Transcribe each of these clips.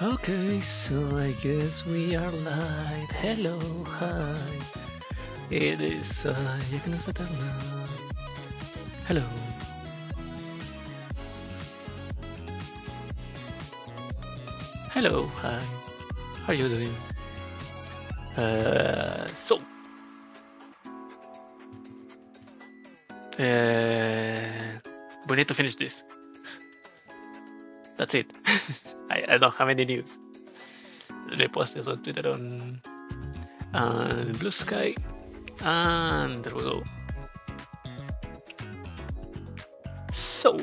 Okay, so I guess we are live. Hello, hi. It is Ignis Eterna. Hello. Hello, hi. How are you doing? So. We need to finish this. That's it. I don't have any news. They post this on Twitter on Blue Sky, and there we go. So,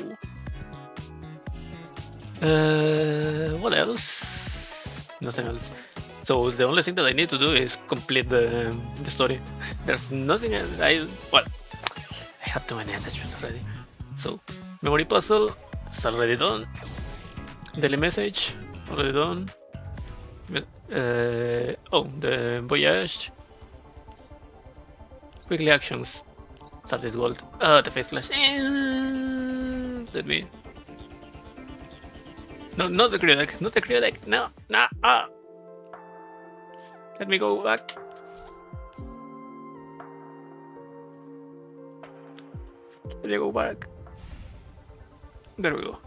what else? Nothing else. So the only thing that I need to do is complete the story. There's nothing else. I have too many attachments already. So, memory puzzle is already done. Daily message already done. The voyage. Quickly actions. Start this gold. The face flash. Let me. No, not the crew deck. Not the crew deck. No, no. Let me go back. Let me go back. There we go.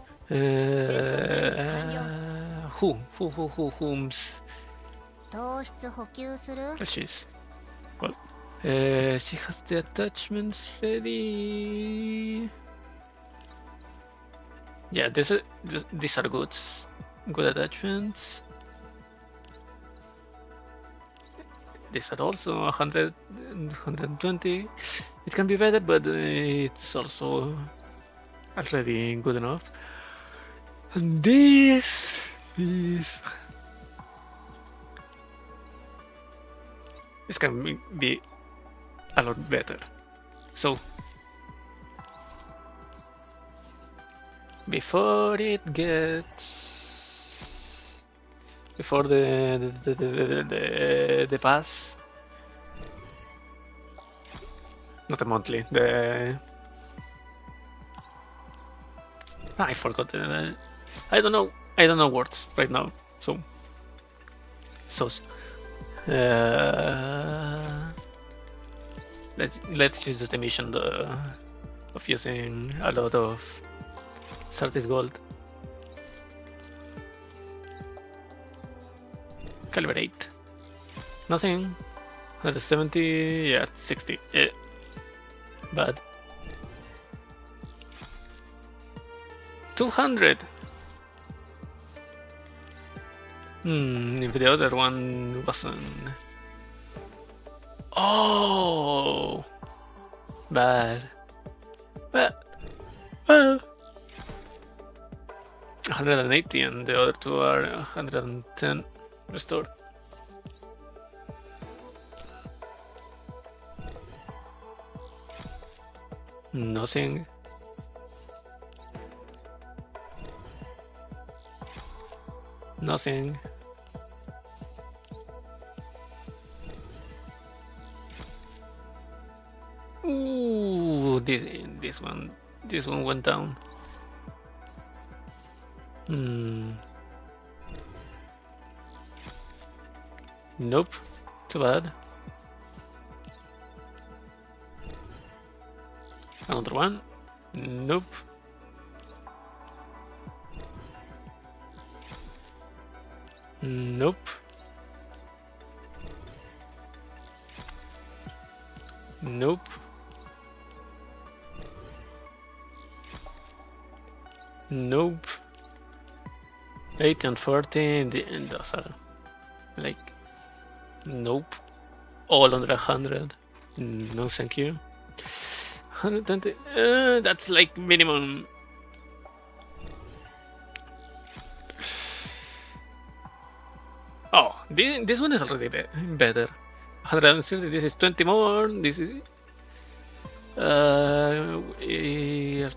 Whom's? She's. Well, she has the attachments ready. Yeah, these are good attachments. These are also 100, 120. It can be better, but it's also already good enough. And this can be a lot better. So before the pass, not a monthly, I forgot. I don't know words right now. So let's use the mission of using a lot of Sartis gold. Caliber 8. Nothing. 170. Yeah, 60. Bad. 200. If the other one wasn't. Oh, bad. Well, 180 and the other two are 110 restored. Nothing. Nothing. Ooh, this one went down. Nope, too bad. Another one. Nope. Nope. Nope. Nope. 80 and 40 and those are like nope. All under 100. No thank you. 120. That's like minimum. Oh, this one is already better. 130. This is 20 more. This is.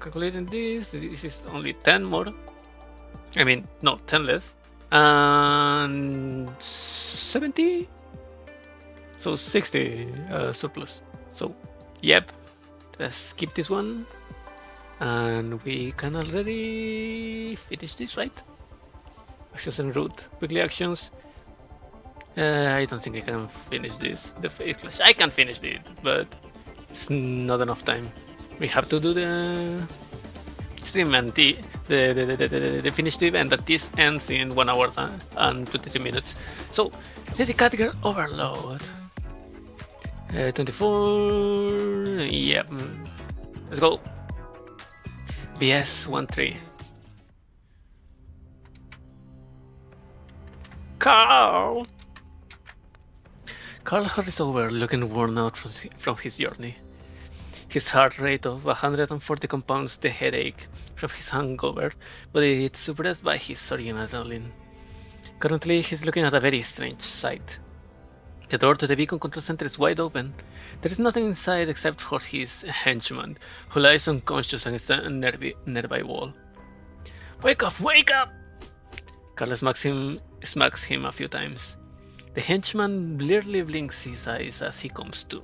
Calculating this is only 10 more. I mean, no, 10 less. And 70. So 60 surplus. So, yep. Let's skip this one. And we can already finish this, right? Actions en route. Quickly actions. I don't think I can finish this. The face clash. I can finish it, but it's not enough time. We have to do the stream and the finished event that this ends in 1 hour and 22 minutes. So, Lady Catgirl Overload. 24. Yep. Let's go. BS 13. Carl! Carl hurries over, looking worn out from his journey. His heart rate of 140 compounds the headache from his hangover, but it's suppressed by his surging adrenaline. Currently, he's looking at a very strange sight. The door to the beacon control center is wide open. There is nothing inside except for his henchman, who lies unconscious against a nearby wall. Wake up! Wake up! Carl smacks him a few times. The henchman blearily blinks his eyes as he comes to.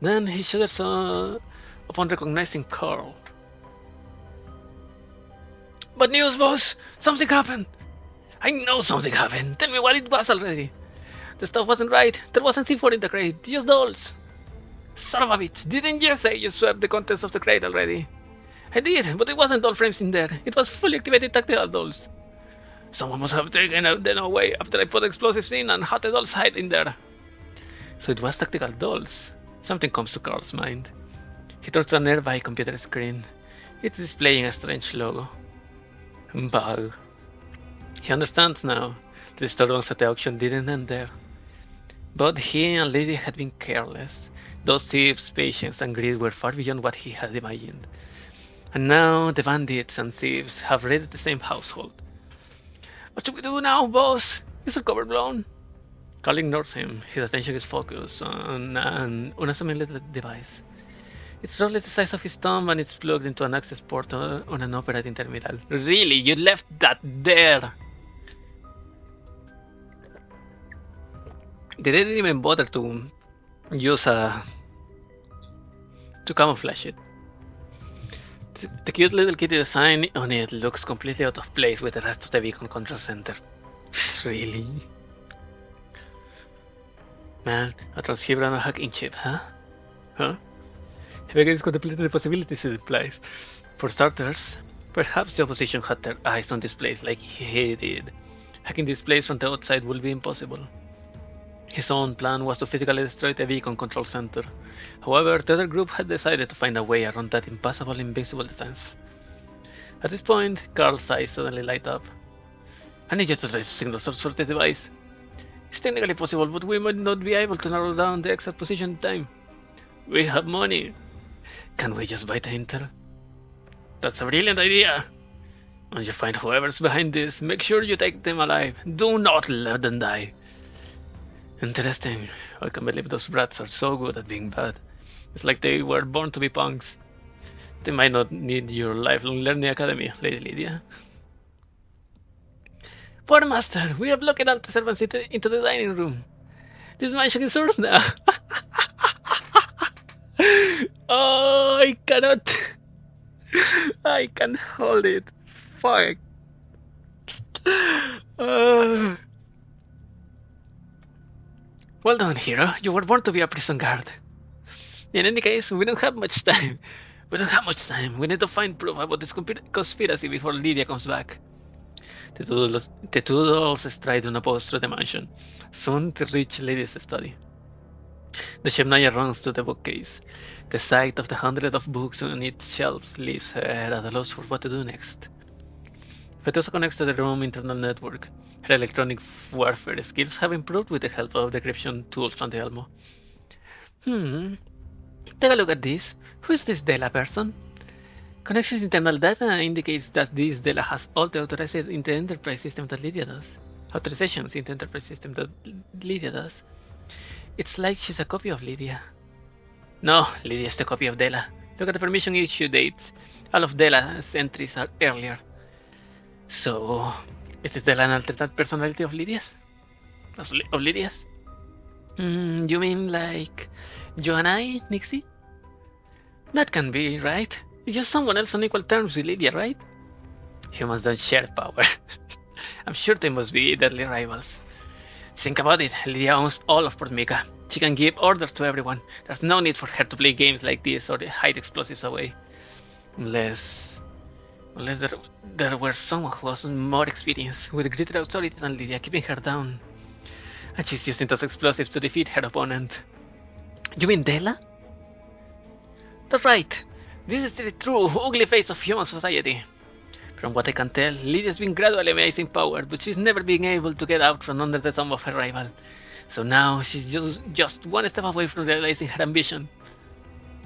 Then he shudders upon recognizing Carl. Bad news, boss! Something happened! I know something happened! Tell me what it was already! The stuff wasn't right. There wasn't C4 in the crate, just dolls! Son of a bitch, didn't you say you swept the contents of the crate already? I did, but it wasn't doll frames in there. It was fully activated tactical dolls. Someone must have taken them away after I put explosives in and had the dolls hide in there. So it was tactical dolls. Something comes to Carl's mind. He turns to a nearby computer screen. It's displaying a strange logo. Bug. He understands now. The disturbance at the auction didn't end there. But he and Lydia had been careless. Those thieves' patience and greed were far beyond what he had imagined. And now the bandits and thieves have raided the same household. What should we do now, boss? Is the cover blown? Carl ignores him. His attention is focused on an unassuming little device. It's roughly the size of his thumb and it's plugged into an access port on an operating terminal. Really? You left that there? They didn't even bother to use to camouflage it. The cute little kitty design on it looks completely out of place with the rest of the beacon control center. Really? Man, a transceiver and a hacking chip, huh? Huh? If I guess contemplated the possibilities it implies. For starters, perhaps the opposition had their eyes on this place like he did. Hacking this place from the outside will be impossible. His own plan was to physically destroy the beacon control center. However, the other group had decided to find a way around that impossible, invincible defense. At this point, Carl's eyes suddenly light up. I need you to trace a signal source for the device. It's technically possible, but we might not be able to narrow down the exact position in time. We have money. Can we just buy the intel? That's a brilliant idea. When you find whoever's behind this, make sure you take them alive. Do not let them die. Interesting. I can't believe those brats are so good at being bad. It's like they were born to be punks. They might not need your lifelong learning academy, Lady Lydia. Poor master, we have locked out the servants into the dining room. This mansion is ours now. Oh, I cannot. I can't hold it. Fuck. Well done, hero. You were born to be a prison guard. In any case, we don't have much time. We need to find proof about this conspiracy before Lydia comes back. The two dolls stride unopposed through the mansion, soon to reach Lydia's study. The Shemnaya runs to the bookcase. The sight of the hundred of books on its shelves leaves her at a loss for what to do next. Fetosa connects to the room internal network. Her electronic warfare skills have improved with the help of decryption tools from the Elmo. Take a look at this. Who is this Della person? Connection's internal data indicates that this Della has all the authorizations in the enterprise system that Lydia does. It's like she's a copy of Lydia. No, Lydia is the copy of Della. Look at the permission issue dates. All of Della's entries are earlier. So, is this Della an alternate personality of Lydia's? You mean like you and I, Nixie? That can be, right? It's just someone else on equal terms with Lydia, right? Humans don't share power. I'm sure they must be deadly rivals. Think about it, Lydia owns all of Port Mika. She can give orders to everyone. There's no need for her to play games like this or hide explosives away. Unless there were someone who has more experience, with greater authority than Lydia, keeping her down. And she's using those explosives to defeat her opponent. You mean Dela? That's right. This is the true, ugly face of human society. From what I can tell, Lydia's been gradually amassing power, but she's never been able to get out from under the thumb of her rival. So now she's just one step away from realizing her ambition.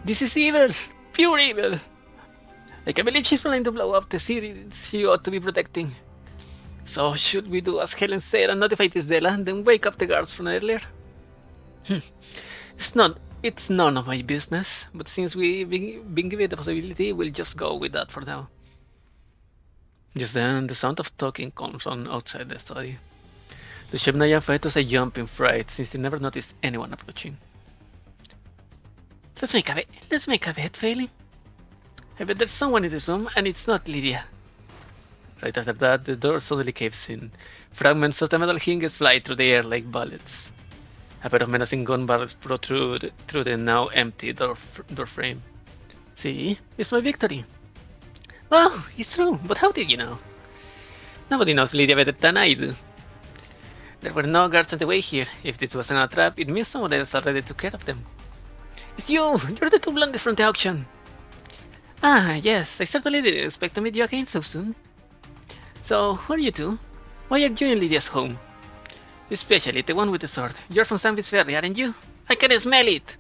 This is evil! Pure evil! I can't believe she's planning to blow up the city she ought to be protecting. So should we do as Helen said and notify Tisdela, and then wake up the guards from earlier? It's none of my business, but since we've been given the possibility, we'll just go with that for now. Just then, the sound of talking comes from outside the study. The Shebnaya fetus a jump in fright since they never noticed anyone approaching. Let's make a bet, Failing. I bet there's someone in this room, and it's not Lydia. Right after that, the door suddenly caves in. Fragments of the metal hinges fly through the air like bullets. A pair of menacing gun barrels protrude through the now empty door frame. See, it's my victory. Oh, it's true, but how did you know? Nobody knows Lydia better than I do. There were no guards on the way here. If this wasn't a trap, it means someone else already took care of them. It's you! You're the two blondes from the auction! Ah, yes, I certainly didn't expect to meet you again so soon. So, who are you two? Why are you in Lydia's home? Especially the one with the sword. You're from Sanvis Ferry, aren't you? I can smell it!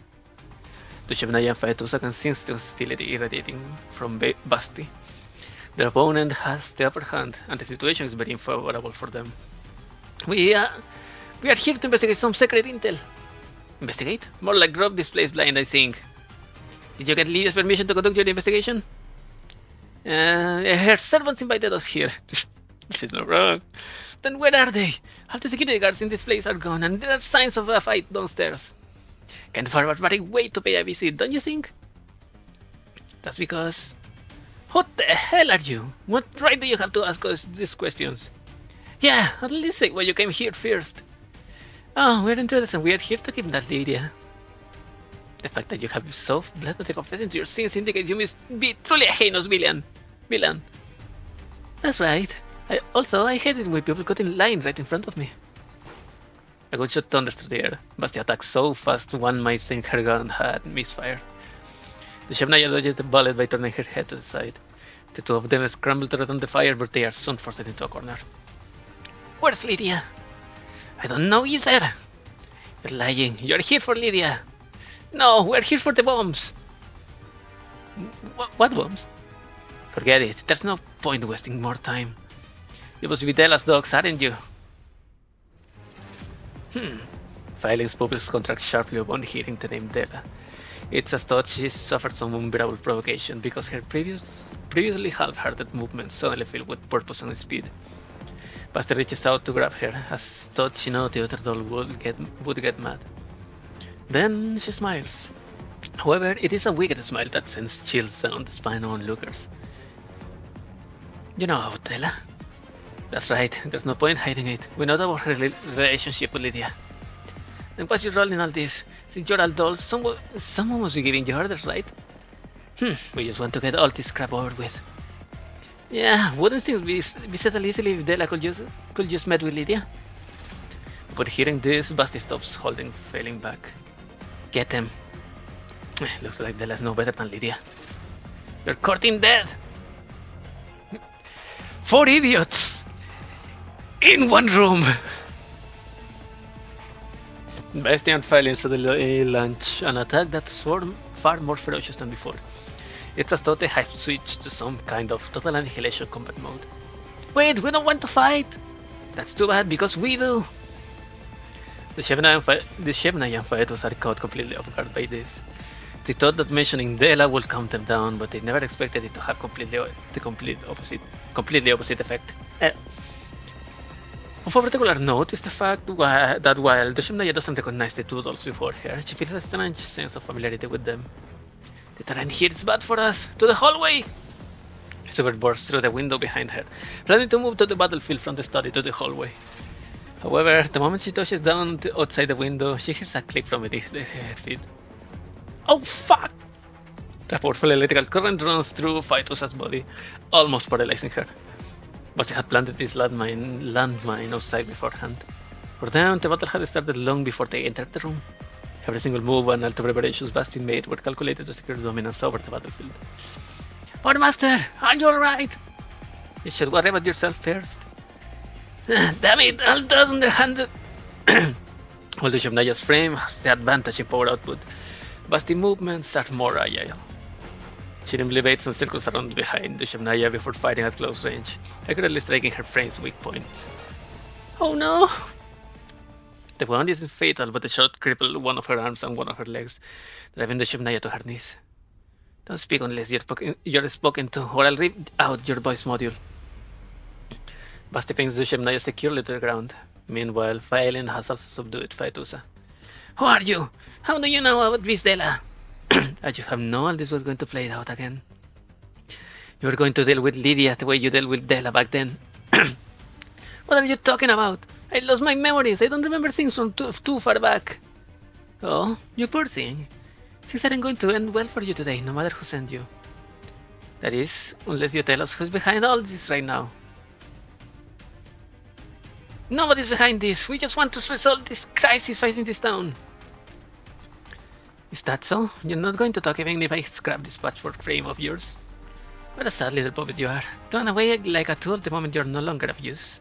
The Shebnaya Faetusa can sense the hostility irradiating from Basti. Their opponent has the upper hand, and the situation is very unfavorable for them. We are here to investigate some secret intel. Investigate? More like rob this place blind, I think. Did you get Lydia's permission to conduct your investigation? Her servants invited us here. She's not wrong. Then where are they? Half the security guards in this place are gone, and there are signs of a fight downstairs. Kind of a barbaric way to pay a visit, don't you think? That's because... What the hell are you? What right do you have to ask us these questions? Yeah, at least say why you came here first. Oh, we're interested and we're here to kidnap Lydia. The fact that you have so blatantly confessing to your sins indicates you must be truly a heinous villain. That's right. I hate it when people got in line right in front of me. A gunshot thunders through the air. Basti attacks so fast one might think her gun had misfired. The Shebnaya dodges the bullet by turning her head to the side. The two of them scramble to return the fire, but they are soon forced into a corner. Where's Lydia? I don't know either. You're lying. You're here for Lydia. No, we're here for the bombs. What bombs? Forget it. There's no point wasting more time. You must be Dela's dogs, aren't you? Filing's pupils contract sharply upon hearing the name Dela. It's as though she suffered some unbearable provocation because her previously half-hearted movements suddenly filled with purpose and speed. Basti reaches out to grab her, as thought she knew the other doll would get mad. Then she smiles. However, it is a wicked smile that sends chills down the spine of onlookers. You know about Dela? That's right, there's no point hiding it. We know about her relationship with Lydia. Then what's your role in all this? Since you're all dolls, someone must be giving you orders, right? We just want to get all this crap over with. Yeah, wouldn't things be settled easily if Dela could just met with Lydia? Upon hearing this, Basti stops holding, failing back. Get him. Looks like Dela's no better than Lydia. You're courting death! 4 idiots! In one room! Basti and Filing suddenly launch an attack that's far more ferocious than before. It's as though they have switched to some kind of total annihilation combat mode. Wait, we don't want to fight! That's too bad, because we do! The Shebnaya fighters are caught completely off guard by this. They thought that mentioning Dela would calm them down, but they never expected it to have completely opposite effect. Of a particular note is the fact that while the Shebnaya doesn't recognize the two dolls before her, she feels a strange sense of familiarity with them. The terrain here is bad for us! To the hallway! Super bursts through the window behind her, planning to move to the battlefield from the study to the hallway. However, the moment she touches down outside the window, she hears a click from beneath her feet. Oh fuck! A powerful electrical current runs through Phytosa's body, almost paralyzing her. Basti had planted this landmine outside beforehand. For them, the battle had started long before they entered the room. Every single move and all the preparations Basti made were calculated to secure dominance over the battlefield. Master, are you alright? You should worry about yourself first. Damn it, I'll underhand. While the Shemnaya's frame has the advantage in power output, Basti movements are more agile. She nimbly evades and circles around behind the Shemnaya before fighting at close range, accurately striking her frame's weak points. Oh no! The wound isn't fatal, but the shot crippled one of her arms and one of her legs, driving the Shemnaya to her knees. Don't speak unless you're spoken to, or I'll rip out your voice module. Basti pings the Shemnaya securely to the ground. Meanwhile, Violin has also subdued Phytosa. Who are you? How do you know about Visdela? As you have known, this was going to play it out again. You were going to deal with Lydia the way you dealt with Dela back then. What are you talking about? I lost my memories. I don't remember things from too far back. Oh, you poor thing. Things aren't going to end well for you today, no matter who sent you. That is, unless you tell us who's behind all this right now. Nobody's behind this. We just want to resolve this crisis fighting this town. Is that so? You're not going to talk even if I scrap this patchwork frame of yours? What a sad little puppet you are. Thrown away like a tool the moment you're no longer of use.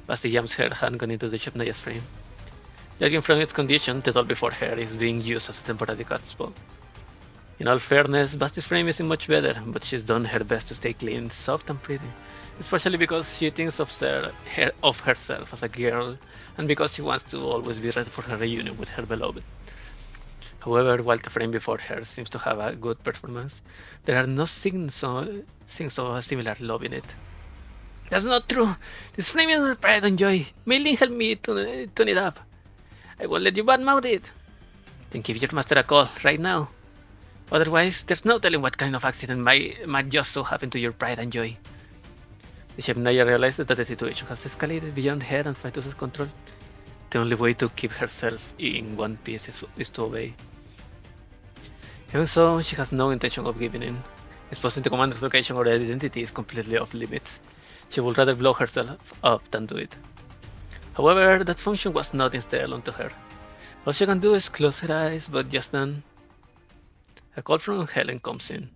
Basti jams her handgun into the Shemnaya's frame. Judging from its condition, the doll before her is being used as a temporary cut spot. In all fairness, Basti's frame isn't much better, but she's done her best to stay clean, soft and pretty. Especially because she thinks of herself as a girl, and because she wants to always be ready for her reunion with her beloved. However, while the frame before her seems to have a good performance, there are no signs of a similar love in it. That's not true. This frame is not pride and joy. Mailing helped me tune it up. I won't let you badmouth it. Then give your master a call, right now. Otherwise, there's no telling what kind of accident might just so happen to your pride and joy. The Shemnaya realizes that the situation has escalated beyond her and Phytosa's control. The only way to keep herself in one piece is to obey. Even so, she has no intention of giving in. Exposing the commander's location or identity is completely off limits. She would rather blow herself up than do it. However, that function was not installed onto her. All she can do is close her eyes, but just then, a call from Helen comes in.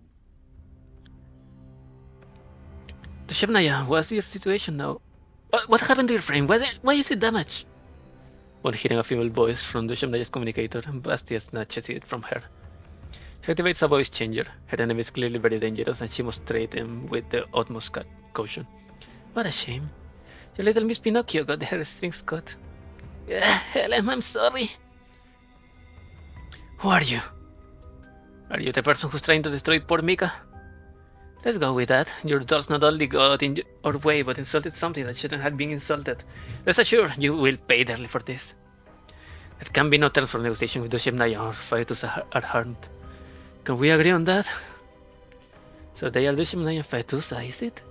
The Shemnaya, what's your situation now? What happened to your frame? Why is it damaged? When hearing a female voice from the Shemnaya's communicator, Basti snatches it from her. She activates a voice changer. Her enemy is clearly very dangerous and she must treat him with the utmost caution. What a shame. Your little Miss Pinocchio got her strings cut. Helen, I'm sorry. Who are you? Are you the person who's trying to destroy poor Mika? Let's go with that. Your dolls not only got in our way, but insulted something that shouldn't have been insulted. Rest assured, you will pay dearly for this. There can be no terms for negotiation with the Shemnaya or Phytosa are harmed. Can we agree on that? So they are the Shemnaya and Phytosa, is it?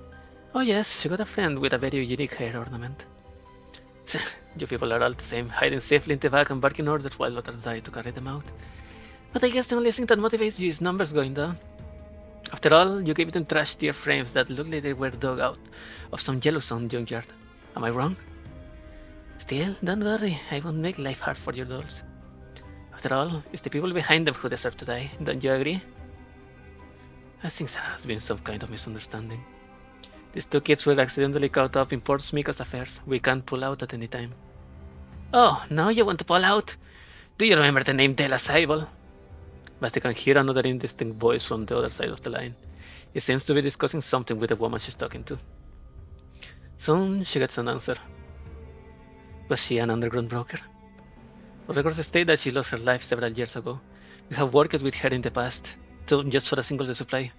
Oh yes, she got a friend with a very unique hair ornament. You people are all the same, hiding safely in the back and barking orders while others die to carry them out. But I guess the only thing that motivates you is numbers going down. After all, you gave them trash tier frames that looked like they were dug out of some Yellowstone junkyard. Am I wrong? Still, don't worry, I won't make life hard for your dolls. After all, it's the people behind them who deserve to die, don't you agree? I think there has been some kind of misunderstanding. These two kids were accidentally caught up in poor Mika's affairs. We can't pull out at any time. Oh, now you want to pull out? Do you remember the name Della Sable? Basti can hear another indistinct voice from the other side of the line. He seems to be discussing something with the woman she's talking to. Soon she gets an answer. Was she an underground broker? Well, records state that she lost her life several years ago. We have worked with her in the past, just for a single resupply.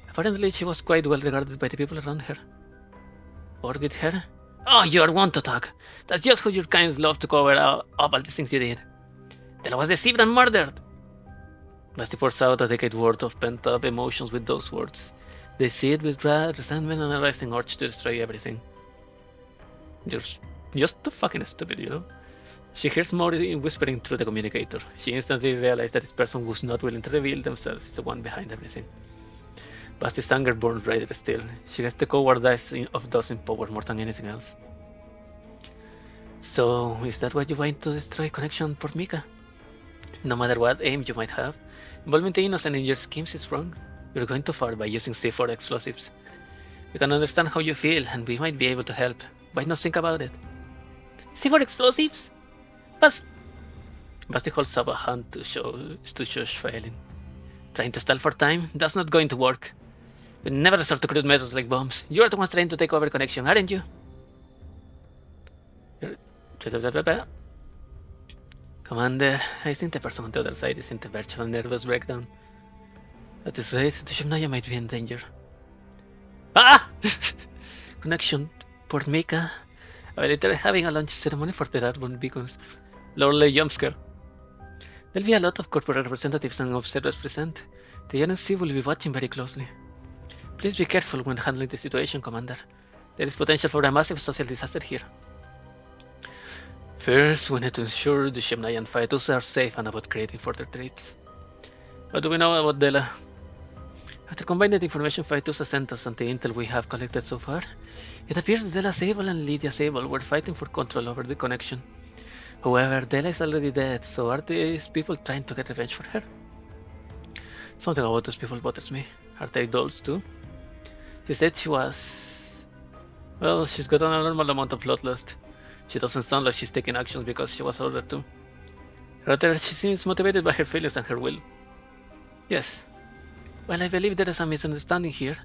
Apparently she was quite well regarded by the people around her. Work with her? Oh, you are one to talk. That's just how your kinds love to cover up all the things you did. Della was deceived and murdered. Basti pours out a decade worth of pent-up emotions with those words. They see it with resentment and a rising urge to destroy everything. You're just too fucking stupid, you know? She hears Mori whispering through the communicator. She instantly realized that this person who's not willing to reveal themselves is the one behind everything. Basti's anger burned brighter still. She has the cowardice of those in power more than anything else. So, is that why you want to destroy Connection Port Mika? No matter what aim you might have, involving the innocent in your schemes is wrong. You're going too far by using C4 explosives. We can understand how you feel, and we might be able to help. Why not think about it? C4 explosives? Basti holds up a hand to shush Faelin. Trying to stall for time? That's not going to work. We never resort to crude methods like bombs. You're the ones trying to take over Connection, aren't you? Commander, I think the person on the other side is in the verge of a nervous breakdown. At this rate, the Shemnaya might be in danger. Ah! Connection, Port Mika. They're having a launch ceremony for their airborne beacons. Lordly jumpscare. There'll be a lot of corporate representatives and observers present. The NSC will be watching very closely. Please be careful when handling the situation, Commander. There is potential for a massive social disaster here. First, we need to ensure the Shemnaya and Faetus are safe and avoid creating further threats. What do we know about Dela? After combining the information Faetus has sent us and the intel we have collected so far, it appears Dela Sable and Lydia Sable were fighting for control over the Connection. However, Dela is already dead, so are these people trying to get revenge for her? Something about those people bothers me. Are they dolls too? She said she was... Well, she's got an abnormal amount of bloodlust. She doesn't sound like she's taking actions because she was ordered to. Rather, she seems motivated by her feelings and her will. Yes. Well, I believe there is a misunderstanding here.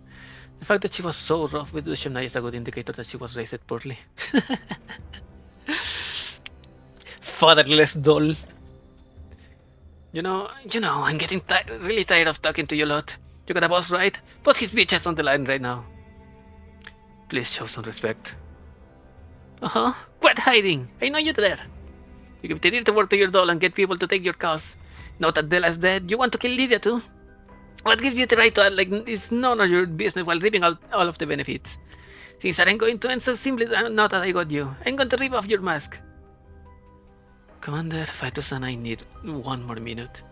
The fact that she was so rough with Shemnaya is a good indicator that she was raised poorly. Fatherless doll. You know, I'm getting really tired of talking to you lot. You got a boss, right? Put his bitches on the line right now. Please show some respect. Uh-huh. Quit hiding. I know you're there. You give the dirty word to your doll and get people to take your cause. Now that Dela's dead, you want to kill Lydia too? What gives you the right to act like it's none of your business while reaping all of the benefits? Things aren't going to end so simply now that I got you. I'm going to rip off your mask. Commander, Faetus and I need 1 more minute.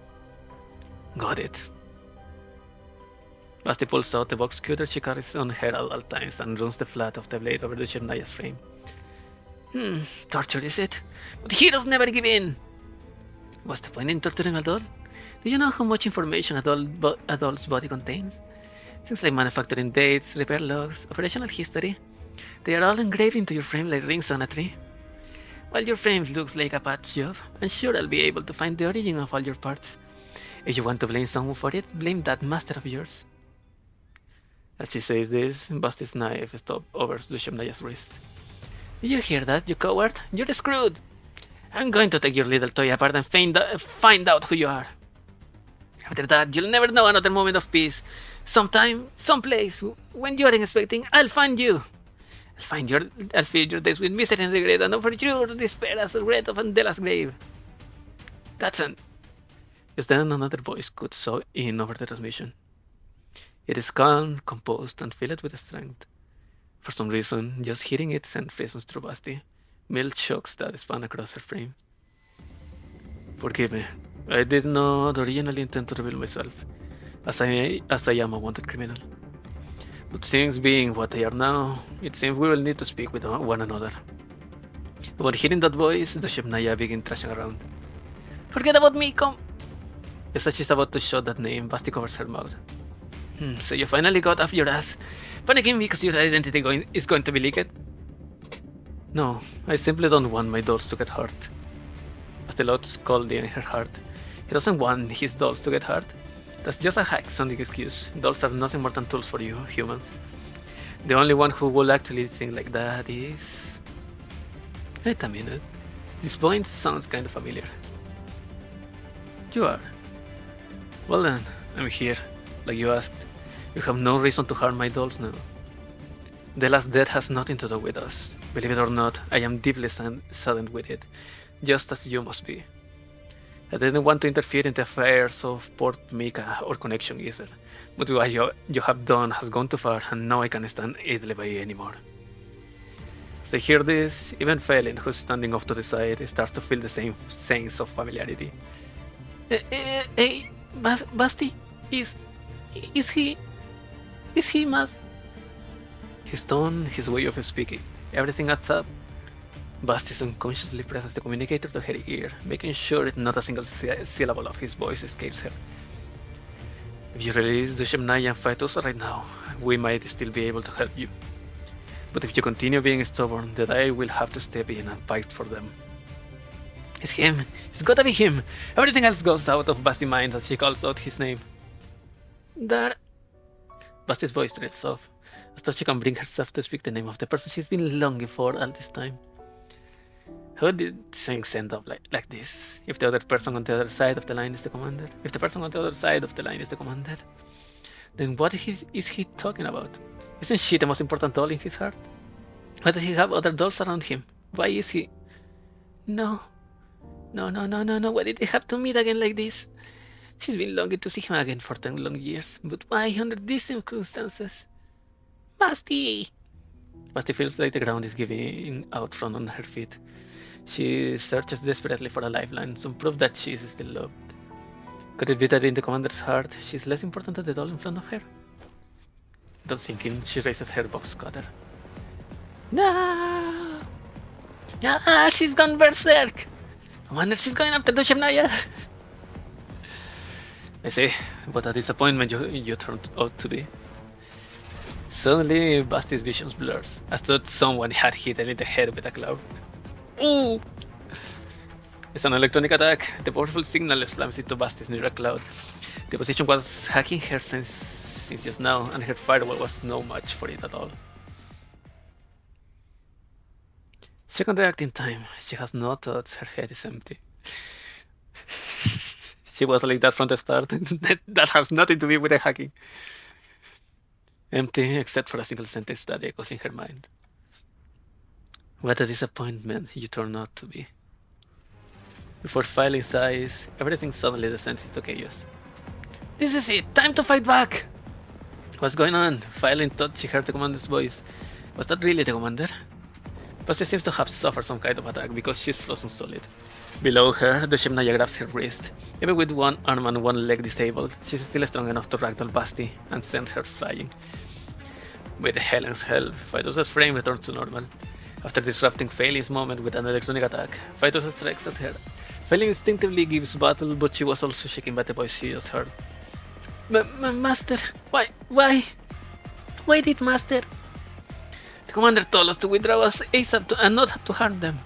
Got it. Basti pulls out the box cutter she carries on her at all times and runs the flat of the blade over the Shemnaya's frame. Torture is it? But heroes never give in! What's the point in torturing a doll? Do you know how much information a doll's body contains? Things like manufacturing dates, repair logs, operational history. They are all engraved into your frame like rings on a tree. While your frame looks like a patch job, I'm sure I'll be able to find the origin of all your parts. If you want to blame someone for it, blame that master of yours. As she says this, Basti's knife stops over Shemnaya's wrist. Did you hear that, you coward? You're screwed! I'm going to take your little toy apart and find out who you are. After that, you'll never know another moment of peace. Sometime, someplace, when you aren't expecting, I'll find you. I'll fill your days with misery and regret, and offer you despair as a wreath of Andela's grave. Just then another voice could saw in over the transmission. It is calm, composed, and filled with strength. For some reason, just hearing it sent frisons through Basti, mild shocks that span across her frame. Forgive me, I did not originally intend to reveal myself, as I am a wanted criminal. But things being what they are now, it seems we will need to speak with one another. Upon hearing that voice, the Shemnaya began thrashing around. Forget about me, come! Just as she's about to shout that name, Basti covers her mouth. So you finally got off your ass, panicking because your identity is going to be leaked? No, I simply don't want my dolls to get hurt. Basti loud scolding in her heart. He doesn't want his dolls to get hurt. That's just a hack-sounding excuse. Dolls are nothing more than tools for you, humans. The only one who will actually think like that is... Wait a minute. This point sounds kind of familiar. You are? Well then, I'm here, like you asked. You have no reason to harm my dolls now. Dela's death has nothing to do with us. Believe it or not, I am deeply saddened with it, just as you must be. I didn't want to interfere in the affairs of Port Mika or Connection either, but what you have done has gone too far, and now I can't stand idly by anymore. As I hear this, even Phelan, who's standing off to the side, starts to feel the same sense of familiarity. Hey, Basti, is he Mas? His tone, his way of speaking, everything adds up. Basti unconsciously presses the communicator to her ear, making sure not a single syllable of his voice escapes her. If you release Dushemnaya and fight us right now, we might still be able to help you. But if you continue being stubborn, then I will have to step in and fight for them. It's him! It's gotta be him! Everything else goes out of Basti's mind as she calls out his name. Dar... Basti's voice drifts off, as though she can bring herself to speak the name of the person she's been longing for all this time. How did things end up like this? If the other person on the other side of the line is the commander? If the person on the other side of the line is the commander? Then what is he talking about? Isn't she the most important doll in his heart? Why does he have other dolls around him? Why is he... No. Why did they have to meet again like this? She's been longing to see him again for 10 long years. But why under these circumstances? Basti! Basti feels like the ground is giving out from under her feet. She searches desperately for a lifeline, some proof that she is still loved. Could it be that in the commander's heart, she's less important than the doll in front of her? Without thinking, she raises her box cutter. No! She's gone berserk! Commander, she's going after Dushemnaya! I say, what a disappointment you turned out to be. Suddenly, Basti's vision blurs. I thought someone had hit her in the head with a cloud. Ooh! It's an electronic attack. The powerful signal slams into Basti's near a cloud. The position was hacking her since just now, and her firewall was no match for it at all. She can react in time. She has no thoughts. Her head is empty. She was like that from the start. That has nothing to do with the hacking. Empty, except for a single sentence that echoes in her mind. What a disappointment you turned out to be. Before filing sighs, everything suddenly descends into chaos. This is it! Time to fight back! What's going on? Filing thought she heard the commander's voice. Was that really the commander? Basti seems to have suffered some kind of attack because she's frozen solid. Below her, the Shemnaya grabs her wrist. Even with one arm and one leg disabled, she's still strong enough to ragdoll Basti and send her flying. With Helen's help, Phytos' frame returns to normal. After disrupting Phelan's moment with an electronic attack, Phytos strikes at her. Phelan instinctively gives battle, but she was also shaken by the voice she just heard. Master, why did Master? The commander told us to withdraw us ASAP and not to harm them.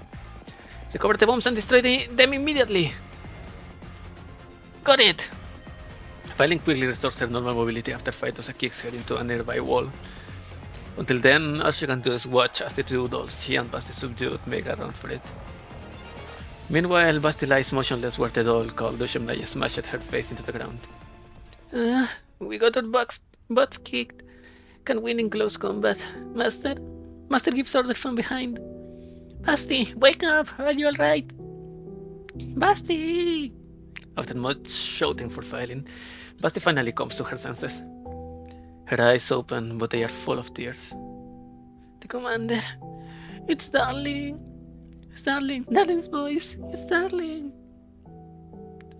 Recover the bombs and destroy them immediately. Got it! Phelan quickly restores her normal mobility after Phytos kicks her into a nearby wall. Until then, all she can do is watch as the two dolls she and Basti subdued make a run for it. Meanwhile, Basti lies motionless where the doll called Dushemnaya smashed her face into the ground. We got our butts kicked. Can win in close combat. Master gives orders from behind. Basti, wake up! Are you alright? Basti! After much shouting for Phelan, Basti finally comes to her senses. Her eyes open, but they are full of tears. The commander. It's Darling. It's Darling. Darling's voice. It's Darling.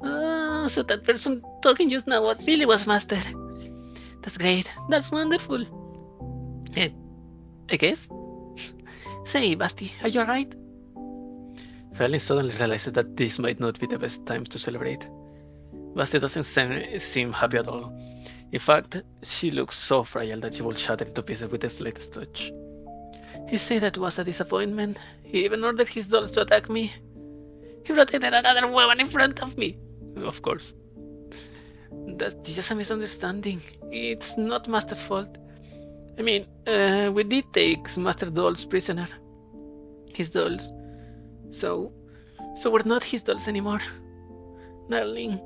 Oh, so that person talking just now what really was Master. That's great. That's wonderful. I guess. Say, Basti, are you alright? Phelan suddenly realizes that this might not be the best time to celebrate. Basti doesn't seem happy at all. In fact, she looks so fragile that she will shatter into pieces with the slightest touch. He said that was a disappointment. He even ordered his dolls to attack me. He rotated another woman in front of me. Of course. That's just a misunderstanding. It's not Master's fault. I mean, we did take Master Doll's prisoner. His dolls. So we're not his dolls anymore. Darling,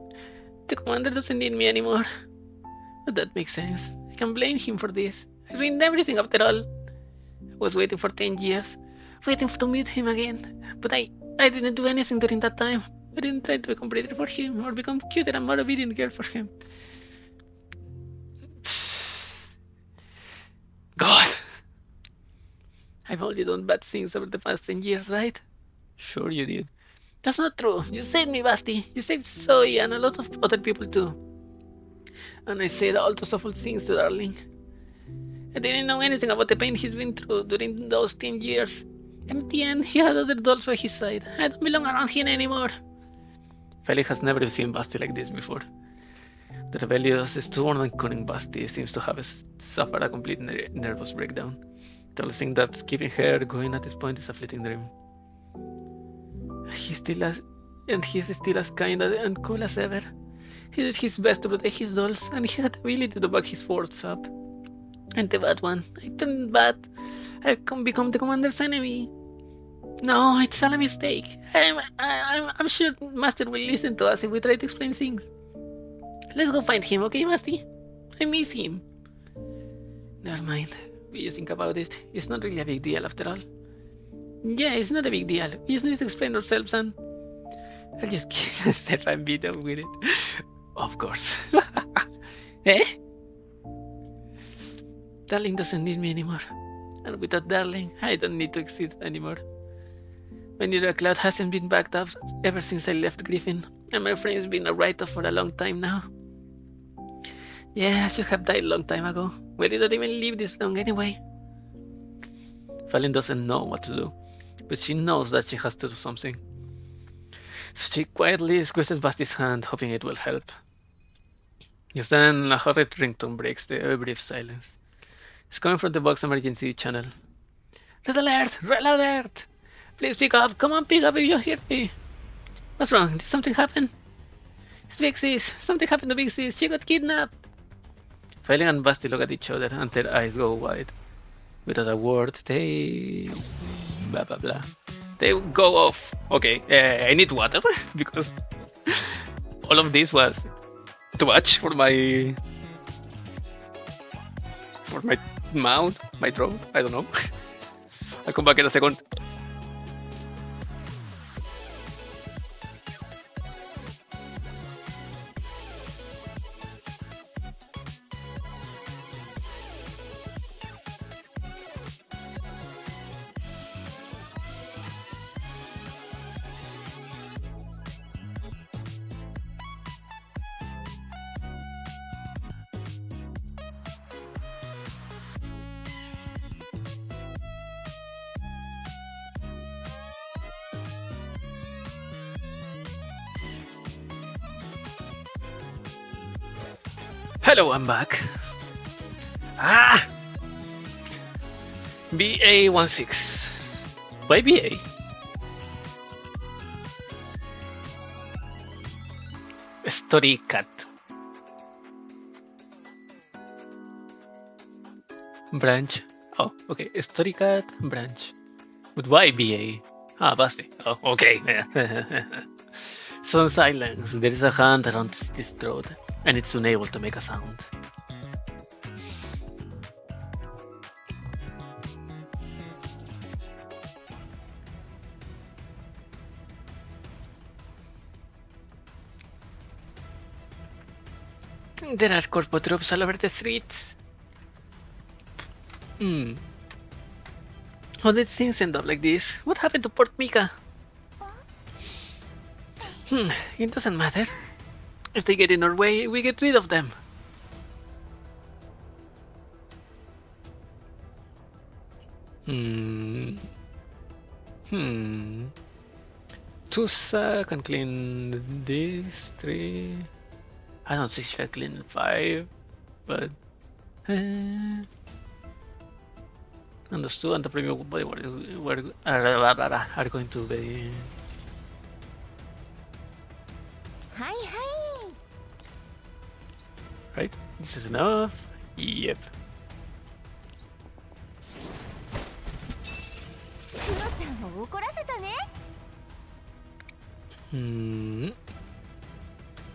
the commander doesn't need me anymore. But that makes sense. I can blame him for this. I ruined everything after all. I was waiting for 10 years, waiting to meet him again. But I didn't do anything during that time. I didn't try to become prettier for him or become cuter and more obedient girl for him. God! I've only done bad things over the past 10 years, right? Sure you did. That's not true. You saved me, Basti. You saved Zoe and a lot of other people too. And I said all those awful things to Darling. I didn't know anything about the pain he's been through during those 10 years. And at the end, he had other dolls by his side. I don't belong around him anymore. Felix has never seen Basti like this before. The rebellious, stubborn and cunning Basti seems to have suffered a complete nervous breakdown. The only thing that's keeping her going at this point is a fleeting dream. He's still as kind and cool as ever. He did his best to protect his dolls, and he had the ability to back his force up. I'm the bad one. I turned bad. I've become the commander's enemy. No, it's all a mistake. I'm sure Master will listen to us if we try to explain things. Let's go find him, okay, Basti? I miss him. Never mind. We just think about it. It's not really a big deal after all. Yeah, it's not a big deal. We just need to explain ourselves and... I'll just kill Stefan beat up with it. Of course. Eh? Darling doesn't need me anymore. And without Darling, I don't need to exist anymore. My Neuro Cloud hasn't been backed up ever since I left Griffin, and my friend's been a write-off for a long time now. Yeah, I should have died a long time ago. We didn't even live this long anyway. Fallen doesn't know what to do, but she knows that she has to do something. So she quietly squeezes Basti's hand, hoping it will help. Just then, a horrid ringtone breaks the brief silence. It's coming from the box emergency channel. Red alert! Red alert! Please pick up! Come on, pick up if you hear me! What's wrong? Did something happen? It's Big Sis! Something happened to Big Sis! She got kidnapped! Failing and Basti look at each other and their eyes go wide. Without a word, they... blah blah blah. They go off. Okay, I need water because all of this was too much for my mouth, my throat. I don't know. I'll come back in a second. Hello, I'm back. Ah! BA16. Why BA? Story cat. Branch. Oh, okay. Story cat, branch. But why BA? Ah, Basti. Oh, okay. Some silence. There is a hand around this throat, and it's unable to make a sound. There are corpo troops all over the streets. How did things end up like this? What happened to Port Mika? It doesn't matter. If they get in our way, we get rid of them. Tusa can clean this, 3. I don't think she can clean 5, but... and those 2 and the premium body are going to be... Right? This is enough? Yep.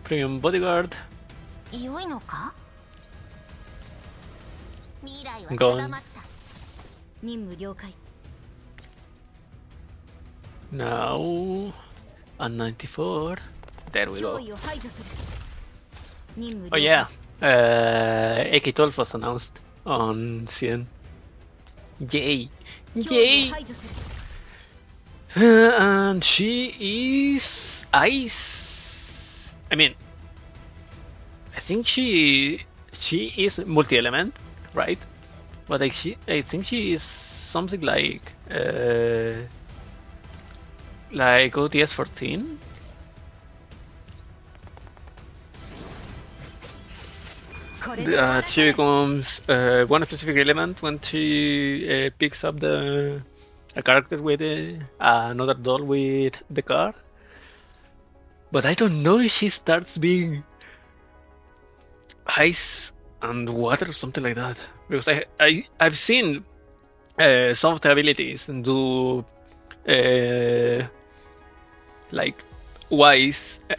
Premium bodyguard. Gone. Now On 94. There we go. 脅威を排除する。任務 Oh 了 yeah. 解。 AK-12 was announced on CN. Yay. 脅威 Yay. を排除する。 And she is ice. I mean, I think she is multi-element, right? But I think she is something like ODS 14. She becomes one specific element when she picks up a character with another doll with the car. But I don't know if she starts being ice and water or something like that, because I've seen some of the abilities do like white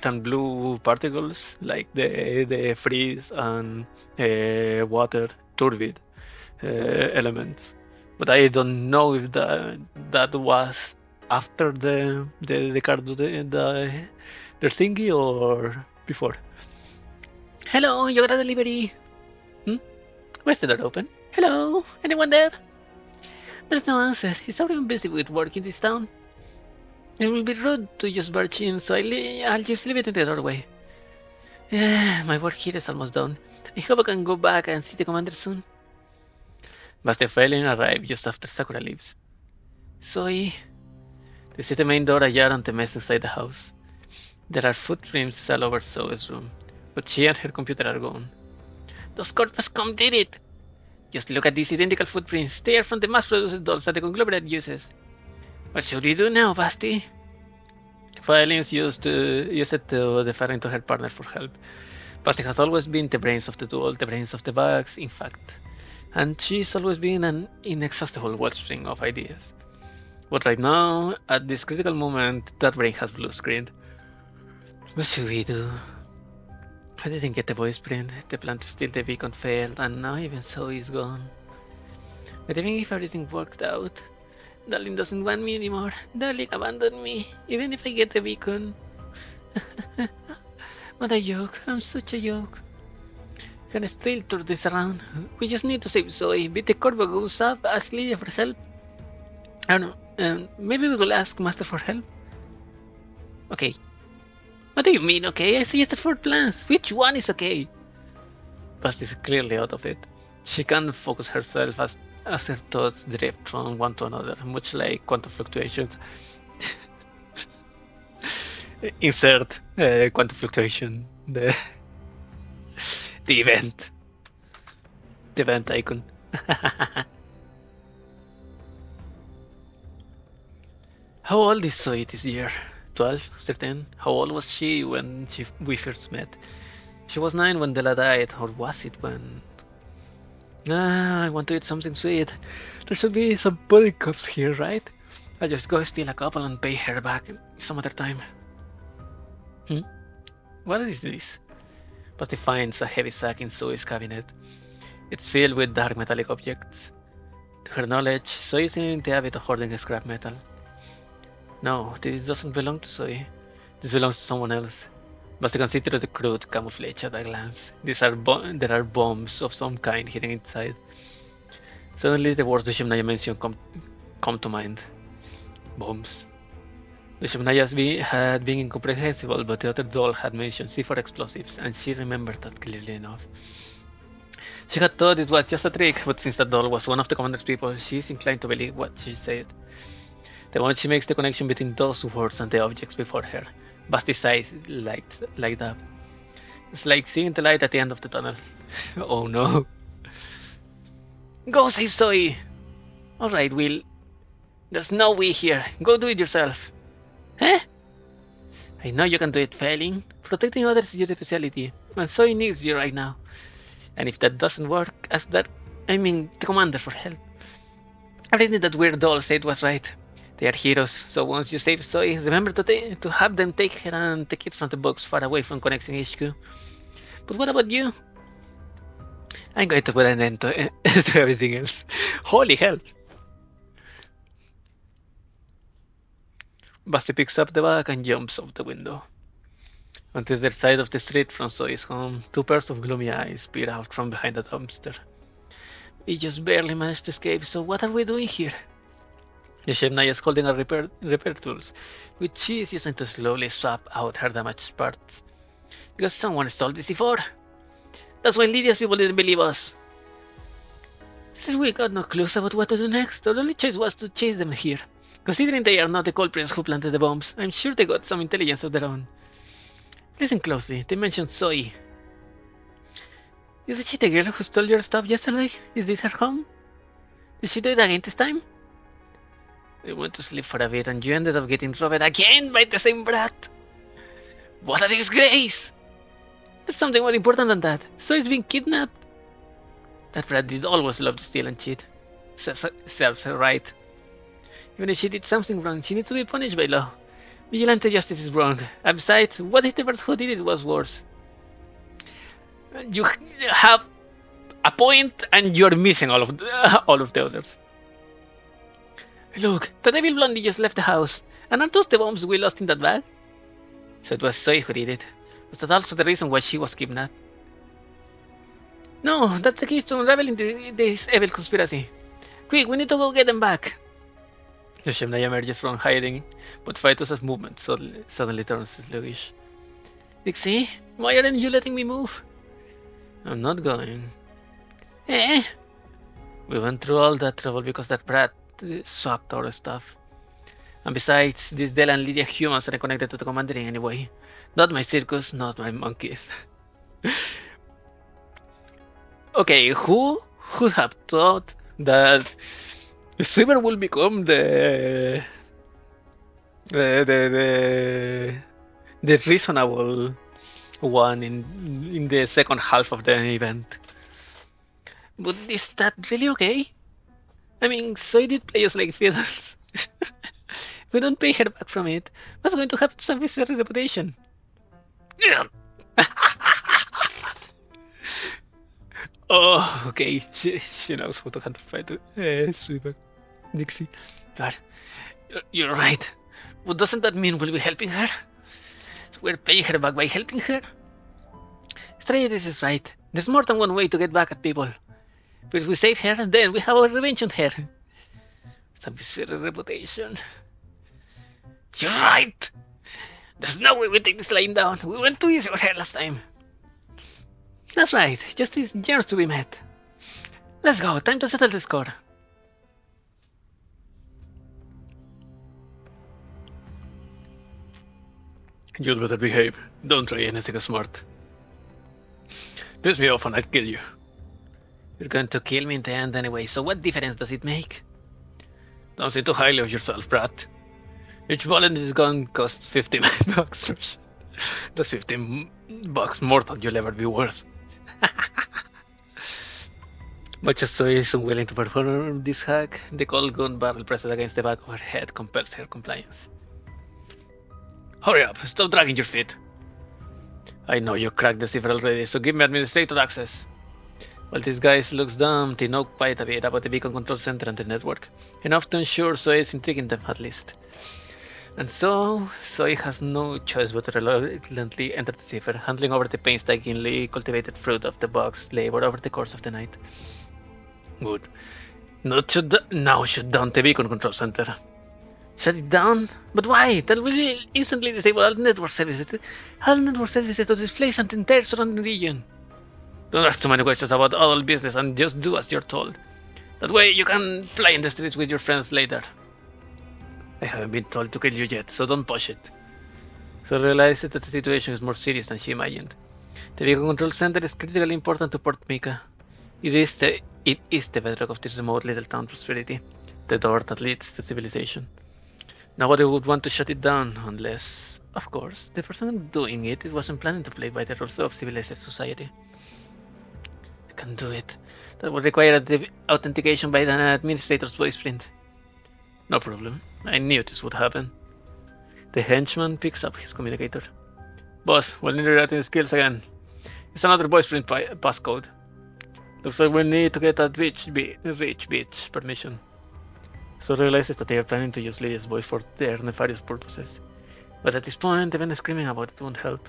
and blue particles, like the freeze and water turbid elements. But I don't know if that was after the card do the thingy or before. Hello, you got a delivery. Where's the door open? Hello, anyone there? There's no answer. Is everyone busy with work in this town? It will be rude to just barge in, so I'll just leave it in the doorway. My work here is almost done. I hope I can go back and see the commander soon. Basti and Failing arrive just after Sakura leaves. Zoe. They see the main door ajar and the mess inside the house. There are footprints all over Zoe's room, but she and her computer are gone. Those corpus come did it! Just look at these identical footprints. They are from the mass-produced dolls that the conglomerate uses. What should we do now, Basti? Filings used it to defer into her partner for help. Basti has always been the brains of the duel, the brains of the bugs, in fact. And she's always been an inexhaustible wellspring of ideas. But right now, at this critical moment, that brain has blue screen. What should we do? I didn't get the voice print, the plan to steal the beacon failed, and now even so is gone. But even if everything worked out, Darling doesn't want me anymore. Darling abandoned me, even if I get the beacon. What a joke, I'm such a joke. Can I still turn this around? We just need to save Zoe. Beat the Corvo goes up, ask Lydia for help. I don't know, maybe we will ask Master for help? Okay. What do you mean, okay? I suggested 4 plans. Which one is okay? Basti is clearly out of it. She can't focus herself as her thoughts drift from one to another, much like quantum fluctuations. Insert quantum fluctuation, the event. The event icon. How old is Zoe this year? 12, 13? How old was she when we first met? She was 9 when Della died, or was it when... I want to eat something sweet. There should be some pudding cups here, right? I'll just go steal a couple and pay her back some other time. What is this? Basti finds a heavy sack in Zoe's cabinet. It's filled with dark metallic objects. To her knowledge, Zoe is in the habit of hoarding scrap metal. No, this doesn't belong to Zoe. This belongs to someone else. Basti can see through the crude camouflage at a glance. There are bombs of some kind hidden inside. Suddenly the words the Shemnaya mentioned come to mind. Bombs. The Shemnayas had been incomprehensible, but the other doll had mentioned C4 explosives, and she remembered that clearly enough. She had thought it was just a trick, but since that doll was one of the commander's people, she is inclined to believe what she said. The moment she makes the connection between those words and the objects before her, Basti's eyes light up. It's like seeing the light at the end of the tunnel. Oh no. Go save Zoe! Alright, Will. There's no we here. Go do it yourself. Huh? I know you can do it, Failing. Protecting others is your specialty, and Zoe needs you right now. And if that doesn't work, ask the commander for help. Everything that weird doll said was right. They are heroes, so once you save Zoe, remember to have them take her and the kid from the box far away from Connection HQ. But what about you? I'm going to put an end to everything else. Holy hell! Basti picks up the bag and jumps out the window. On the other side of the street from Zoe's home, two pairs of gloomy eyes peer out from behind the dumpster. We just barely managed to escape, so what are we doing here? The Shemnaya is holding a repair tools, which she is using to slowly swap out her damaged parts. Because someone stole the C4. That's why Lydia's people didn't believe us. Since we got no clues about what to do next, our only choice was to chase them here. Considering they are not the culprits who planted the bombs, I'm sure they got some intelligence of their own. Listen closely, they mentioned Zoe. Isn't she the girl who stole your stuff yesterday? Is this her home? Did she do it again this time? We went to sleep for a bit and you ended up getting robbed again by the same brat. What a disgrace! There's something more important than that. Zoe's been kidnapped. That brat did always love to steal and cheat. Serves her right. Even if she did something wrong, she needs to be punished by law. Vigilante justice is wrong. And besides, what if the person who did it was worse? You have a point and you're missing all of the others. Look, the devil blondie just left the house. And aren't those the bombs we lost in that bag? So it was Zoe who did it. Was that also the reason why she was kidnapped? No, that's the key to unraveling this evil conspiracy. Quick, we need to go get them back. The Shemnaya emerges from hiding, but Phytos' movement suddenly turns sluggish. Dixie, why aren't you letting me move? I'm not going. Eh? We went through all that trouble because that brat swapped our stuff. And besides, these Della and Lydia humans are connected to the commander in any way. Not my circus, not my monkeys. Okay, who would have thought that Swimmer will become the reasonable one in the second half of the event? But is that really okay? I mean, Zoe did play us like fiddles. If we don't pay her back from it, what's going to happen to Sophie's very reputation? Oh, okay. She knows how to handle fight. Sweeper. Dixie. You're right. But doesn't that mean we'll be helping her? So we're paying her back by helping her? Strategist is right. There's more than one way to get back at people. But if we save her, then we have our revenge on her. Sophie's very reputation. You're right! There's no way we take this line down. We went too easy on her last time. That's right. Justice yearns to be met. Let's go. Time to settle the score. You'd better behave. Don't try anything smart. Piss me off and I'll kill you. You're going to kill me in the end anyway, so what difference does it make? Don't think too highly of yourself, brat. Each bullet is gonna cost 50 bucks. That's 15 bucks more than you'll ever be worth. Much as Zoe is unwilling to perform this hack, the cold gun barrel pressed against the back of her head compels her compliance. Hurry up, stop dragging your feet. I know you cracked the cipher already, so give me administrator access. While this guy looks dumb, they know quite a bit about the beacon control center and the network, enough to ensure Zoe is intriguing them at least. And so, Zoe has no choice but to reluctantly enter the cipher, handling over the painstakingly cultivated fruit of the bug's labor over the course of the night. Good. Now shut down the beacon control center. Shut it down? But why? That will instantly disable all network services. All network services to displace an entire surrounding region. Don't ask too many questions about all business and just do as you're told. That way you can play in the streets with your friends later. I haven't been told to kill you yet, so don't push it. So realizes that the situation is more serious than she imagined. The beacon control center is critically important to Port Mika. It is the bedrock of this remote little town prosperity, the door that leads to civilization. Nobody would want to shut it down unless, of course, the person doing it wasn't planning to play by the rules of civilized society. I can do it. That would require authentication by an administrator's voiceprint. No problem. I knew this would happen. The henchman picks up his communicator. Boss, we'll need your writing skills again. It's another voiceprint passcode. Looks like we need to get that rich bitch permission. So realizes that they are planning to use Lydia's voice for their nefarious purposes. But at this point, even screaming about it won't help.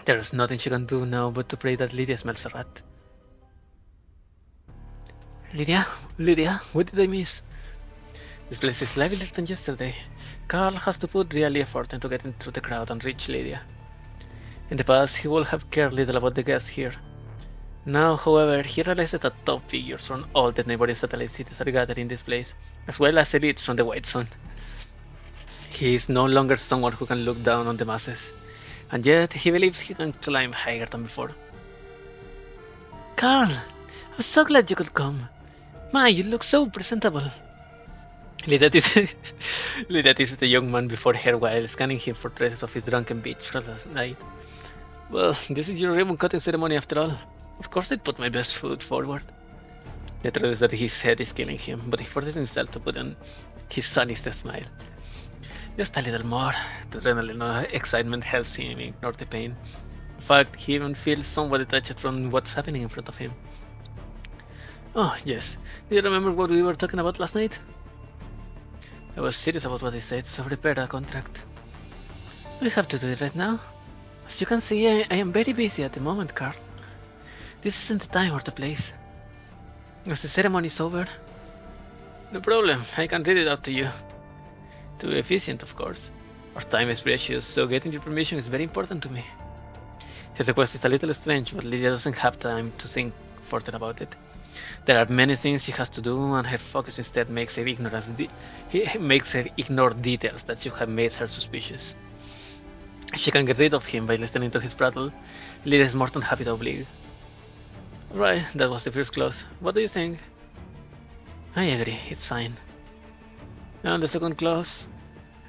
There's nothing she can do now but to pray that Lydia smells a rat. Lydia, what did I miss? This place is livelier than yesterday. Carl has to put real effort into getting through the crowd and reach Lydia. In the past, he would have cared little about the guests here. Now, however, he realizes that top figures from all the neighboring satellite cities are gathered in this place, as well as elites from the White Sun. He is no longer someone who can look down on the masses, and yet he believes he can climb higher than before. Carl, I'm so glad you could come. My, you look so presentable. Lydia teases the young man before her while scanning him for traces of his drunken beach from last night. Well, this is your ribbon cutting ceremony after all. Of course I'd put my best foot forward. The truth is that his head is killing him, but he forces himself to put on his sunniest smile. Just a little more. The adrenaline excitement helps him ignore the pain. In fact, he even feels somewhat detached from what's happening in front of him. Oh, yes. Do you remember what we were talking about last night? I was serious about what I said, so prepare a contract. We have to do it right now. As you can see, I am very busy at the moment, Carl. This isn't the time or the place. As the ceremony is over... No problem, I can read it out to you. To be efficient, of course. Our time is precious, so getting your permission is very important to me. His request is a little strange, but Lydia doesn't have time to think further about it. There are many things she has to do, and her focus instead makes her ignore details that should have made her suspicious. If she can get rid of him by listening to his prattle, Lydia is more than happy to oblige. Right, that was the first clause. What do you think? I agree, it's fine. And the second clause?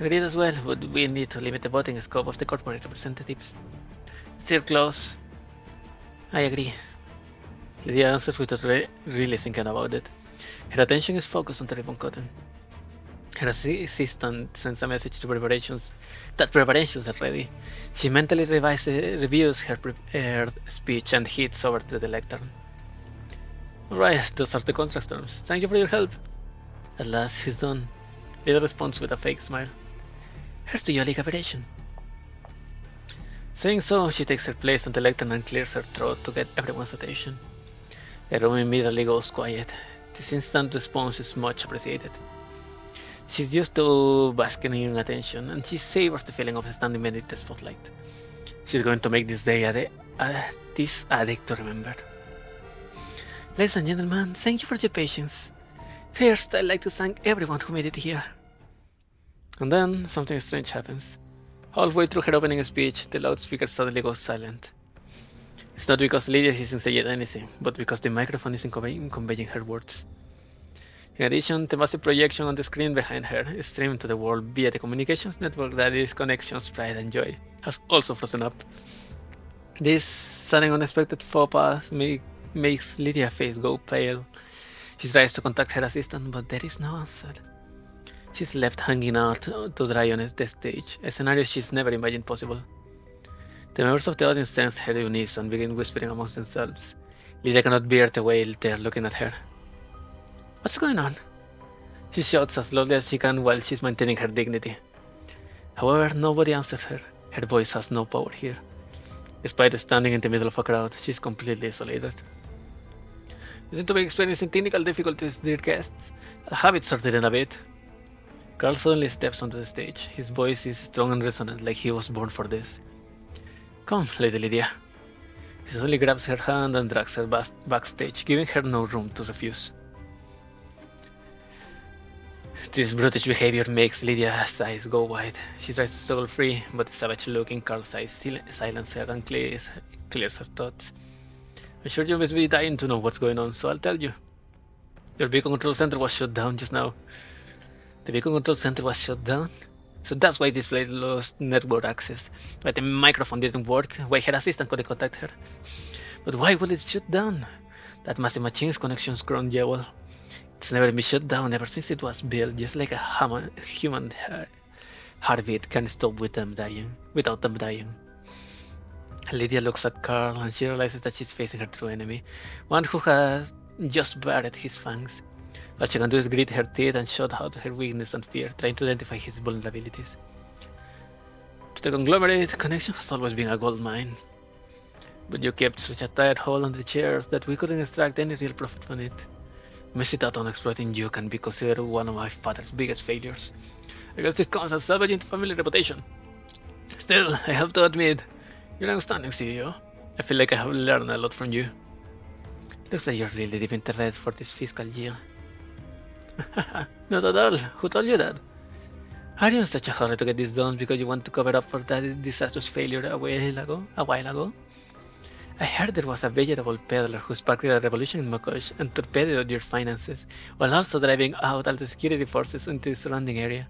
Agreed as well, but we need to limit the voting scope of the corporate representatives. Third clause? I agree. Lydia answers without really thinking about it. Her attention is focused on the ribbon cutting. Her assistant sends a message to preparations that preparations are ready. She mentally reviews her prepared speech and heads over to the lectern. Alright, those are the contract terms. Thank you for your help. At last, he's done. Lydia responds with a fake smile. Here's to your liberation. Saying so, she takes her place on the lectern and clears her throat to get everyone's attention. The room immediately goes quiet. This instant response is much appreciated. She's used to basking in attention, and she savors the feeling of standing beneath the spotlight. She's going to make this day a day to remember. Ladies and gentlemen, thank you for your patience. First, I'd like to thank everyone who made it here. And then, something strange happens. Halfway through her opening speech, the loudspeaker suddenly goes silent. It's not because Lydia isn't saying anything, but because the microphone isn't conveying her words. In addition, the massive projection on the screen behind her is streamed to the world via the communications network that is Connections Pride and Joy, has also frozen up. This sudden unexpected faux pas makes Lydia's face go pale. She tries to contact her assistant, but there is no answer. She's left hanging out to dry on the stage, a scenario she's never imagined possible. The members of the audience sense her unease and begin whispering amongst themselves. Lydia cannot bear the way they're looking at her. What's going on? She shouts as loudly as she can while she's maintaining her dignity. However, nobody answers her. Her voice has no power here. Despite standing in the middle of a crowd, she's completely isolated. You seem to be experiencing technical difficulties, dear guests. I'll have it sorted in a bit. Carl suddenly steps onto the stage. His voice is strong and resonant, like he was born for this. Come, Lady Lydia. He suddenly grabs her hand and drags her backstage, giving her no room to refuse. This brutish behavior makes Lydia's eyes go wide. She tries to struggle free, but the savage look in Carl's eyes silences her and clears her thoughts. I'm sure you must be dying to know what's going on, so I'll tell you. Your beacon control center was shut down just now. The beacon control center was shut down? So that's why this place lost network access. Why the microphone didn't work, why her assistant couldn't contact her. But why would it shut down? That massive machine's connection's ground jewel. It's never been shut down ever since it was built, just like a human heartbeat can stop without them dying. Lydia looks at Carl and she realizes that she's facing her true enemy, one who has just bared his fangs. All she can do is grit her teeth and shut out her weakness and fear, trying to identify his vulnerabilities. The conglomerate connection has always been a gold mine, but you kept such a tight hold on the chairs that we couldn't extract any real profit from it. Missing out on exploiting you can be considered one of my father's biggest failures. I guess this counts as salvaging the family reputation. Still, I have to admit, you're an outstanding CEO. I feel like I have learned a lot from you. Looks like you're really deep into red for this fiscal year. Not at all. Who told you that? Are you in such a hurry to get this done because you want to cover up for that disastrous failure a while ago? I heard there was a vegetable peddler who sparked a revolution in Mokosh and torpedoed your finances, while also driving out all the security forces into the surrounding area.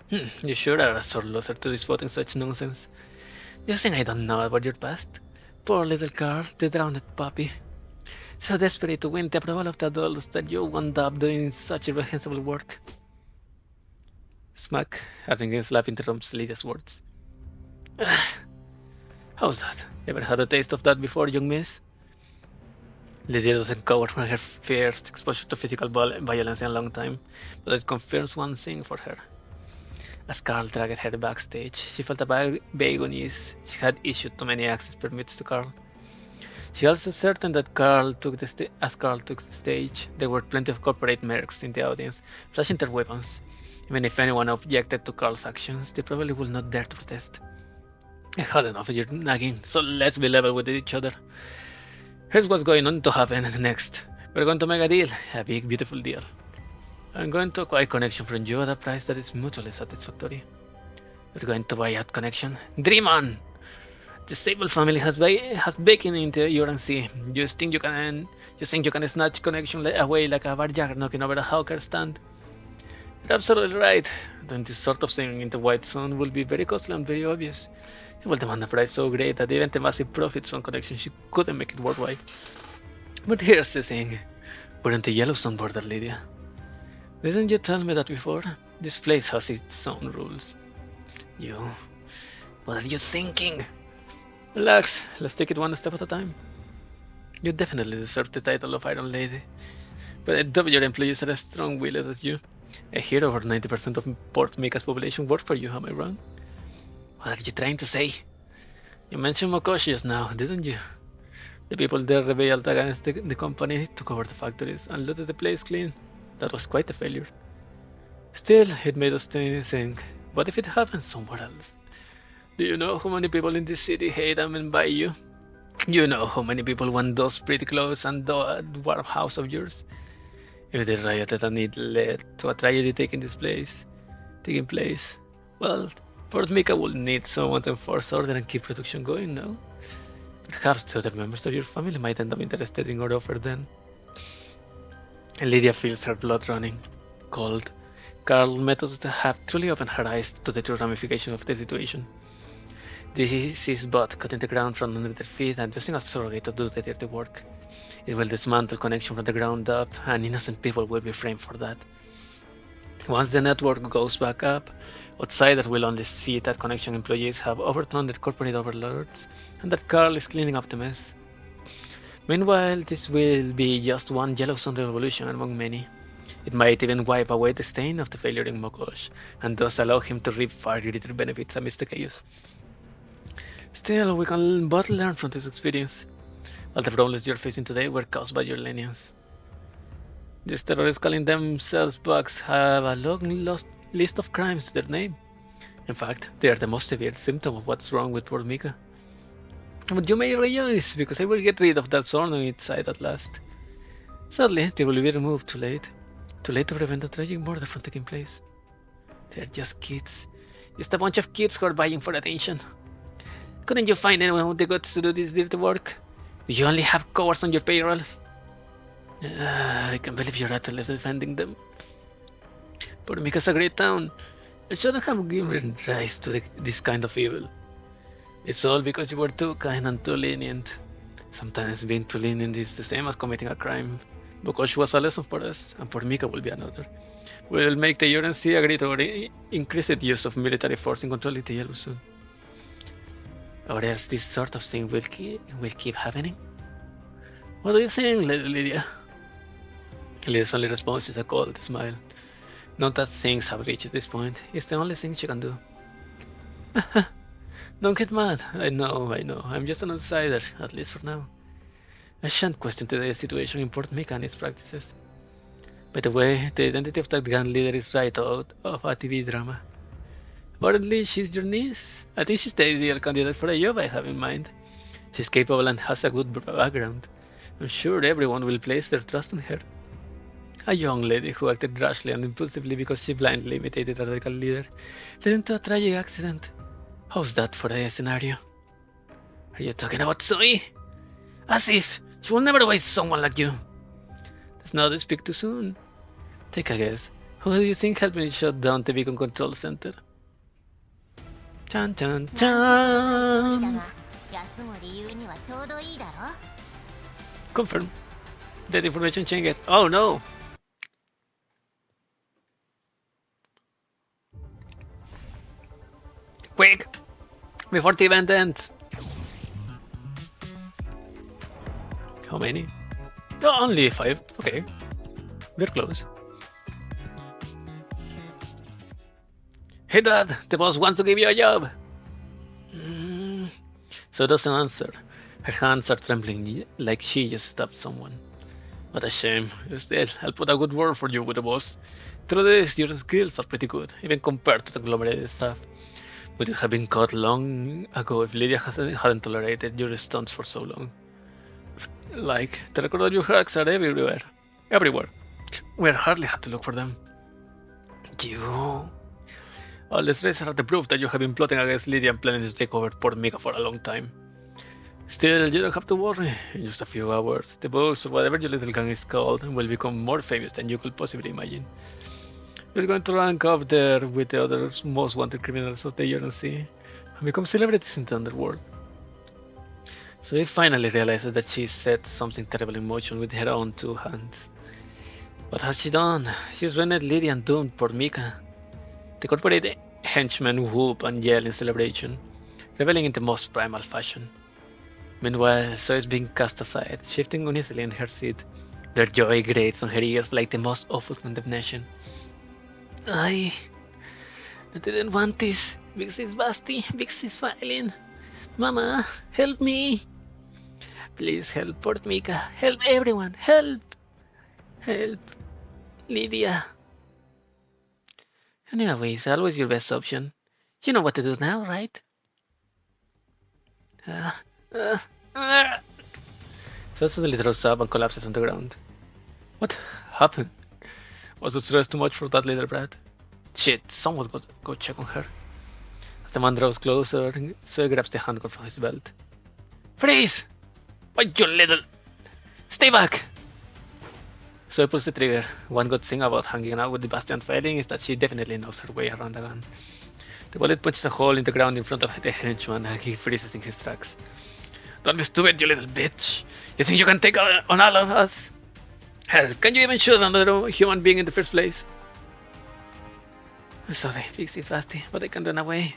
You sure are a sore loser to be spotting such nonsense. You think I don't know about your past? Poor little Carl, the drowned puppy. So desperate to win the approval of the adults that you wound up doing such reprehensible work. Smack, having a slap interrupts Lydia's words. How's that? Ever had a taste of that before, young miss? Lydia doesn't cover from her first exposure to physical violence in a long time, but it confirms one thing for her. As Carl dragged her backstage, she felt a vague unease. She had issued too many access permits to Carl. She also certain that as Carl took the stage, there were plenty of corporate mercs in the audience, flashing their weapons. Even if anyone objected to Carl's actions, they probably would not dare to protest. I had enough of your nagging, so let's be level with each other. Here's what's going on to happen next. We're going to make a deal, a big, beautiful deal. I'm going to acquire connection from you at a price that is mutually satisfactory. We're going to buy out connection. Dream on! The Sable family has baking into URNC. You think you can snatch connection away like a barjack knocking over a hawker stand? You're absolutely right. Doing this sort of thing in the White Zone will be very costly and very obvious. It will demand a price so great that even the massive profits from connection couldn't make it worthwhile. But here's the thing. We're in the Yellow Zone border, Lydia. Didn't you tell me that before? This place has its own rules. What are you thinking? Relax, let's take it one step at a time. You definitely deserve the title of Iron Lady, but I doubt your employees are as strong-willed as you. I hear over 90% of Port Mika's population work for you, am I wrong? What are you trying to say? You mentioned Mokoshi just now, didn't you? The people there rebelled against the company, took over the factories, and looted the place clean. That was quite a failure. Still, it made us think, what if it happens somewhere else? Do you know how many people in this city hate them and buy you? You know how many people want those pretty clothes and the dwarf house of yours? If they rioted and it led to a tragedy taking place, well, Fort Mika will need someone to enforce order and keep production going, no? Perhaps the other members of your family might end up interested in our offer then. Lydia feels her blood running. Cold. Carl's methods have truly opened her eyes to the true ramifications of the situation. This is but cutting the ground from under their feet and using a surrogate to do the dirty work. It will dismantle connection from the ground up, and innocent people will be framed for that. Once the network goes back up, outsiders will only see that connection employees have overthrown their corporate overlords, and that Carl is cleaning up the mess. Meanwhile, this will be just one Yellow Zone revolution among many. It might even wipe away the stain of the failure in Mokosh, and thus allow him to reap far greater benefits amidst the chaos. Still, we can both learn from this experience. All the problems you're facing today were caused by your lenience. These terrorists calling themselves bugs have a long list of crimes to their name. In fact, they are the most severe symptom of what's wrong with Port Mika. But you may rejoice, because I will get rid of that thorn on its side at last. Sadly, they will be removed too late. Too late to prevent a tragic murder from taking place. They're just kids. Just a bunch of kids who are vying for attention. Couldn't you find anyone with the guts to do this dirty work? You only have cowards on your payroll. I can't believe you're utterly defending them. Port Mika's a great town. It shouldn't have given rise to this kind of evil. It's all because you were too kind and too lenient. Sometimes being too lenient is the same as committing a crime. Bokosh was a lesson for us, and Port Mika will be another. We'll make the URNC agree to increase the use of military force in controlling the Yellow Zone. Or else this sort of thing will keep happening? What do you think, Lydia? Lily's only response is a cold smile. Not that things have reached this point. It's the only thing she can do. Don't get mad. I know. I'm just an outsider, at least for now. I shan't question today's situation in Port Mika and its practices. By the way, the identity of that gang leader is right out of a TV drama. Apparently, she's your niece. I think she's the ideal candidate for a job I have in mind. She's capable and has a good background. I'm sure everyone will place their trust in her. A young lady who acted rashly and impulsively because she blindly imitated a radical leader led into a tragic accident. How's that for a scenario? Are you talking about Zoe? As if she will never waste someone like you. Let's not speak too soon. Take a guess. Who do you think helped me shut down the Beacon Control Center? Chan chan chan! Confirm. That information changed. Oh no! Quick! Before the event ends! How many? Oh, only 5. Okay. We're close. Hey Dad, the boss wants to give you a job! So doesn't answer. Her hands are trembling like she just stabbed someone. What a shame. Still, I'll put a good word for you with the boss. Through this, your skills are pretty good, even compared to the conglomerated staff. Would you have been caught long ago if Lydia hadn't tolerated your stunts for so long? Like, the record of your hacks are everywhere. Everywhere. We hardly had to look for them. You... All this race are the proof that you have been plotting against Lydia and planning to take over Port Mika for a long time. Still, you don't have to worry. In just a few hours, the boss or whatever your little gang is called will become more famous than you could possibly imagine. You're going to rank up there with the other most wanted criminals of the UNC and become celebrities in the underworld. So he finally realizes that she set something terrible in motion with her own 2 hands. What has she done? She's ruined Lydia and doomed Port Mika. The corporate henchmen whoop and yell in celebration, reveling in the most primal fashion. Meanwhile, Zoe is being cast aside, shifting uneasily in her seat. Their joy grates on her ears like the most awful condemnation. I didn't want this. Vix is Basti. Vix is filing. Mama, help me. Please help Port Mika. Help everyone. Help. Help. Lydia. Anyway, it's always your best option. You know what to do now, right? So suddenly throws up and collapses on the ground. What happened? Was the stress too much for that little brat? Shit, someone go check on her. As the man draws closer, Zoe grabs the handgun from his belt. Freeze! Why, you little... Stay back! Zoe pulls the trigger. One good thing about hanging out with the Basti and fighting is that she definitely knows her way around the gun. The bullet punches a hole in the ground in front of the henchman and he freezes in his tracks. Don't be stupid, you little bitch! You think you can take on all of us? Hell, can you even shoot another human being in the first place? I'm sorry, Vix is Basti, but I can run away.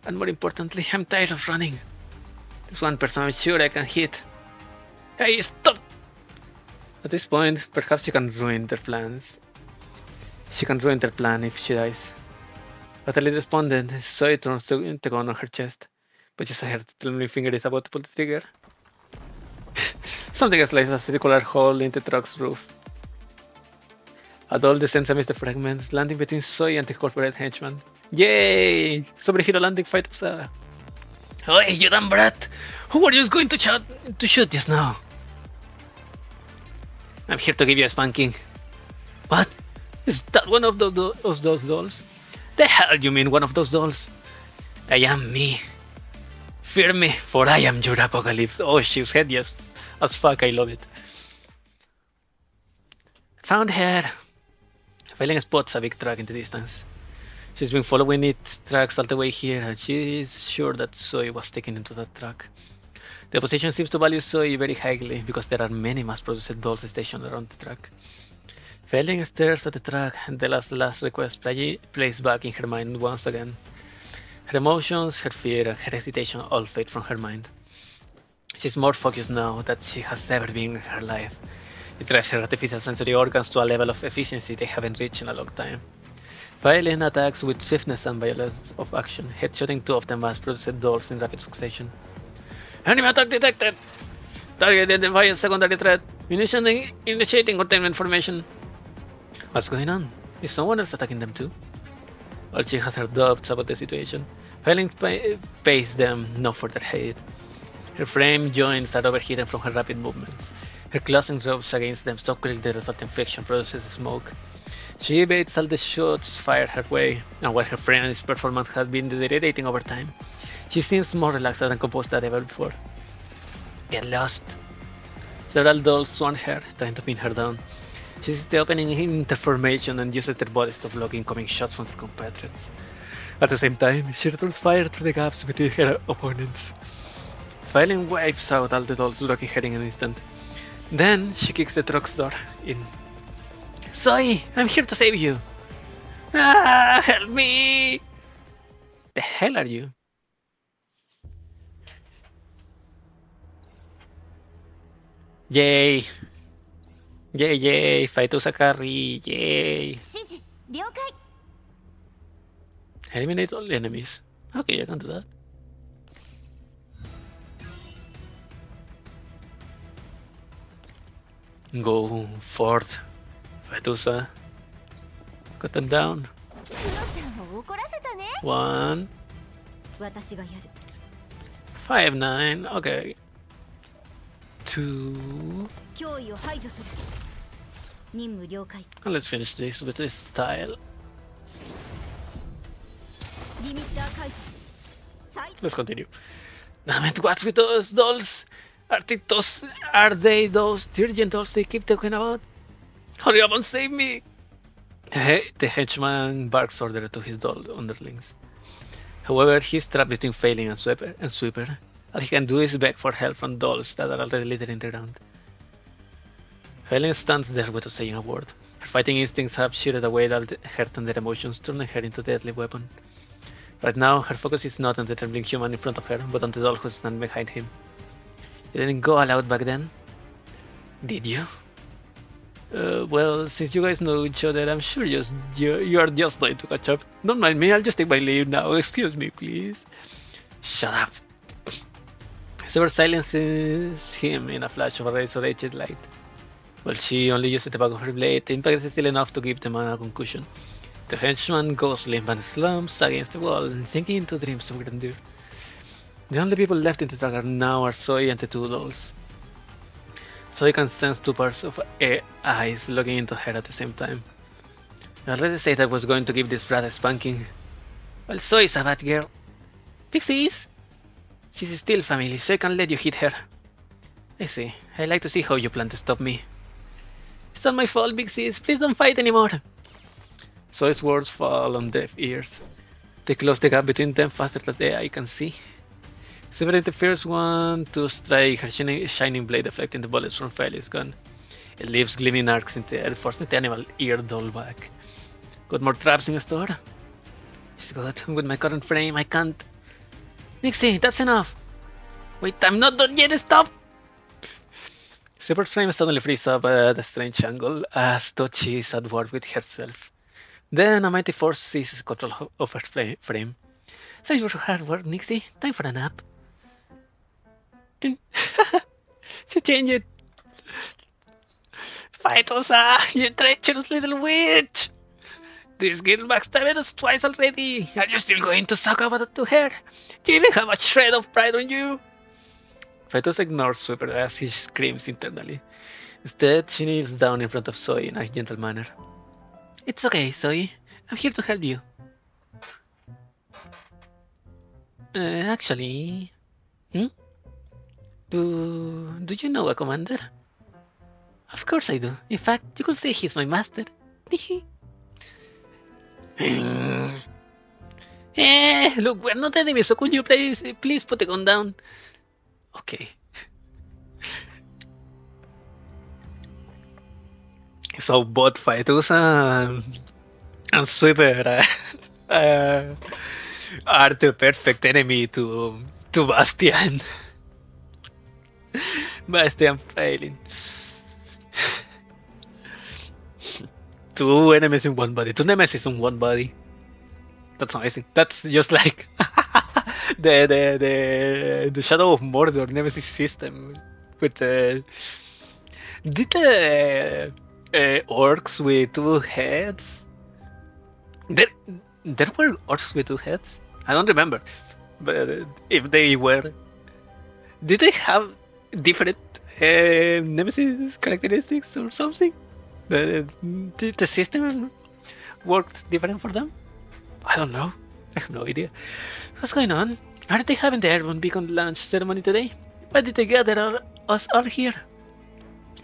And more importantly, I'm tired of running. There's one person I'm sure I can hit. Hey, stop! At this point, perhaps she can ruin their plans. She can ruin their plan if she dies. Utterly despondent, Zoe turns the gun on her chest, but just as her trembling finger is about to pull the trigger, something slices a circular hole in the truck's roof. A doll descends amidst the fragments, landing between Zoe and the corporate henchman. Yay! Superhero landing fight of Saga. Hey, you damn brat! Who were you going to shoot just now? I'm here to give you a spanking. What? Is that one of those dolls? The hell you mean one of those dolls? I am me. Fear me, for I am your apocalypse. Oh, she's hideous as fuck, I love it. Found her. Valen spots a big truck in the distance. She's been following its tracks all the way here, and she is sure that Zoe was taken into that truck. The opposition seems to value Zoe very highly because there are many mass-produced dolls stationed around the truck. Valen stares at the truck, and the last request plays back in her mind once again. Her emotions, her fear, and her hesitation all fade from her mind. She's more focused now than she has ever been in her life. It drives her artificial sensory organs to a level of efficiency they haven't reached in a long time. Failing attacks with swiftness and violence of action, headshotting 2 of the mass-produced dolls in rapid succession. Enemy attack detected! Target identifies secondary threat. Initiating containment formation. What's going on? Is someone else attacking them too? Archie has her doubts about the situation. Failing pays them no further hate. Her frame joints are overheated from her rapid movements. Her closing rubs against them so quickly the resulting friction produces smoke. She evades all the shots fired her way, and while her frame's performance has been deteriorating over time, she seems more relaxed and composed than ever before. Get lost! Several dolls swarm her, trying to pin her down. She sees the opening in the formation and uses their bodies to block incoming shots from their compatriots. At the same time, she returns fire through the gaps between her opponents. Failing wipes out all the dolls, blocking her in an instant. Then, she kicks the truck's door in. Zoe, I'm here to save you! Ah, help me! The hell are you? Yay! Yay, yay! Fight to carry! Yay! 指示了解 Eliminate all enemies. Okay, I can do that. Go forth, Fetusa. Cut them down. クロちゃんを怒らせたね 1, 私がやる 5, 9. Okay. 2. 脅威を排除する任務了解 And let's finish this with this style. リミッター解除再 Let's continue. Damn it, what's with those dolls? Are they those Dirgent dolls they keep talking about? Hurry up and save me! The henchman barks order to his doll underlings. However, he's trapped between Failing and Sweeper. All he can do is beg for help from dolls that are already littering the ground. Failing stands there without saying a word. Her fighting instincts have sheared away all her tender emotions, turning her into a deadly weapon. Right now, her focus is not on the trembling human in front of her, but on the doll who stands behind him. You didn't go all out back then? Did you? Well, since you guys know each other, I'm sure you are just going to catch up. Don't mind me, I'll just take my leave now. Excuse me, please. Shut up. Silver silences him in a flash of a razor-edged light. While she only uses the back of her blade, the impact is still enough to give them a concussion. The henchman goes limp and slumps against the wall, sinking into dreams of grandeur. The only people left in the tracker now are Zoe and the 2 dolls. Zoe can sense 2 pairs of eyes looking into her at the same time. I already said I was going to give this brat a spanking. Well, Zoe's a bad girl. Pixies! She's still family, so I can let you hit her. I see. I'd like to see how you plan to stop me. It's not my fault, Pixies. Please don't fight anymore. Zoe's words fall on deaf ears. They close the gap between them faster than the eye can see. Silver interferes one to strike her shining blade, deflecting the bullets from Failing's gun. It leaves gleaming arcs in the air, forcing the animal ear doll back. Got more traps in store? She's good. With my current frame, I can't. Nixie, that's enough! Wait, I'm not done yet, stop! Silver's frame suddenly frees up at a strange angle, as though she is at war with herself. Then a mighty force seizes control of her frame. Thanks for your hard work, Nixie. Time for a nap. She changed it. Fight us, you treacherous little witch! This girl backstabbed us twice already. Are you still going to suck up to her? Do you even have a shred of pride on you? Fetus ignores Sweeper as he screams internally. Instead, she kneels down in front of Zoe in a gentle manner. It's okay, Zoe. I'm here to help you. Actually... Do you know a commander? Of course I do. In fact, you could say he's my master. Look, we're not enemies, so could you please put the gun down? Okay. So both Fighters and Sweeper are the perfect enemy to Bastian. Bastian Failing. Two enemies in one body. Two nemesis in one body. That's amazing. That's just like the Shadow of Mordor nemesis system with the did the orcs with two heads. There were orcs with two heads. I don't remember, but if they were, did they have different nemesis characteristics or something? The system worked different for them? I don't know. I have no idea. What's going on? Aren't they having the Airborne Beacon launch ceremony today? Why did they gather us all here?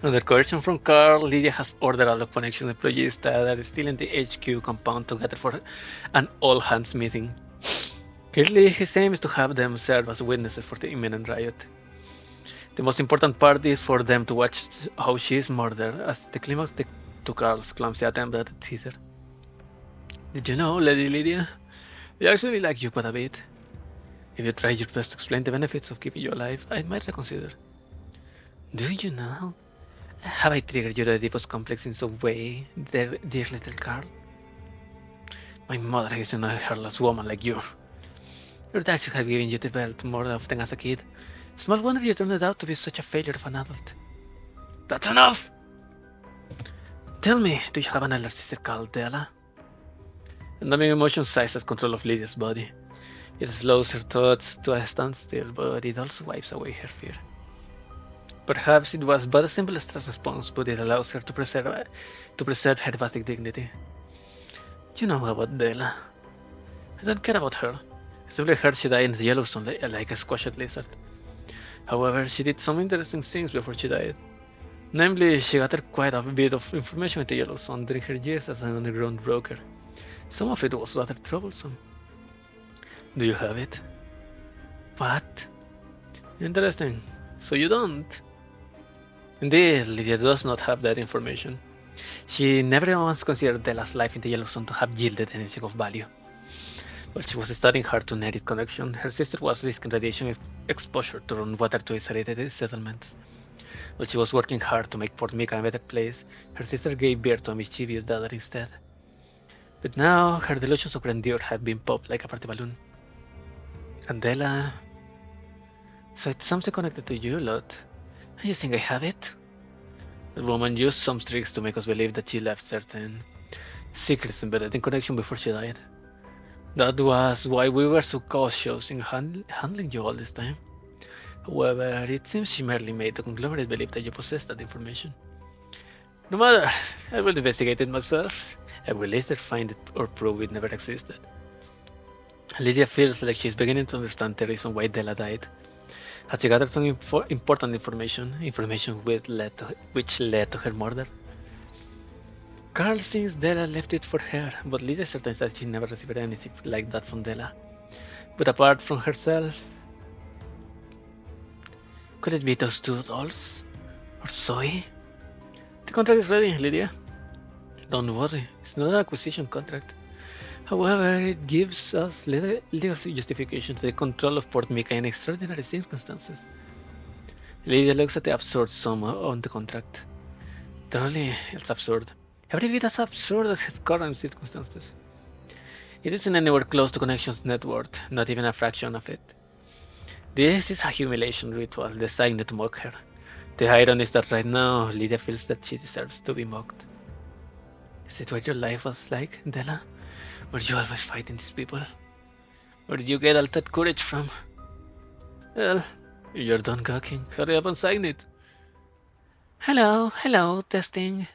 Under coercion from Carl, Lydia has ordered all the connection employees that are still in the HQ compound together for an all-hands meeting. Clearly, his aim is to have them serve as witnesses for the imminent riot. The most important part is for them to watch how she is murdered as the climax to Carl's clumsy attempt at a teaser. Did you know, Lady Lydia? We actually like you quite a bit. If you try your best to explain the benefits of keeping you alive, I might reconsider. Do you know? Have I triggered your Oedipus complex in some way, dear little Carl? My mother isn't a hairless woman like you. Your dad should have given you the belt more often as a kid. Small wonder you turned out to be such a failure of an adult. That's enough! Tell me, do you have an elder sister called Della? A numbing emotion seizes control of Lydia's body. It slows her thoughts to a standstill, but it also wipes away her fear. Perhaps it was but a simple stress response, but it allows her to preserve her basic dignity. You know about Della. I don't care about her. I simply heard she died in the Yellowstone like a squashed lizard. However, she did some interesting things before she died. Namely, she gathered quite a bit of information in the Yellowstone during her years as an underground broker. Some of it was rather troublesome. Do you have it? What? Interesting. So you don't? Indeed, Lydia does not have that information. She never once considered Della's life in the Yellowstone to have yielded anything of value. While she was studying hard to net connection, her sister was risking radiation exposure to run water to isolated settlements. While she was working hard to make Port Mika a better place, her sister gave birth to a mischievous daughter instead. But now, her delusions of grandeur had been popped like a party balloon. And Della... So it's something connected to you, Lot. And you think I have it? The woman used some tricks to make us believe that she left certain secrets embedded in connection before she died. That was why we were so cautious in handling you all this time. However, it seems she merely made the conglomerate believe that you possessed that information. No matter, I will investigate it myself. I will later find it or prove it never existed. Lydia feels like she's beginning to understand the reason why Della died. Had she gathered some important information which led to her murder? Carl thinks Della left it for her, but Lydia is certain that she never received anything like that from Della. But apart from herself, could it be those two dolls? Or Zoe? The contract is ready, Lydia. Don't worry, it's not an acquisition contract. However, it gives us legal justification to the control of Port Mika in extraordinary circumstances. Lydia looks at the absurd sum on the contract. Truly, it's absurd. Every bit as absurd as his current circumstances. It isn't anywhere close to Connection's net worth, not even a fraction of it. This is a humiliation ritual designed to mock her. The irony is that right now, Lydia feels that she deserves to be mocked. Is it what your life was like, Della? Were you always fighting these people? Where did you get all that courage from? Well, you're done gawking. Hurry up and sign it. Hello, testing.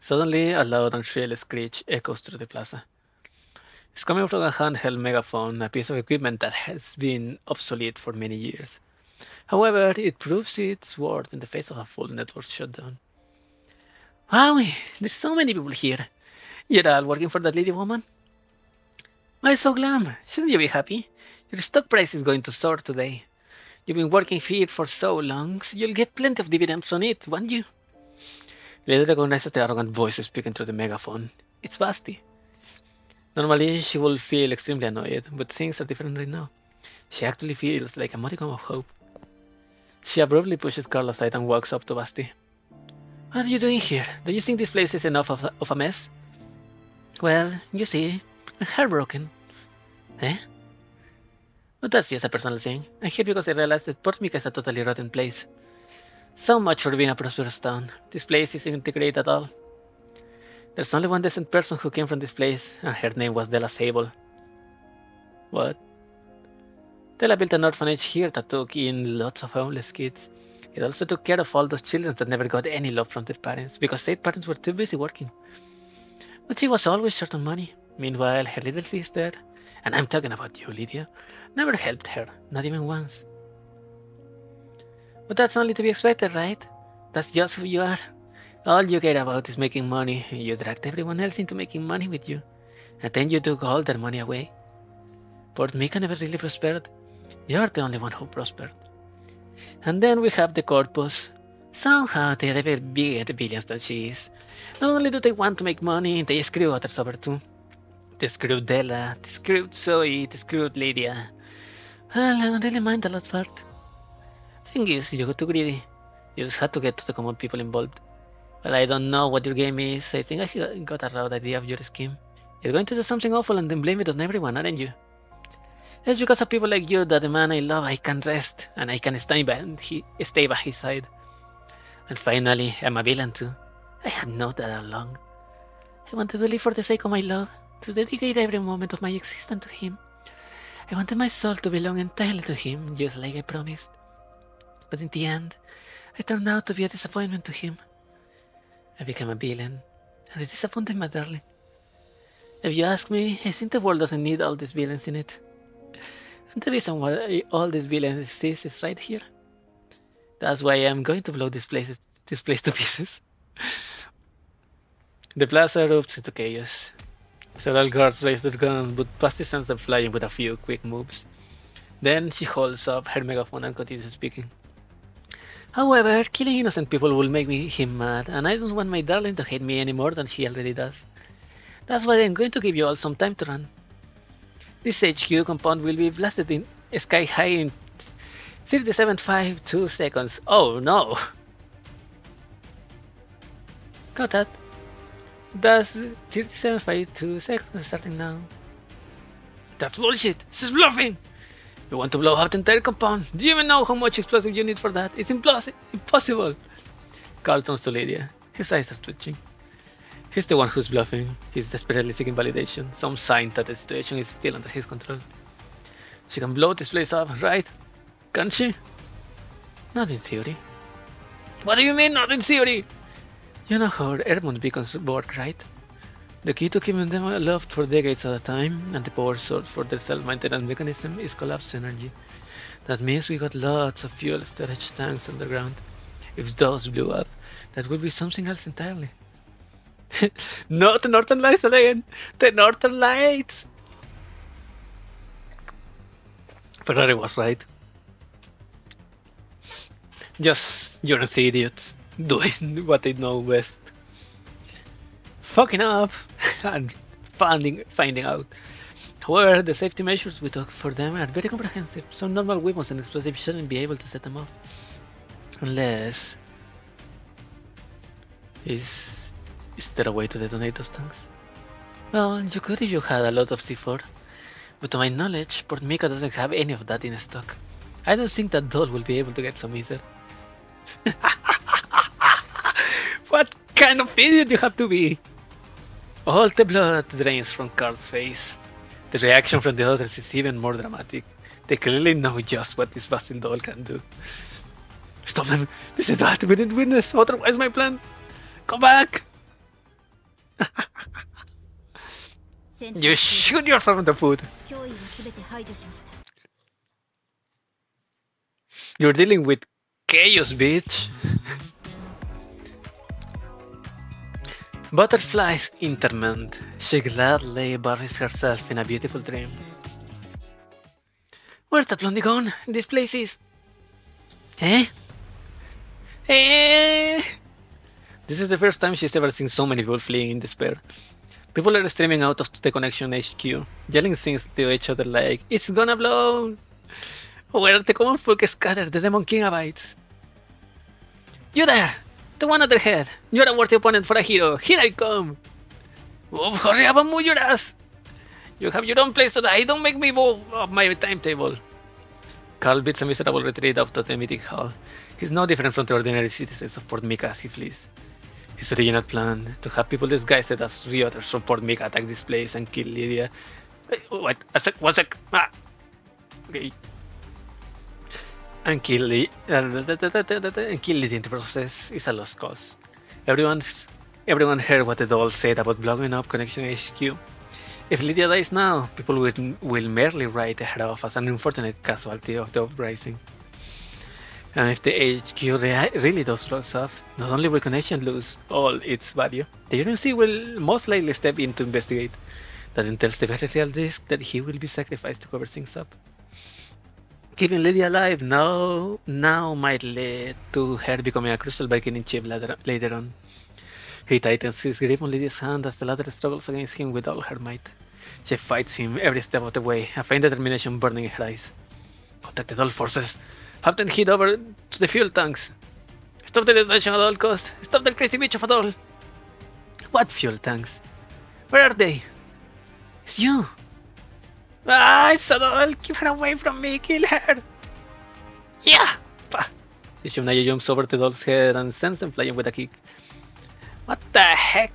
Suddenly, a loud and shrill screech echoes through the plaza. It's coming from a handheld megaphone, a piece of equipment that has been obsolete for many years. However, it proves its worth in the face of a full network shutdown. Wow, there's so many people here. You're all working for that lady woman? Why so glam? Shouldn't you be happy? Your stock price is going to soar today. You've been working here for so long, so you'll get plenty of dividends on it, won't you? Lady recognizes the arrogant voice speaking through the megaphone. It's Basti. Normally, she will feel extremely annoyed, but things are different right now. She actually feels like a modicum of hope. She abruptly pushes Carl aside and walks up to Basti. What are you doing here? Do you think this place is enough of a mess? Well, you see, I'm heartbroken. Eh? But that's just a personal thing. I'm here because I realized that Port Mika is a totally rotten place. So much for being a prosperous town. This place isn't great at all. There's only one decent person who came from this place, and her name was Della Sable. What? Della built an orphanage here that took in lots of homeless kids. It also took care of all those children that never got any love from their parents, because their parents were too busy working. But she was always short on money. Meanwhile, her little sister, and I'm talking about you, Lydia, never helped her, not even once. But that's only to be expected, right? That's just who you are. All you care about is making money. You dragged everyone else into making money with you, and then you took all their money away. Port Mika never really prospered. You're the only one who prospered. And then we have the Corpus. Somehow they're even bigger villains than she is. Not only do they want to make money, they screw others over too. They screwed Della, they screwed Zoe, they screwed Lydia. Well, I don't really mind the last part. Thing is, you got too greedy. You just had to get to the common people involved. Well, I don't know what your game is. I think I got a rough idea of your scheme. You're going to do something awful and then blame it on everyone, aren't you? It's because of people like you that the man I love I can rest, and I can stay by his side. And finally, I'm a villain too. I have known that all along. I wanted to live for the sake of my love, to dedicate every moment of my existence to him. I wanted my soul to belong entirely to him, just like I promised. But in the end, I turned out to be a disappointment to him. I became a villain, and I disappointed my darling. If you ask me, I think the world doesn't need all these villains in it. And the reason why all these villains exist is right here. That's why I'm going to blow this place to pieces. The plaza erupts into chaos. Several guards raise their guns, but Basti sends them flying with a few quick moves. Then she holds up her megaphone and continues speaking. However, killing innocent people will make him mad, and I don't want my darling to hate me any more than she already does. That's why I'm going to give you all some time to run. This HQ compound will be blasted in sky high in 37.52 seconds. Oh no! Got that. That's 37.52 seconds starting now. That's bullshit! She's bluffing! You want to blow up the entire compound? Do you even know how much explosive you need for that? It's impossible! Carl turns to Lydia. His eyes are twitching. He's the one who's bluffing. He's desperately seeking validation, some sign that the situation is still under his control. She can blow this place up, right? Can't she? Not in theory. What do you mean, not in theory? You know how airborne beacons work, right? The key to keeping them aloft for decades at a time, and the power source for their self-maintenance mechanism is collapse energy. That means we got lots of fuel storage tanks underground. If those blew up, that would be something else entirely. Not the Northern Lights again! The Northern Lights! Ferrari was right. Just you're idiots doing what they know best. Fucking up and finding out. However, the safety measures we took for them are very comprehensive, so normal weapons and explosives shouldn't be able to set them off. Unless... Is there a way to detonate those tanks? Well, you could if you had a lot of C4. But to my knowledge, Port Mika doesn't have any of that in stock. I don't think that doll will be able to get some either. What kind of idiot you have to be? All the blood drains from Carl's face. The reaction from the others is even more dramatic. They clearly know just what this busting doll can do. Stop them! This is bad! We didn't witness! Otherwise my plan! Come back! You shoot yourself in the foot! You're dealing with chaos, bitch! Butterflies interment. She gladly buries herself in a beautiful dream. Where's that blondie gone? This place is... Eh? Eh? This is the first time she's ever seen so many people fleeing in despair. People are streaming out of the Connection HQ, yelling things to each other like, "It's gonna blow!" Where the common folk scattered, the demon king abides. You there! The one at their head. You're a worthy opponent for a hero. Here I come. Oh, hurry up and move your ass. You have your own place to die. Don't make me move off my timetable. Carl beats a miserable retreat out of the meeting hall. He's no different from the ordinary citizens of Port Mika as he flees. His original plan, to have people disguised as rioters from Port Mika attack this place and kill Lydia. Wait, what? One sec. Ah. Okay. And kill Lydia in the process is a lost cause. Everyone heard what the doll said about blowing up Connection HQ. If Lydia dies now, people will merely write her off as an unfortunate casualty of the uprising. And if the HQ really does blow up, not only will Connection lose all its value, the agency will most likely step in to investigate. That entails the very real risk that he will be sacrificed to cover things up. Keeping Lydia alive now might lead to her becoming a crucial bargaining chip later on. He tightens his grip on Lydia's hand as the latter struggles against him with all her might. She fights him every step of the way, a faint determination burning in her eyes. Contact the doll forces. Have them head over to the fuel tanks. Stop the detonation at all costs. Stop that crazy bitch of a doll. What fuel tanks? Where are they? It's you. Ah, it's a doll. Keep her away from me. Kill her. Yeah. Ishimnaya jumps over the doll's head and sends them flying with a kick. What the heck?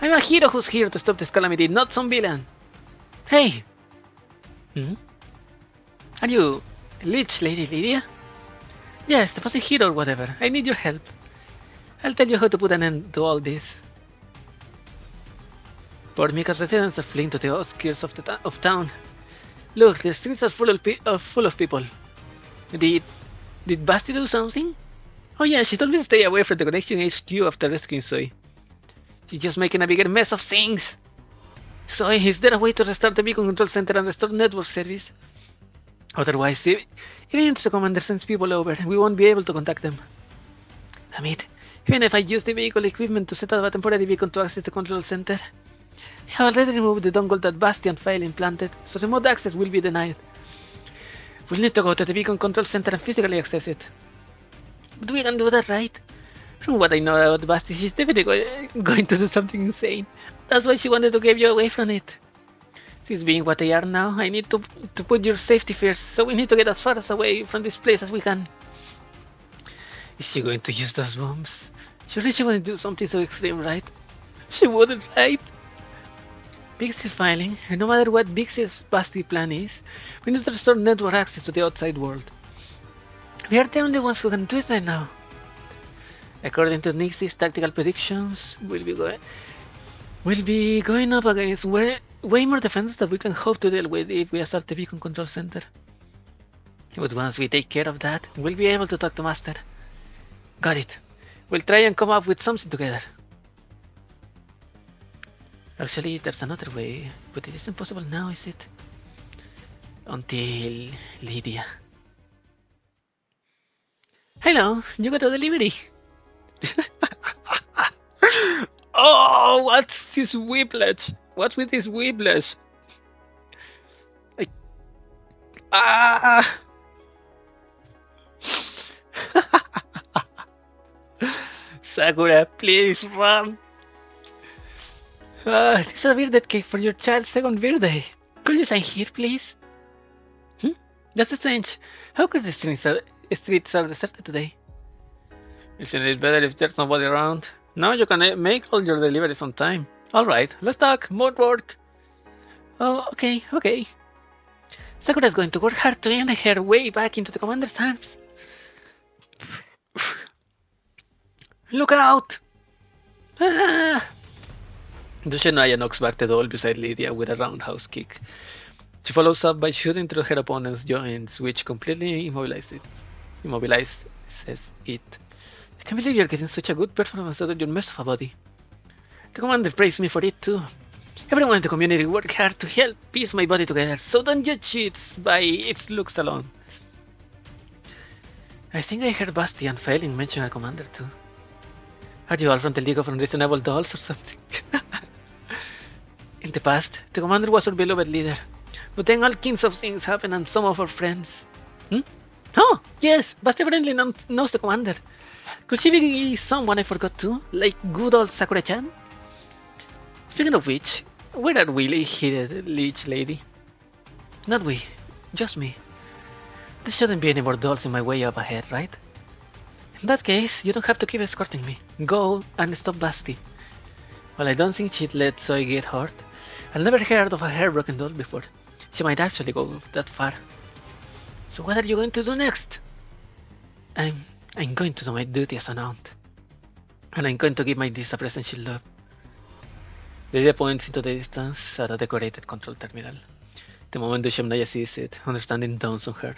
I'm a hero who's here to stop this calamity, not some villain. Hey! Are you Lich Lady Lydia? Yes, the was a hero or whatever. I need your help. I'll tell you how to put an end to all this. Port Mika's residents are fleeing to the outskirts of town. Look, the streets are full of people. Did Basti do something? Oh yeah, she told me to stay away from the Connection HQ after rescuing Zoe. She's just making a bigger mess of things. Zoe, is there a way to restart the beacon control center and restore network service? Otherwise, even if the commander sends people over, we won't be able to contact them. Damn it. Even if I use the vehicle equipment to set up a temporary beacon to access the control center, I have already removed the dongle that Basti and File implanted, so remote access will be denied. We'll need to go to the beacon control center and physically access it. But we can do that, right? From what I know about Basti, she's definitely going to do something insane. That's why she wanted to get you away from it. Since being what they are now, I need to put your safety first, so we need to get as far away from this place as we can. Is she going to use those bombs? Surely she wouldn't do something so extreme, right? She wouldn't, right? Bix is filing, and no matter what Bix's Basti plan is, we need to restore network access to the outside world. We are the only ones who can do it right now. According to Nixie's tactical predictions, we'll be going up against way more defenses than we can hope to deal with if we assault the beacon control center. But once we take care of that, we'll be able to talk to Master. Got it. We'll try and come up with something together. Actually, there's another way, but it isn't possible now, is it? Until Lydia. Hello, you got a delivery. Oh, what's this whiplash? What's with this whiplash? Sakura, please run. This is a birthday cake for your child's second birthday. Could you sign here, please? That's strange. How could the streets are deserted today? Isn't it better if there's nobody around? Now you can make all your deliveries on time. Alright, let's talk. More work. Oh, okay. Sakura's going to work hard to end her way back into the commander's arms. Look out! Dushenaya knocks back the doll beside Lydia with a roundhouse kick. She follows up by shooting through her opponent's joints, which completely immobilizes it. I can't believe you're getting such a good performance out of your mess of a body. The commander praised me for it too. Everyone in the community worked hard to help piece my body together, so don't judge it by its looks alone. I think I heard Basti and Failing mention a commander too. Are you all from the League of Unreasonable Dolls or something? In the past, the commander was our beloved leader, but then all kinds of things happened and some of our friends. Oh, yes, Basti apparently knows the commander. Could she be someone I forgot too? Like good old Sakura-chan? Speaking of which, where are we here, Leech Lady? Not we, just me. There shouldn't be any more dolls in my way up ahead, right? In that case, you don't have to keep escorting me. Go and stop Basti. Well, I don't think she'd let Zoe get hurt. I've never heard of a hair-broken doll before. She might actually go that far. So what are you going to do next? I'm going to do my duty as an aunt. And I'm going to give my niece a present she'll love. Lydia points into the distance at a decorated control terminal. The moment Dushemnaya sees it, understanding dawns on her.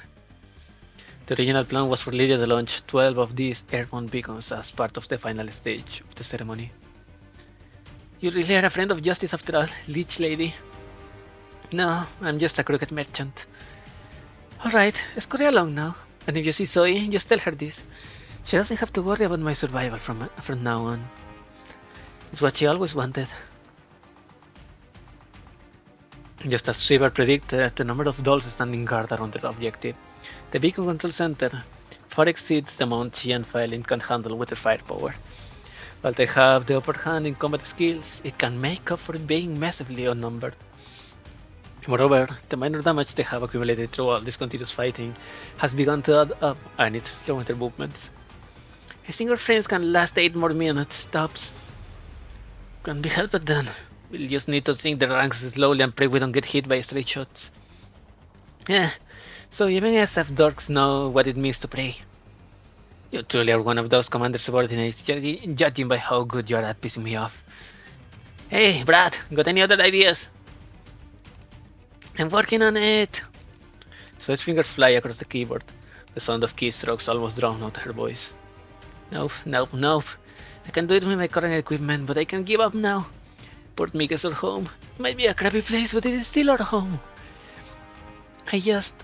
The original plan was for Lydia to launch 12 of these airborne beacons as part of the final stage of the ceremony. You really are a friend of justice after all, Leech Lady. No, I'm just a crooked merchant. Alright, scurry along now. And if you see Zoe, just tell her this. She doesn't have to worry about my survival from now on. It's what she always wanted. Just as Shiver predicted, the number of dolls standing guard around the objective, the beacon control center, far exceeds the amount she and Phylline can handle with their firepower. While they have the upper hand in combat skills, it can make up for being massively outnumbered. Moreover, the minor damage they have accumulated through all this continuous fighting has begun to add up, and it's slowing their movements. I think our friends can last 8 more minutes, tops. Can't be helped then. We'll just need to sink the ranks slowly and pray we don't get hit by straight shots. Yeah, so even SF dorks know what it means to pray. You truly are one of those commander subordinates, judging by how good you are at pissing me off. Hey, Brad, got any other ideas? I'm working on it. So his fingers fly across the keyboard. The sound of keystrokes almost drown out her voice. Nope. I can do it with my current equipment, but I can give up now. Port Meek is our home. It might be a crappy place, but it is still our home. I just...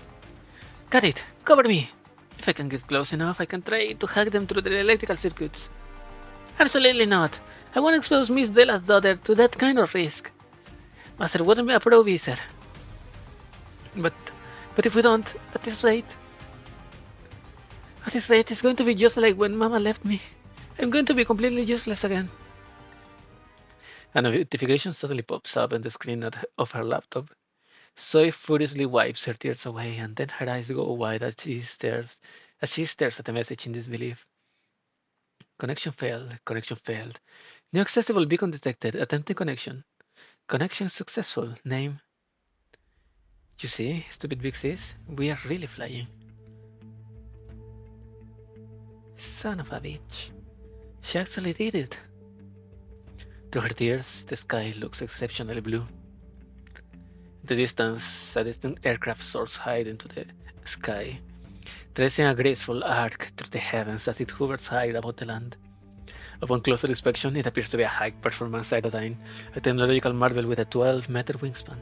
Got it. Cover me. If I can get close enough, I can try to hack them through the electrical circuits. Absolutely not. I won't expose Miss Della's daughter to that kind of risk. Master wouldn't be a pro-visor. But if we don't, at this rate, it's going to be just like when Mama left me. I'm going to be completely useless again. A notification suddenly pops up on the screen of her laptop. Zoe furiously wipes her tears away, and then her eyes go wide as she stares at the message in disbelief. Connection failed. New accessible beacon detected. Attempting connection. Connection successful. Name. You see, stupid big sis, we are really flying. Son of a bitch. She actually did it. Through her tears, the sky looks exceptionally blue. In the distance, a distant aircraft soars high into the sky, tracing a graceful arc through the heavens as it hovers high above the land. Upon closer inspection, it appears to be a high-performance Cytodyne, a technological marvel with a 12-meter wingspan.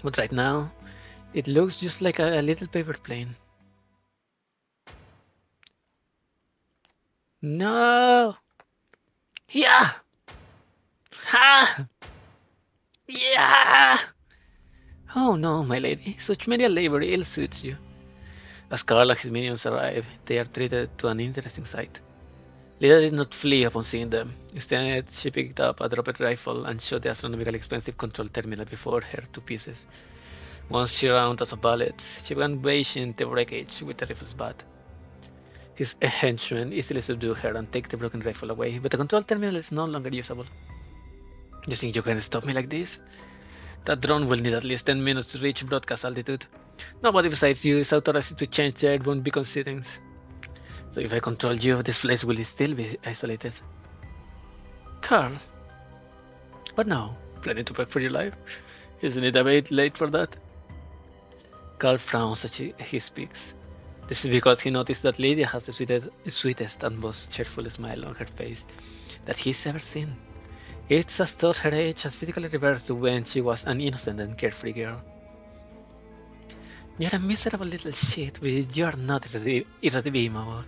But right now, it looks just like a little paper plane. No! Yeah! Ha! Yeah! Oh no, my lady, such menial labor ill suits you. As Carl and his minions arrive, they are treated to an interesting sight. Lydia did not flee upon seeing them. Instead, she picked up a dropped rifle and shot the astronomically expensive control terminal before her to pieces. Once she ran out of bullets, she began bashing the wreckage with the rifle's butt. His henchmen easily subdue her and take the broken rifle away, but the control terminal is no longer usable. You think you can stop me like this? That drone will need at least 10 minutes to reach broadcast altitude. Nobody besides you is authorized to change the airborne beacon settings. So if I control you, this place will still be isolated. Carl. What now? Planning to beg for your life? Isn't it a bit late for that? Carl frowns as he speaks. This is because he noticed that Lydia has the sweetest and most cheerful smile on her face that he's ever seen. It's as though her age has physically reversed to when she was an innocent and carefree girl. You're a miserable little shit, but you're not irredeemable.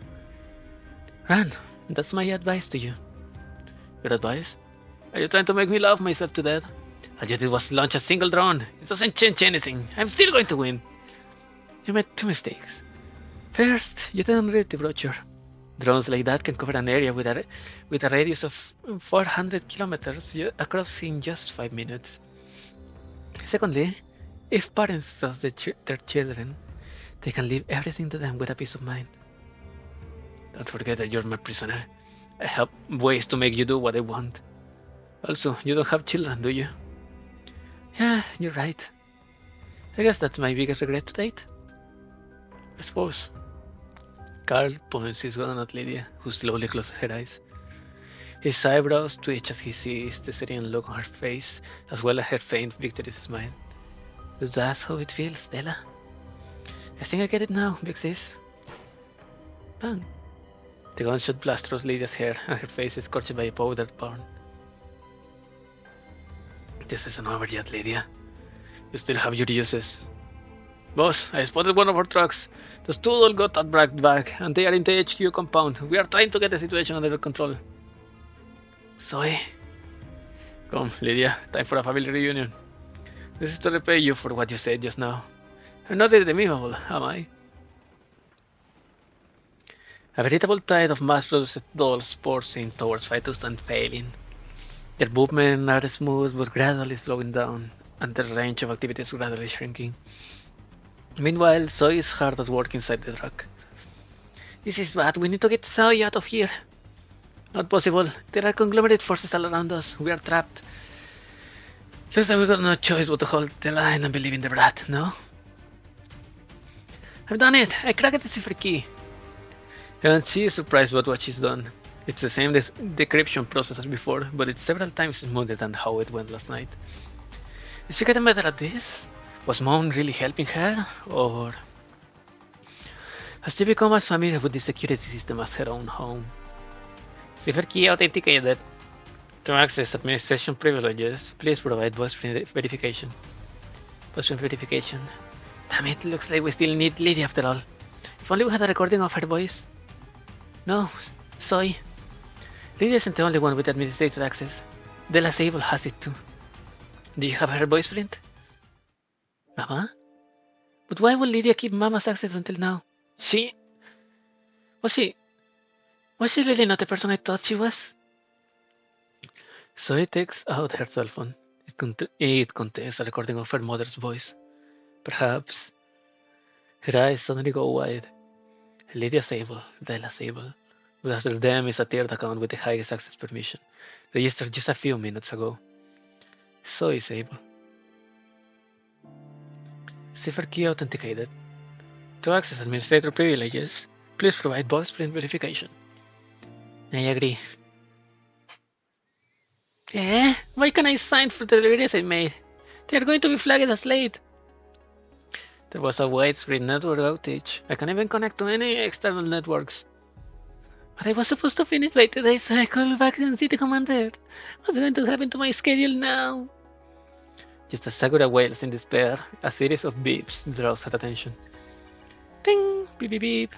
Run, that's my advice to you. Your advice? Are you trying to make me love myself to death? All you did was launch a single drone. It doesn't change anything. I'm still going to win. You made 2 mistakes. First, you didn't read the brochure. Drones like that can cover an area with a radius of 400 kilometers across in just 5 minutes. Secondly, if parents trust their children, they can leave everything to them with a peace of mind. Don't forget that you're my prisoner. I have ways to make you do what I want. Also, you don't have children, do you? Yeah, you're right. I guess that's my biggest regret to date. I suppose. Carl points his gun at Lydia, who slowly closes her eyes. His eyebrows twitch as he sees the serene look on her face, as well as her faint victory smile. Is that how it feels, Stella? I think I get it now, big sis. Bang. The gunshot blasts through Lydia's hair, and her face is scorched by a powdered burn. This isn't over yet, Lydia. You still have your uses. Boss, I spotted one of our trucks. Those two all got that bragged back, and they are in the HQ compound. We are trying to get the situation under control. Zoe. Come, Lydia, time for a family reunion. This is to repay you for what you said just now. I'm not irredeemable, am I? A veritable tide of mass-produced dolls pours in towards Vitus and failing. Their movements are smooth but gradually slowing down, and their range of activities gradually shrinking. Meanwhile, Zoe is hard at work inside the truck. This is bad. We need to get Zoe out of here. Not possible. There are conglomerate forces all around us. We are trapped. Looks like we got no choice but to hold the line and believe in the brat, no? I've done it! I cracked the cipher key! And she is surprised about what she's done. It's the same decryption process as before, but it's several times smoother than how it went last night. Is she getting better at this? Was Mom really helping her, or has she become as familiar with the security system as her own home? Cipher key authenticated. To access administration privileges, please provide voice verification. Voice verification. Damn it, looks like we still need Lydia after all. If only we had a recording of her voice. No, Zoe. Lydia isn't the only one with administrator access. Della Sable has it too. Do you have her voice print? Mama? But why would Lydia keep Mama's access until now? Was she really not the person I thought she was? Zoe takes out her cell phone. It contains a recording of her mother's voice. Perhaps. Her eyes suddenly go wide. Lydia Sable, Della Sable. But after them is a tiered account with the highest access permission, registered just a few minutes ago. Zoe Sable. Cipher key authenticated. To access administrator privileges, please provide voice print verification. I agree. Why can't I sign for the deliveries I made? They are going to be flagged as late. There was a widespread network outage. I can't even connect to any external networks. But I was supposed to finish by today, so I called back to City Commander. What's going to happen to my schedule now? Just as Sakura wails in despair, a series of beeps draws her attention. Ding! Beep beep beep.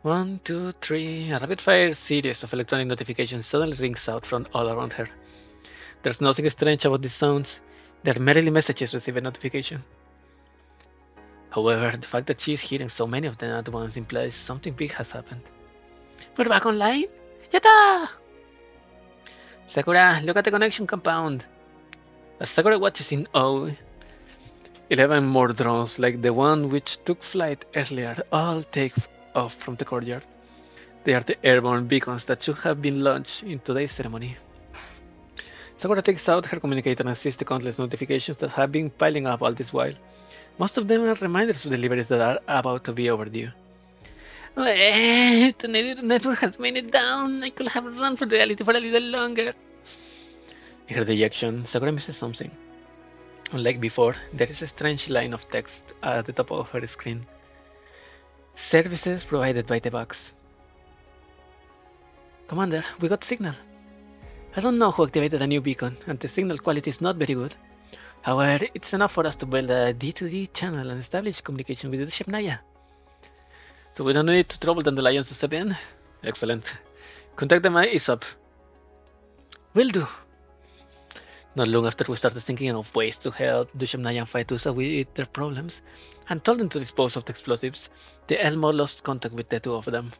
1, 2, 3. A rapid-fire series of electronic notifications suddenly rings out from all around her. There's nothing strange about these sounds. They're merely messages receiving notification. However, the fact that she's hearing so many of them at once implies something big has happened. We're back online? Yatta! Sakura, look at the connection compound. As Sakura watches in awe, 11 more drones like the one which took flight earlier all take off from the courtyard. They are the airborne beacons that should have been launched in today's ceremony. Sakura takes out her communicator and sees the countless notifications that have been piling up all this while. Most of them are reminders of deliveries that are about to be overdue. The network has made it down. I could have run for reality for a little longer. In her dejection, Sakura misses something. Unlike before, there is a strange line of text at the top of her screen. Services provided by the box. Commander, we got signal. I don't know who activated a new beacon, and the signal quality is not very good. However, it's enough for us to build a D2D channel and establish communication with the ship Naya. So we don't need to trouble Dandelions to step in? Excellent. Contact them ASAP. Will do. Not long after, we started thinking of ways to help Dushemnaya and Faetusa with their problems, and told them to dispose of the explosives. The Elmo lost contact with the two of them.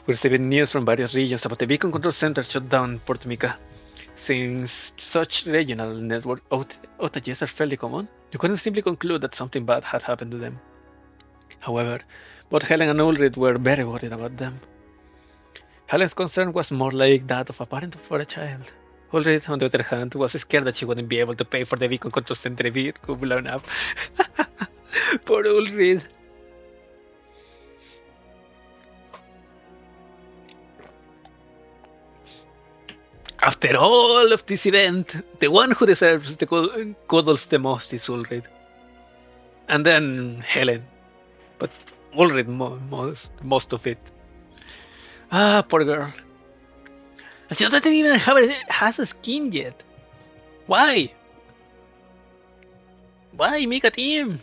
We received news from various regions about the beacon control center shut down Port Mica. Since such regional network outages are fairly common, you couldn't simply conclude that something bad had happened to them. However, both Helen and Ulrich were very worried about them. Helen's concern was more like that of a parent for a child. Ulrich, on the other hand, was scared that she wouldn't be able to pay for the beacon control center if it could blown up. Poor Ulrich. After all of this event, the one who deserves the cuddles the most is Ulrich. And then Helen. But Ulrich most of it. Ah, poor girl. And she doesn't even has a skin yet. Why? Why make a team?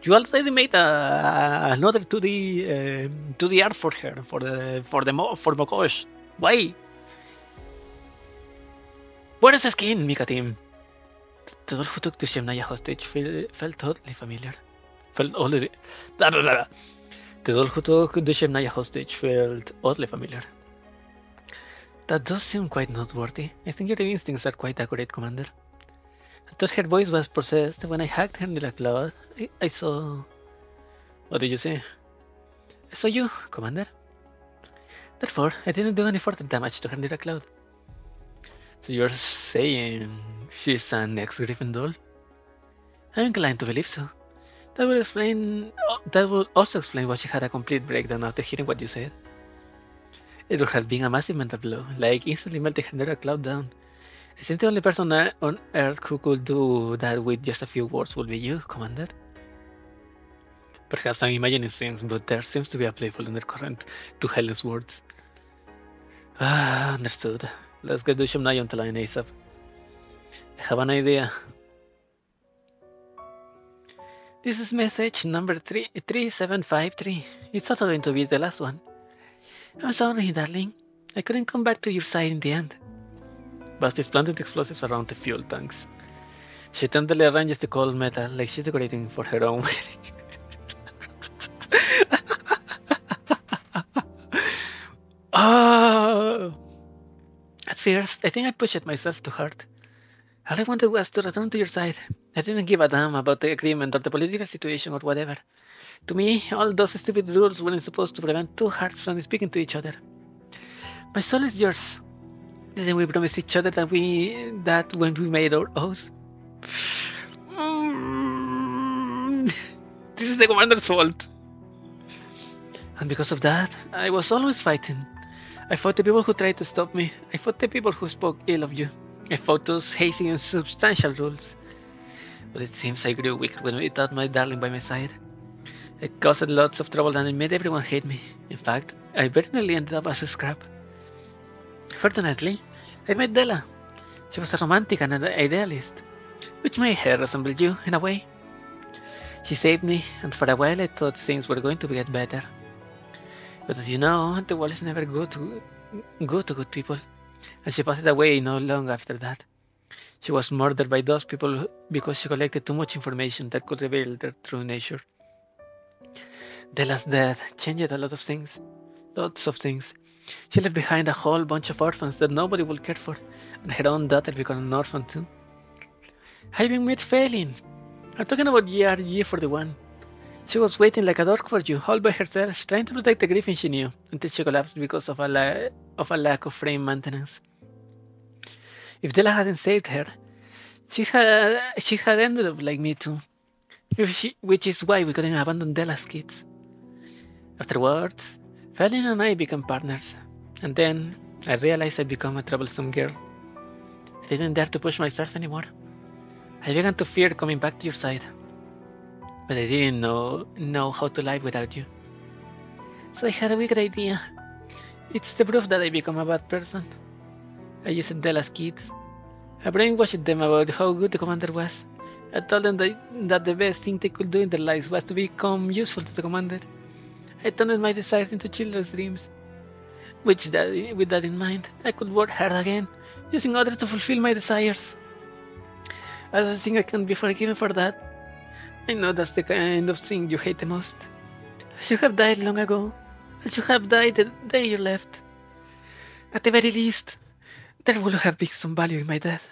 You already made another 2D art for her for Mokosh. Why? Where is the skin, Mika team? The doll who took the Shemnaya hostage felt oddly familiar. The doll who took the Shemnaya hostage felt oddly familiar. That does seem quite noteworthy. I think your instincts are quite accurate, Commander. I thought her voice was possessed. When I hacked her in the cloud, I saw... What did you say? I saw you, Commander. Therefore, I didn't do any further damage to her in the cloud. So you're saying she's an ex-Griffin doll? I'm inclined to believe so. That will also explain why she had a complete breakdown after hearing what you said. It would have been a massive mental blow, like instantly melting her cloud down. I think the only person on Earth who could do that with just a few words would be you, Commander. Perhaps I'm imagining things, but there seems to be a playful undercurrent to Helen's words. Ah, understood. Let's get Dushemnaya onto line ASAP. I have an idea. This is message number 3753. It's also going to be the last one. I'm sorry, darling. I couldn't come back to your side in the end. Basti planted explosives around the fuel tanks. She tenderly arranges the cold metal like she's decorating for her own wedding. Oh! At first, I think I pushed it myself too hard. All I wanted was to return to your side. I didn't give a damn about the agreement or the political situation or whatever. To me, all those stupid rules weren't supposed to prevent two hearts from speaking to each other. My soul is yours. Didn't we promise each other that when we made our oath? This is the commander's fault. And because of that, I was always fighting. I fought the people who tried to stop me. I fought the people who spoke ill of you. I fought those hazy and substantial rules. But it seems I grew weaker when without my darling by my side. I caused lots of trouble and I made everyone hate me. In fact, I very nearly ended up as a scrap. Fortunately, I met Della. She was a romantic and an idealist, which made her resemble you in a way. She saved me, and for a while I thought things were going to get better. But as you know, the world is never good to good people, and she passed away not long after that. She was murdered by those people because she collected too much information that could reveal their true nature. Della's death changed a lot of things. Lots of things. She left behind a whole bunch of orphans that nobody would care for, and her own daughter became an orphan too. I've been failing. I'm talking about GR41. She was waiting like a dog for you, all by herself, trying to protect the griffin she knew, until she collapsed because of a lack of frame maintenance. If Della hadn't saved her, she had ended up like me too, which is why we couldn't abandon Della's kids. Afterwards, Felin and I became partners, and then I realized I'd become a troublesome girl. I didn't dare to push myself anymore. I began to fear coming back to your side, but I didn't know how to live without you. So I had a wicked idea. It's the proof that I become a bad person. I used Della's kids. I brainwashed them about how good the commander was. I told them that the best thing they could do in their lives was to become useful to the commander. I turned my desires into children's dreams. With that in mind, I could work hard again, using others to fulfill my desires. I don't think I can be forgiven for that. I know that's the kind of thing you hate the most. I should have died long ago. I should have died the day you left. At the very least, there would have been some value in my death.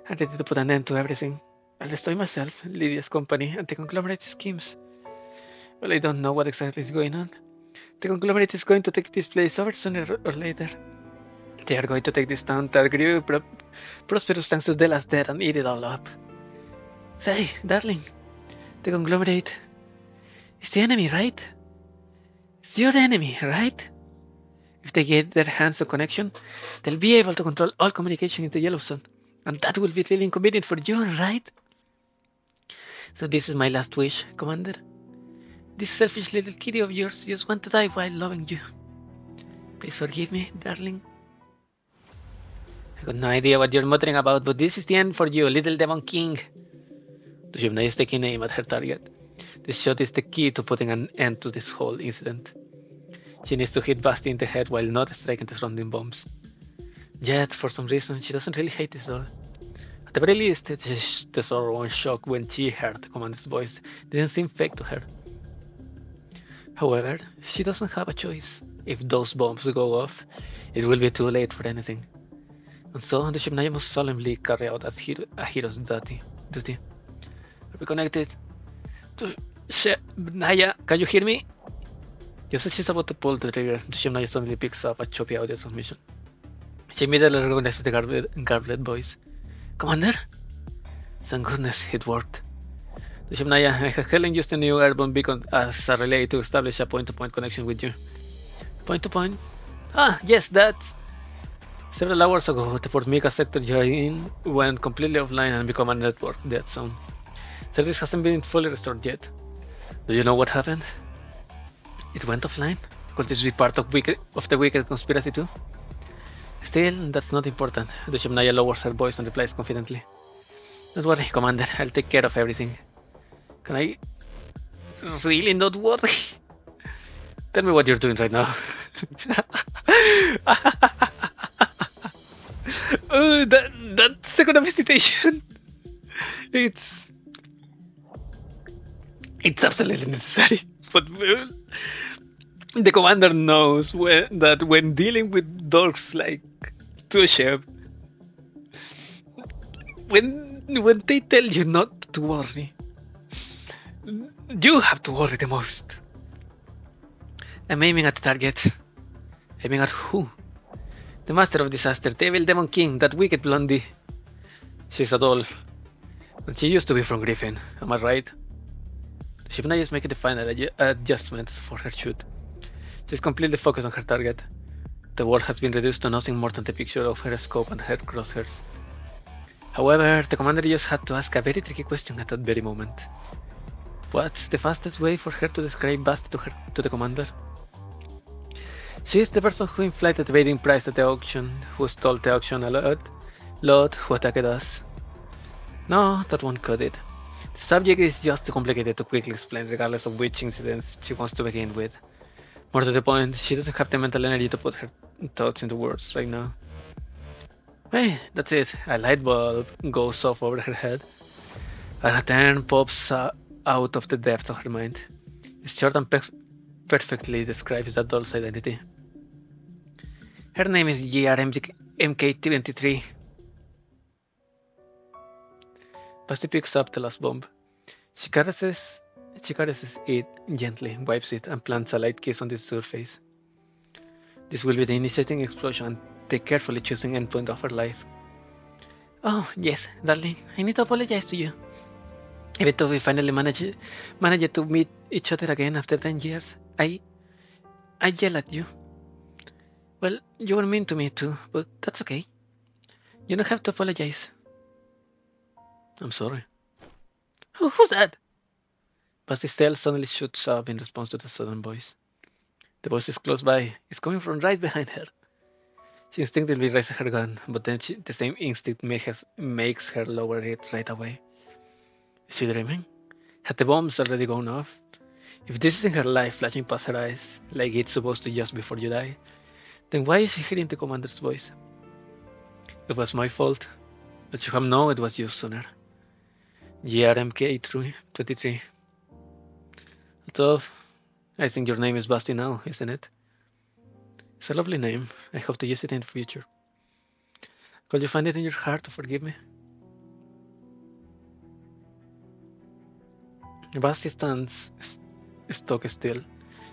I'm ready to put an end to everything. I'll destroy myself, Lydia's company, and the conglomerate's schemes. Well, I don't know what exactly is going on. The conglomerate is going to take this place over sooner or later. They are going to take this town that grew prosperous thanks to Della's death and eat it all up. Say, darling, the conglomerate is the enemy, right? It's your enemy, right? If they get their hands on connection, they'll be able to control all communication in the Yellowstone. And that will be really inconvenient for you, right? So this is my last wish, Commander. This selfish little kitty of yours just wants to die while loving you. Please forgive me, darling. I got no idea what you're muttering about, but this is the end for you, little Devon King. Dushimna is taking aim at her target. This shot is the key to putting an end to this whole incident. She needs to hit Basti in the head while not striking the surrounding bombs. Yet, for some reason, she doesn't really hate this doll. At the very least, the sorrow and shock when she heard the commander's voice didn't seem fake to her. However, she doesn't have a choice. If those bombs go off, it will be too late for anything. And so, the Shipnaya must solemnly carry out a hero's duty. Are we connected? Shipnaya, can you hear me? Just as she's about to pull the trigger, the Shipnaya suddenly picks up a choppy audio transmission. She immediately recognizes the garblet voice. Commander? Thank goodness it worked. The Shipnaya, Helen used a new airborne beacon as a relay to establish a point-to-point connection with you. Point-to-point? Ah, yes, that's... Several hours ago, the Port Mika sector you're in went completely offline and became a network dead zone. Service hasn't been fully restored yet. Do you know what happened? It went offline? Could this be part of the wicked conspiracy too? Still, that's not important. The Shipnaya lowers her voice and replies confidently. Don't worry, Commander, I'll take care of everything. Can I really not worry? Tell me what you're doing right now. That second of hesitation. It's absolutely necessary. But the commander knows that when dealing with dogs like Tushev, when they tell you not to worry, you have to worry the most. I'm aiming at the target. Aiming at who? The master of disaster, Devil Demon King, that wicked blondie. She's a doll. And she used to be from Griffin, am I right? Shipnaya is making the final adjustments for her shoot. She's completely focused on her target. The world has been reduced to nothing more than the picture of her scope and her crosshairs. However, the commander just had to ask a very tricky question at that very moment. What's the fastest way for her to describe Basti to the commander? She is the person who inflated the bidding price at the auction, who stole the auction a lot, who attacked us. No, that won't cut it. The subject is just too complicated to quickly explain, regardless of which incidents she wants to begin with. More to the point, she doesn't have the mental energy to put her thoughts into words right now. Hey, that's it. A light bulb goes off over her head. A lantern pops out of the depths of her mind. It's short and perfectly describes that doll's identity. Her name is GRMK23. Basti picks up the last bomb. She caresses it gently, wipes it, and plants a light kiss on its surface. This will be the initiating explosion, the carefully chosen endpoint of her life. Oh, yes, darling, I need to apologize to you. Even though we finally managed to meet each other again after 10 years, I yell at you. Well, you were mean to me too, but that's okay. You don't have to apologize. I'm sorry. Who's that? Basti's tail suddenly shoots up in response to the sudden voice. The voice is close by. It's coming from right behind her. She instinctively raises her gun, but then the same instinct makes her lower it right away. Is she dreaming? Had the bombs already gone off? If this isn't her life flashing past her eyes, like it's supposed to just before you die, then why is she hearing the commander's voice? It was my fault. But you have known it was used sooner. GRMK23. Although, I think your name is Basti now, isn't it? It's a lovely name. I hope to use it in the future. Could you find it in your heart to forgive me? Basti stands stock still.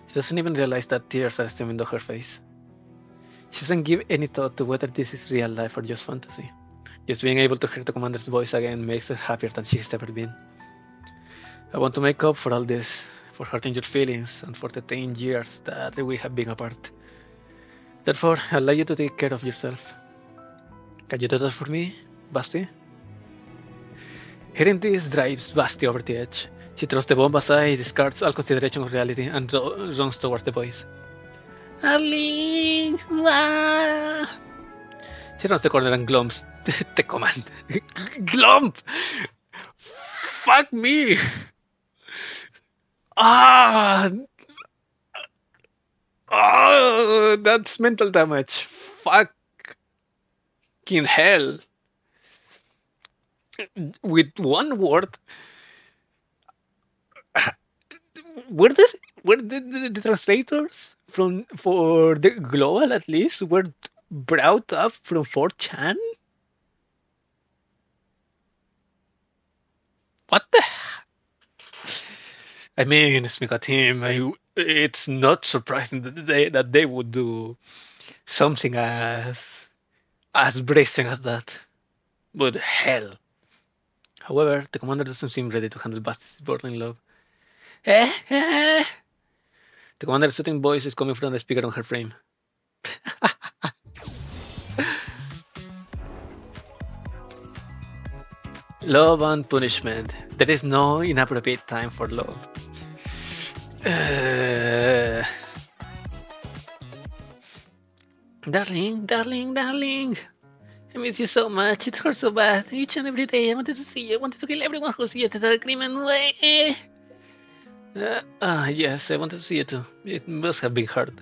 She doesn't even realize that tears are streaming down her face. She doesn't give any thought to whether this is real life or just fantasy. Just being able to hear the commander's voice again makes her happier than she's ever been. I want to make up for all this, for hurting your feelings, and for the 10 years that we have been apart. Therefore, I'll allow you to take care of yourself. Can you do that for me, Basti? Hearing this drives Basti over the edge. She throws the bomb aside, discards all consideration of reality, and runs towards the boys. Darling! Ah! She runs the corner and glumps the command. Glump! Fuck me! That's mental damage. Fucking hell. With one word, were the translators for the global at least were brought up from 4chan? What the? I mean, Smika team, it's not surprising that they would do something as brazen as that. But hell. However, the commander doesn't seem ready to handle Basti's burning love. The commander's soothing voice is coming from the speaker on her frame. Love and punishment. There is no inappropriate time for love. Darling, darling, darling. I miss you so much. It hurts so bad. Each and every day I wanted to see you. I wanted to kill everyone who suggested that agreement. Yes, I wanted to see you too. It must have been hard.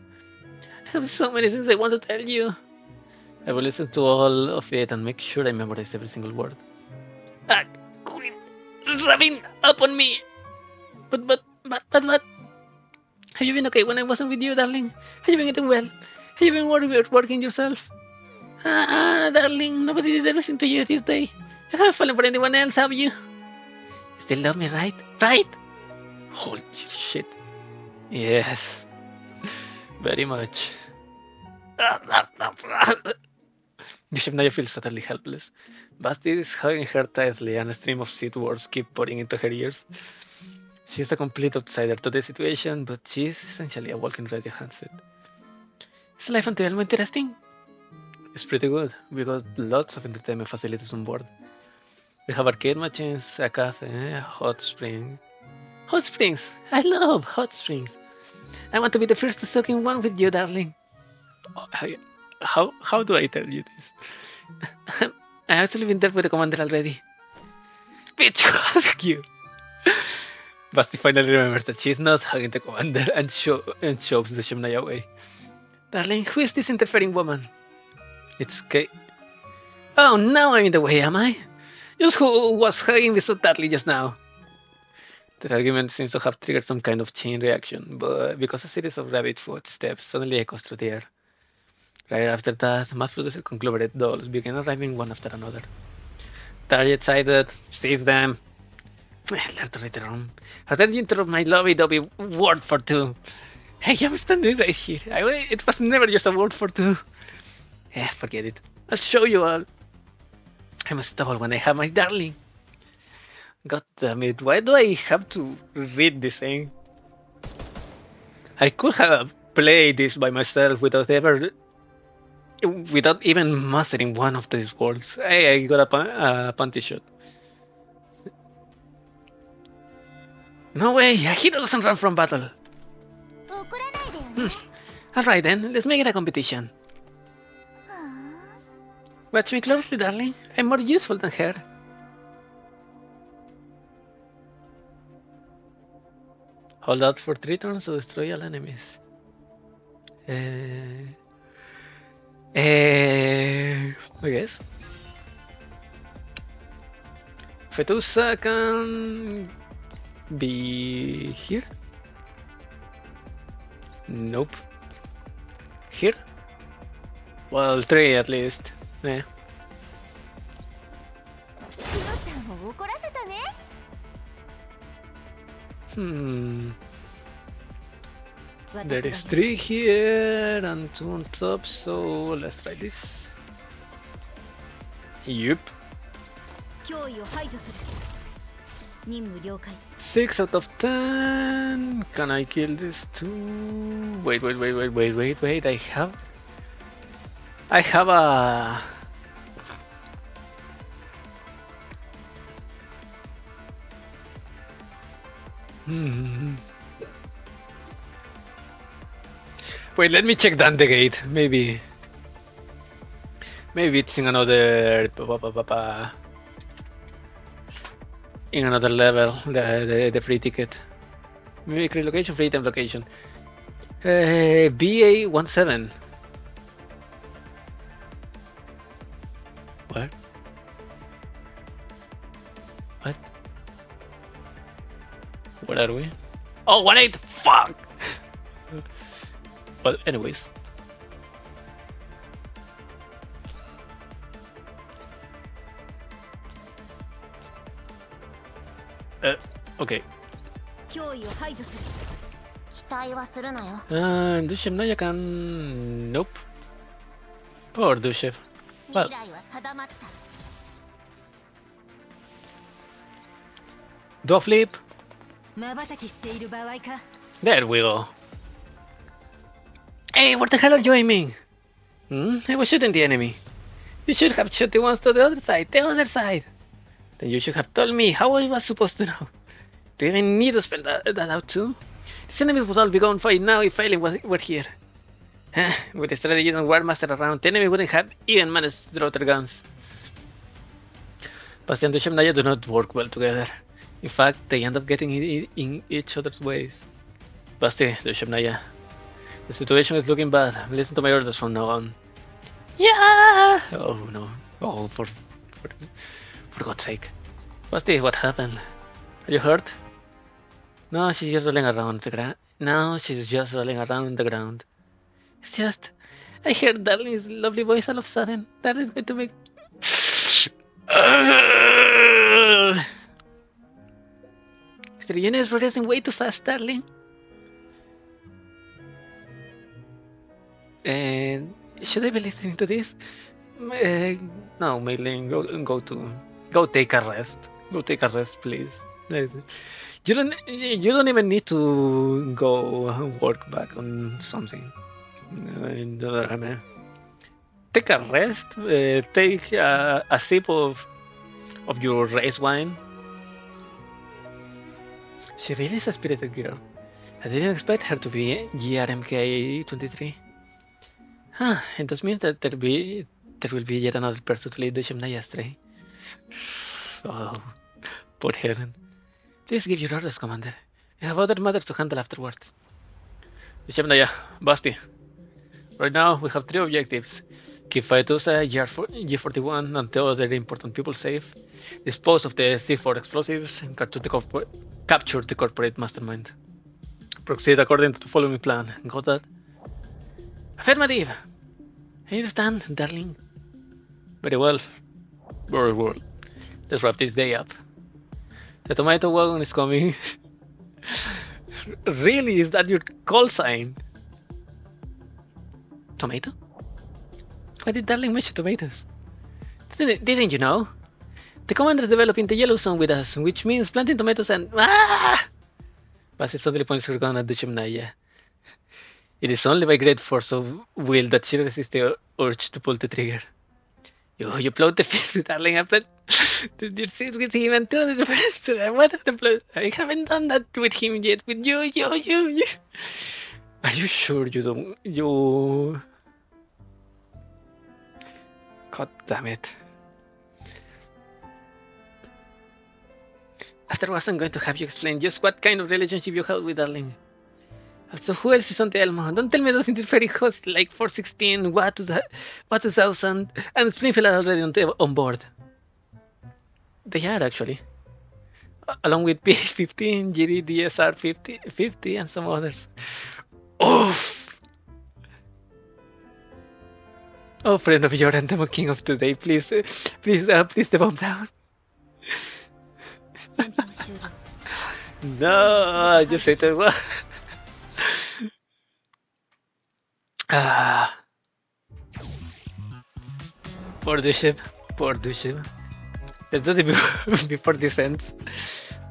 I have so many things I want to tell you. I will listen to all of it and make sure I memorize every single word. Quit rubbing up on me. But. Have you been okay when I wasn't with you, darling? Have you been getting well? Have you been working yourself? Darling, nobody did listen to you this day. You haven't fallen for anyone else, have you? You still love me, right? Right? Holy shit. Yes. Very much. Shemnaya feels utterly helpless. Basti is hugging her tightly and a stream of sweet words keep pouring into her ears. She's a complete outsider to the situation, but she's essentially a walking radio handset. Is life until more interesting? It's pretty good. We got lots of entertainment facilities on board. We have arcade machines, a cafe, a hot spring. Hot springs! I love hot springs! I want to be the first to soak in one with you, darling. How do I tell you this? I actually been there with the commander already. Bitch, who asked you? Basti finally remembers that she's not hugging the commander and shoves the Shemnaya away. Darling, who is this interfering woman? It's Kate. Oh, now I'm in the way, am I? Just who was hugging me so tightly just now? The argument seems to have triggered some kind of chain reaction, but because a series of rabbit footsteps suddenly echoes through the air. Right after that, mass-produced conglomerate dolls began arriving one after another. Target sighted, seize them. Later on. How did you interrupt my lovey-dovey word for two? Hey, I'm standing right here. It was never just a word for two. Forget it. I'll show you all. I'm unstoppable when I have my darling. God damn it, why do I have to read this thing? I could have played this by myself without even mastering one of these words. Hey, I got a panty shot. No way, a hero doesn't run from battle. Alright then, let's make it a competition. Watch me closely, darling. I'm more useful than her. Hold out for 3 turns to destroy all enemies. I guess. Fetusa can be here? Nope. Here? Well, 3 at least. Yeah. クロちゃんを怒らせたね。 There is 3 here and 2 on top, so let's try this. Yup. 脅威を排除する。任務了解。 6 out of 10. Can I kill this too? Wait. I have a. Wait, let me check down the gate. Maybe it's in another in another level. The free ticket. Maybe create location, free time location. BA17. What? What? Where are we? Oh, 1-8! Fuck! Well, anyways. Okay. 脅威を排除する。期待はするなよ。Dushev Naya can. Nope. Poor Dushev. Well. 未来は定まった。 Do a flip. 瞬きしている場合か。 There we go. Hey, what the hell are you aiming? I was shooting the enemy. You should have shot the ones to the other side. The other side. Then you should have told me how I was supposed to know. Do you even need to spell that out too? This enemy was all be gone by now if Failing were here. With the strategy and War Master around, the enemy wouldn't have even managed to draw their guns. Basti and Dushev Naya do not work well together. In fact, they end up getting in each other's ways. Basti, Dushev Naya. The situation is looking bad. Listen to my orders from now on. Yeah! Oh no. Oh, for God's sake. Basti, what happened? Are you hurt? No, she's just rolling around the ground. No, she's just rolling around the ground. It's just... I heard Darling's lovely voice all of a sudden. Darling's going to make... Is the unit progressing way too fast, Darling? And should I be listening to this? No, Maylin, go take a rest. Go take a rest, please. You don't even need to go work back on something. Take a rest. Take a sip of your race wine. She really is a spirited girl. I didn't expect her to be GRMK 23. Huh, it does mean that there will be yet another person to lead the Shemnaya astray. Oh, poor Helen. Please give your orders, Commander. I have other matters to handle afterwards. Shemnaya, Basti. Right now, we have 3 objectives. Keep Faetusa, G41, and the other important people safe. Dispose of the C4 explosives, and capture the corporate mastermind. Proceed according to the following plan. Got that? Affirmative! I understand, darling. Very well. Very well. Let's wrap this day up. The tomato wagon is coming. Really? Is that your call sign? Tomato? Why did Darling mention tomatoes? Didn't you know? The commander is developing the yellow zone with us, which means planting tomatoes and... Ah! Basti suddenly points her gun at the Shemnaya. It is only by great force of will that she resists the urge to pull the trigger. You plot the fist with Darling and plan to sit with him and tell the rest to them. What is the plot? I haven't done that with him yet. With you. Are you sure you don't? You... God damn it. Afterwards, I'm going to have you explain just what kind of relationship you have with Darling. Also, who else is on the Elmo? Don't tell me those interfering hosts like 416, What 2000, and Springfield are already on board. They are actually. Along with P15, GD, DSR 50, and some others. Oof! Oh, friend of Jordan, demo king of today, please, please the bomb down. No, I just hate it. Ah, poor the ship, poor the ship. Let's do it before this ends.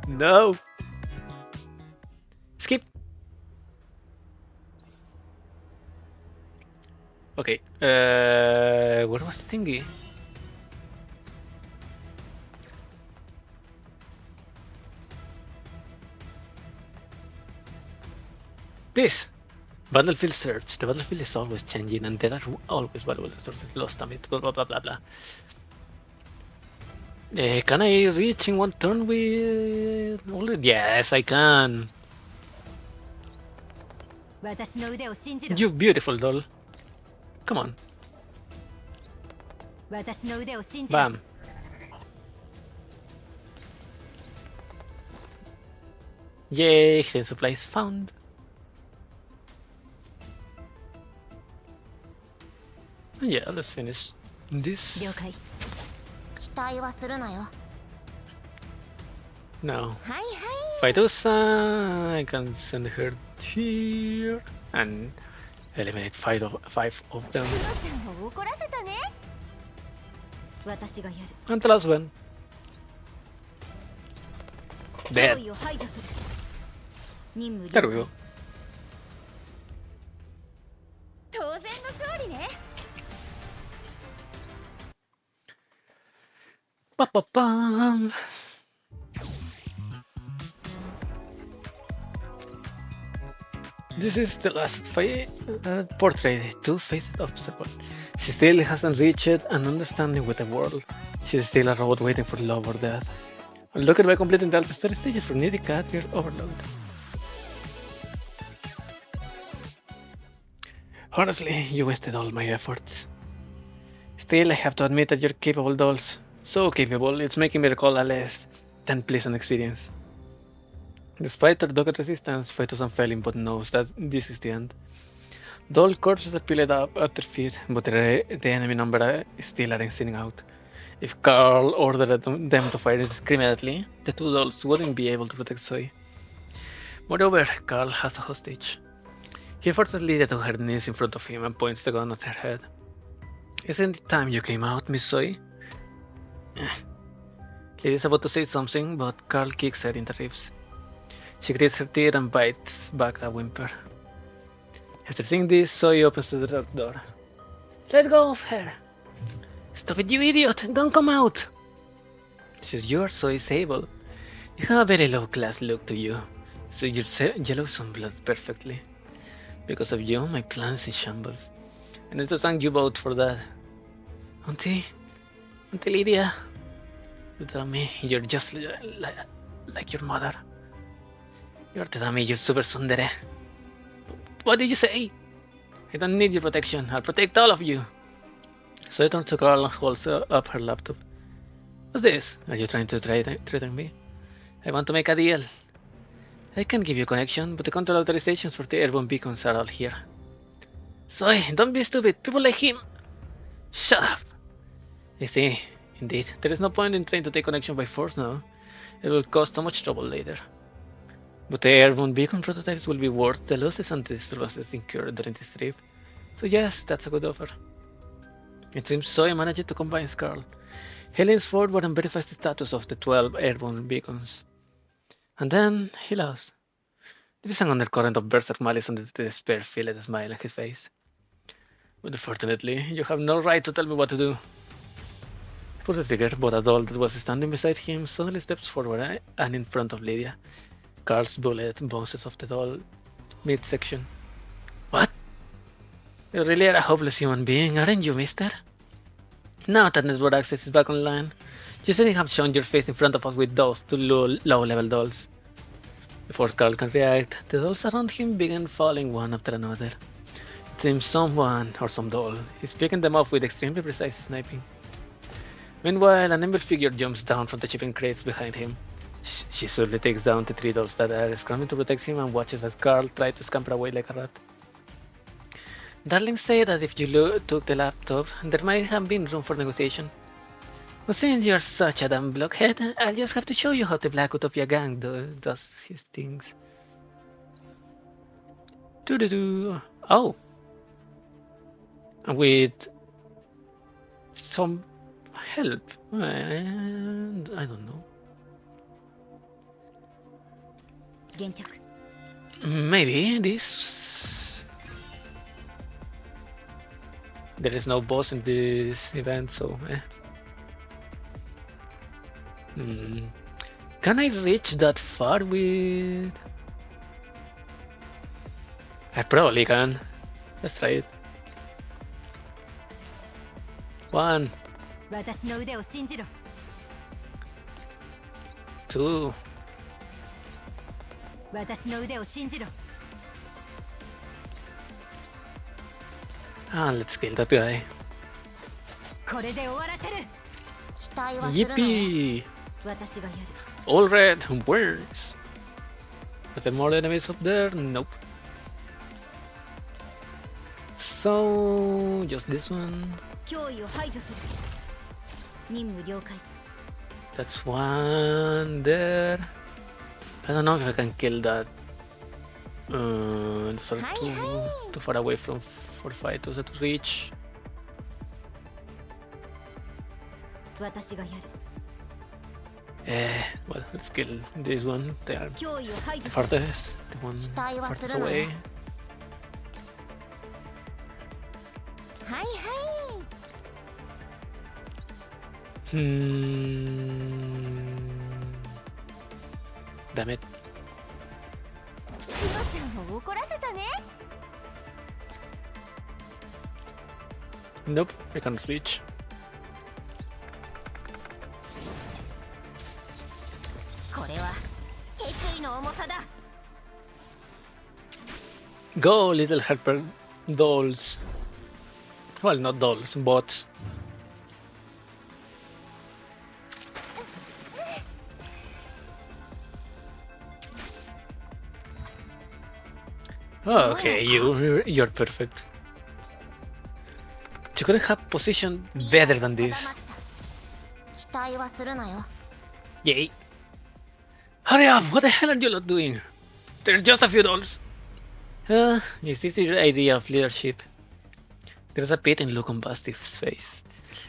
No. Skip. Okay. Where was the thingy? Please. Battlefield search. The battlefield is always changing, and there are always valuable resources lost amid blah blah blah blah blah. Can I reach in one turn with already? Yes, I can. You beautiful doll. Come on. Bam. Yay, hidden supplies found. Yeah, let's finish this. No. Fidosa, I can send her here and eliminate five of them. And the last one. Dead. There we go. Ba-ba-bum. This is the last portrait, two faces of Sepal. She still hasn't reached an understanding with the world. She's still a robot waiting for love or death. Look at by completing the alpha story stages for needy Catgirl overload. Honestly, you wasted all my efforts. Still, I have to admit that you're capable dolls. So capable, it's making me recall a less than pleasant experience. Despite her dogged resistance, Phytos unfailing but knows that this is the end. Doll corpses are piled up at their feet, but the enemy number still aren't sitting out. If Carl ordered them to fire indiscriminately, the two dolls wouldn't be able to protect Zoe. Moreover, Carl has a hostage. He forces Lydia to her knees in front of him and points the gun at her head. Isn't it time you came out, Miss Zoe? Lydia's about to say something, but Carl kicks her in the ribs. She grits her teeth and bites back a whimper. After seeing this, Zoe opens the dark door. Let go of her! Stop it, you idiot! Don't come out! She's yours, Zoe Sable. You have a very low-class look to you, so your yellow sunblood perfectly. Because of you, my plan's in shambles. And it's to thank you both for that. Auntie Lydia, you tell me you're just like your mother. You're telling me you're super tsundere. What did you say? I don't need your protection. I'll protect all of you. So I turn to Carl and holds up her laptop. What's this? Are you trying to threaten me? I want to make a deal. I can give you a connection, but the control authorizations for the airborne beacons are all here. Zoe, don't be stupid. People like him. Shut up. I see. Indeed, there is no point in trying to take connection by force now. It will cause so much trouble later. But the airborne beacon prototypes will be worth the losses and disturbances incurred during this trip. So yes, that's a good offer. It seems Zoe managed to combine Carl. He leans forward and verifies the status of the 12 airborne beacons. And then he laughs. There is an undercurrent of berserk malice under the despair-filled smile on his face. But unfortunately, you have no right to tell me what to do. He pulls the trigger, but a doll that was standing beside him suddenly steps forward and in front of Lydia. Carl's bullet bounces off the doll midsection. What? You really are a hopeless human being, aren't you, mister? Now that network access is back online, you shouldn't have shown your face in front of us with those two low-level dolls. Before Carl can react, the dolls around him begin falling one after another. It seems someone, or some doll, is picking them off with extremely precise sniping. Meanwhile, an ember figure jumps down from the shipping crates behind him. She slowly takes down the 3 dolls that are scrambling to protect him and watches as Carl tries to scamper away like a rat. Darling said that if you took the laptop, there might have been room for negotiation. But since you're such a damn blockhead, I'll just have to show you how the Black Utopia gang does his things. Doo-doo-doo. Oh! With some help. And I don't know. Maybe this. There is no boss in this event, so Can I reach that far with? I probably can. Let's try it. 1, 2. Let's kill that guy. Yippee! All red wins. Are there more enemies up there? Nope. So just this one. That's one there. I don't know if I can kill that. Those are too far away for fighters to reach. Well, let's kill this one. They are the farthest. The one farthest away. Damn it. Nope, I can't reach. Go, little helper dolls. Well, not dolls, bots. Oh, okay, you're perfect. You couldn't have positioned better than this. Yay. Hurry up! What the hell are you lot doing? They're just a few dolls. Is this your idea of leadership? There's a pitying look on Basti's face.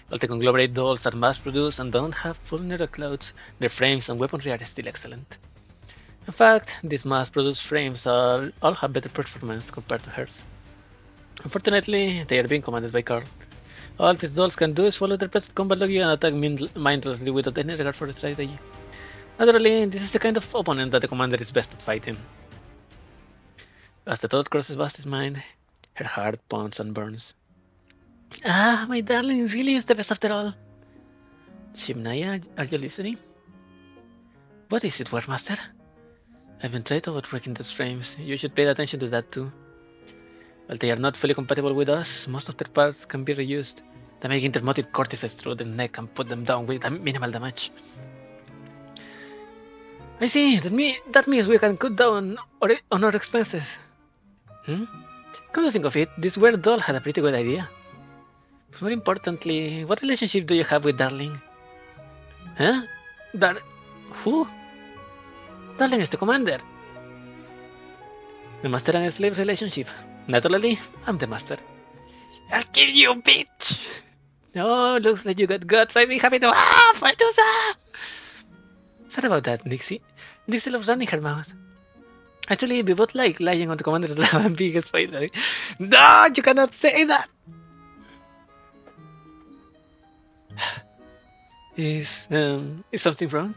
While the conglomerate dolls are mass-produced and don't have full neuroclouds, their frames and weaponry are still excellent. In fact, these mass-produced frames all have better performance compared to hers. Unfortunately, they are being commanded by Carl. All these dolls can do is follow their best combat logic and attack mindlessly without any regard for strategy. Naturally, this is the kind of opponent that the commander is best at fighting. As the thought crosses Basti's mind, her heart pounds and burns. Ah, my darling really is the best after all. Shimnaya, are you listening? What is it, War Master? I've been tried about breaking those frames. You should pay attention to that too. While they are not fully compatible with us, most of their parts can be reused. They make intermotive cortices through the neck and put them down with minimal damage. I see, that means we can cut down on our expenses. Come to think of it, this weird doll had a pretty good idea. But more importantly, what relationship do you have with Darling? Huh? Who? Darling is the commander. The master and slave relationship. Naturally, I'm the master. I'll kill you, bitch! Oh, looks like you got guts. I'd be happy to fight us up! Sorry about that, Dixie. Dixie loves running her mouth. Actually, we both like lying on the commander's lap and being explained. No, you cannot say that! Is something wrong?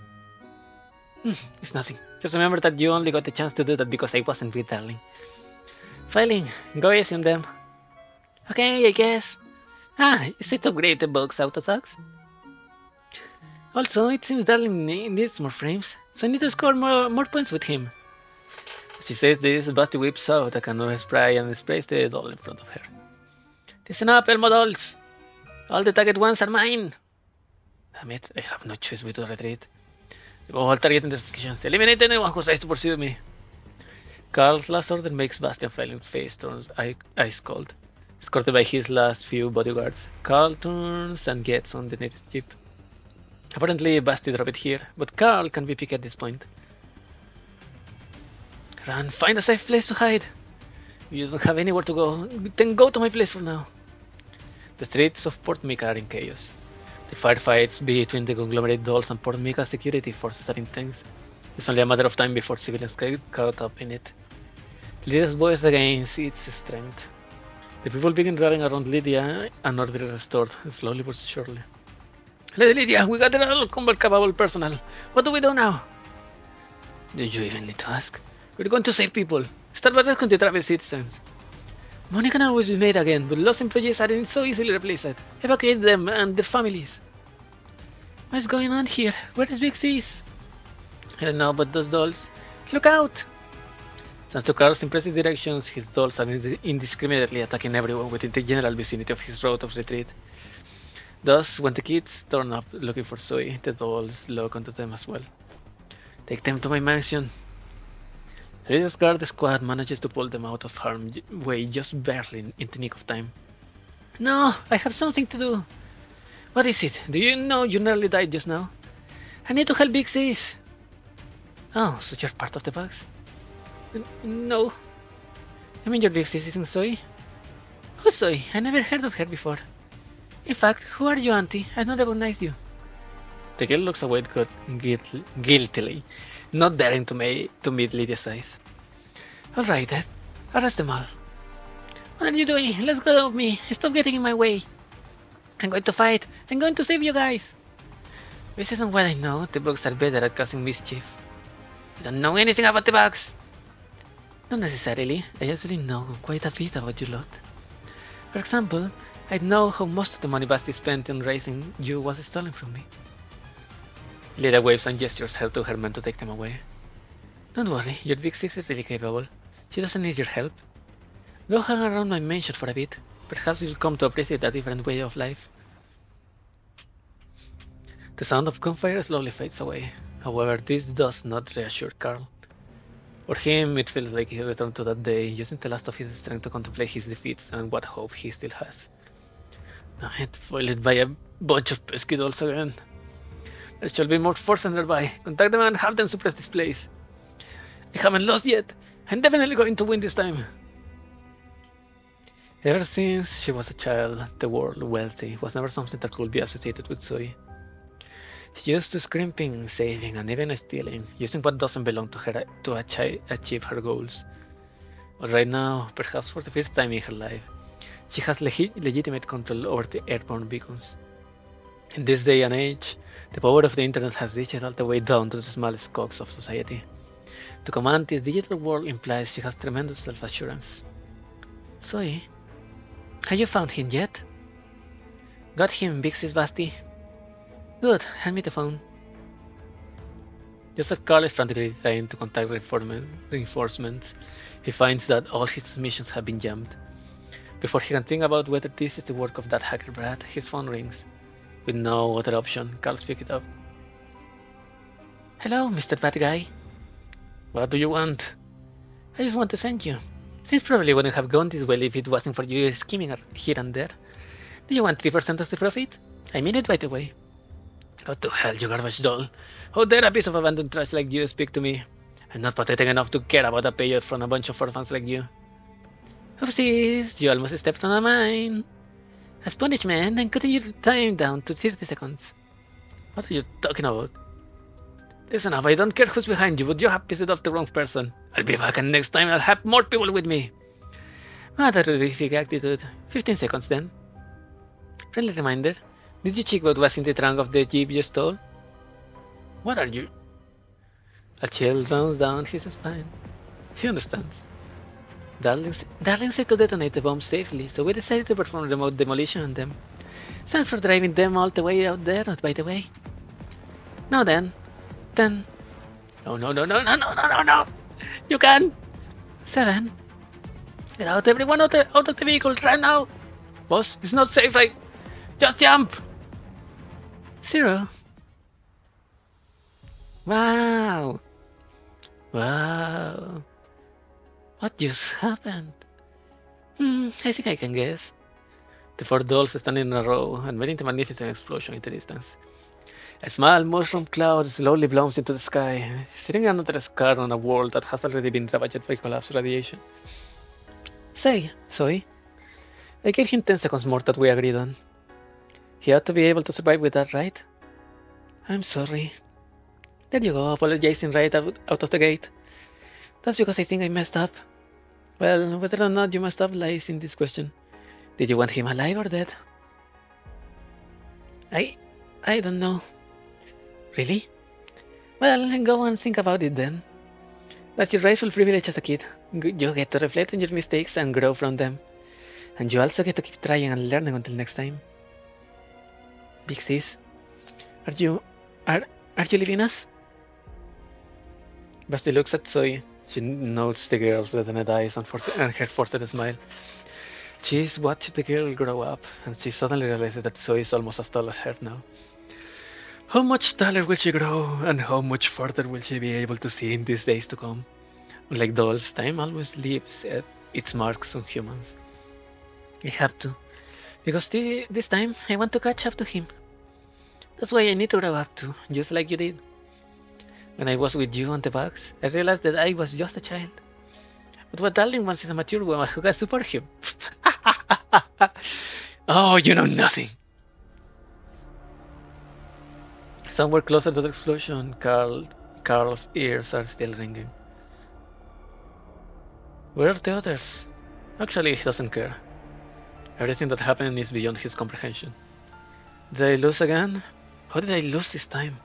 It's nothing. Just remember that you only got the chance to do that because I wasn't with Darling. Filing, go easy on them. Okay, I guess. Is it so great the box auto sucks? Also, it seems Darling needs more frames, so I need to score more points with him. She says this, Basti whips out a canoe spray and sprays the doll in front of her. Listen up, Elmo dolls! All the target ones are mine! Damn it, I have no choice but to retreat. All target investigations. Eliminate anyone who tries to pursue me. Carl's last order makes Bastian failing face turns ice cold. Escorted by his last few bodyguards, Carl turns and gets on the nearest jeep. Apparently, Basti dropped it here, but Carl can be picked at this point. Run, find a safe place to hide. You don't have anywhere to go, then go to my place for now. The streets of Port Mica are in chaos. The firefights between the conglomerate dolls and Port Mica security forces are intense. It's only a matter of time before civilians get caught up in it. Lydia's voice against its strength. The people begin rallying around Lydia and order is restored, slowly but surely. Lady Lydia, we got all combat capable personnel. What do we do now? Do you even need to ask? We're going to save people. Start by rescuing the trapped citizens. Money can always be made again, but lost employees aren't so easily replaced. Evacuate them and their families. What's going on here? Where is Big Sis? I don't know, but those dolls. Look out! Thanks to Carl's impressive directions, his dolls are indiscriminately attacking everyone within the general vicinity of his route of retreat. Thus, when the kids turn up looking for Zoe, the dolls lock onto them as well. Take them to my mansion. Lydia's guard squad manages to pull them out of harm's way just barely in the nick of time. No, I have something to do. What is it? Do you know you nearly died just now? I need to help Big Sis. Oh, so you're part of the bugs? No. I mean, your Big Sis isn't Zoe? Who's Zoe? I never heard of her before. In fact, who are you, Auntie? I don't recognize you. The girl looks away guiltily, not daring to meet Lydia's eyes. Alright, Dad. Arrest them all. What are you doing? Let's go with me. Stop getting in my way. I'm going to fight. I'm going to save you guys. This isn't what I know. The bugs are better at causing mischief. You don't know anything about the bugs. Not necessarily. I actually know quite a bit about you lot. For example, I know how most of the money Basti spent on raising you was stolen from me. Lydia waves and gestures her to her men to take them away. Don't worry, your Big Sis is really capable. She doesn't need your help. Go hang around my mansion for a bit. Perhaps you'll come to appreciate a different way of life. The sound of gunfire slowly fades away. However, this does not reassure Carl. For him, it feels like he returned to that day, using the last of his strength to contemplate his defeats and what hope he still has. Now, foiled by a bunch of pesky dolls again. There shall be more force nearby. Contact them and have them suppress this place. I haven't lost yet. I'm definitely going to win this time. Ever since she was a child, the word wealthy was never something that could be associated with Zoe. She used to scrimping, saving, and even stealing, using what doesn't belong to her to achieve her goals. But right now, perhaps for the first time in her life, she has legitimate control over the airborne beacons. In this day and age, the power of the internet has reached all the way down to the smallest cogs of society. To command this digital world implies she has tremendous self-assurance. Zoe, have you found him yet? Got him, Big Sis Basti. Good, hand me the phone. Just as Carl is frantically trying to contact reinforcements, he finds that all his transmissions have been jammed. Before he can think about whether this is the work of that hacker brat, his phone rings. With no other option, Carl picks it up. Hello, Mr. Bad Guy. What do you want? I just want to thank you. Things probably wouldn't have gone this well if it wasn't for you scheming here and there. Do you want 3% of the profit? I mean it, by the way. Go to hell, you garbage doll. How dare a piece of abandoned trash like you speak to me? I'm not pathetic enough to care about a payout from a bunch of orphans like you. Oopsies, you almost stepped on a mine. As punishment, I'm cutting your time down to 30 seconds. What are you talking about? Listen up, I don't care who's behind you, but you have pissed off the wrong person. I'll be back, and next time I'll have more people with me. What a terrific attitude. 15 seconds then. Friendly reminder, did you check what was in the trunk of the jeep you stole? What are you? A chill runs down his spine. He understands. Darling said to detonate the bomb safely, so we decided to perform remote demolition on them. Thanks for driving them all the way out there, by the way. Now then. No. You can. 7. Get out, everyone out of the vehicle right now. Boss, it's not safe, right? Just jump. 0. Wow! Wow! What just happened? I think I can guess. The 4 dolls stand in a row, admitting the magnificent explosion in the distance. A small mushroom cloud slowly blooms into the sky, setting another scar on a world that has already been ravaged by collapse radiation. Say, Zoe, I gave him 10 seconds more that we agreed on. He ought to be able to survive with that, right? I'm sorry. There you go, apologizing right out of the gate. That's because I think I messed up. Well, whether or not you messed up lies in this question. Did you want him alive or dead? I don't know. Really? Well, go and think about it then. That's your rightful privilege as a kid. You get to reflect on your mistakes and grow from them. And you also get to keep trying and learning until next time. Big sis, are you leaving us? Basti looks at Zoe. She notes the girl's reddened eyes and her forced smile. She's watched the girl grow up, and she suddenly realizes that Zoe is almost as tall as her now. How much taller will she grow, and how much further will she be able to see in these days to come? Like dolls, time always leaves its marks on humans. I have to, because this time I want to catch up to him. That's why I need to grow up too, just like you did. When I was with you on the box, I realized that I was just a child. But what Darling wants is a mature woman who can support him. Oh, you know nothing. Somewhere closer to the explosion, Carl's ears are still ringing. Where are the others? Actually, he doesn't care. Everything that happened is beyond his comprehension. Did I lose again? How did I lose this time?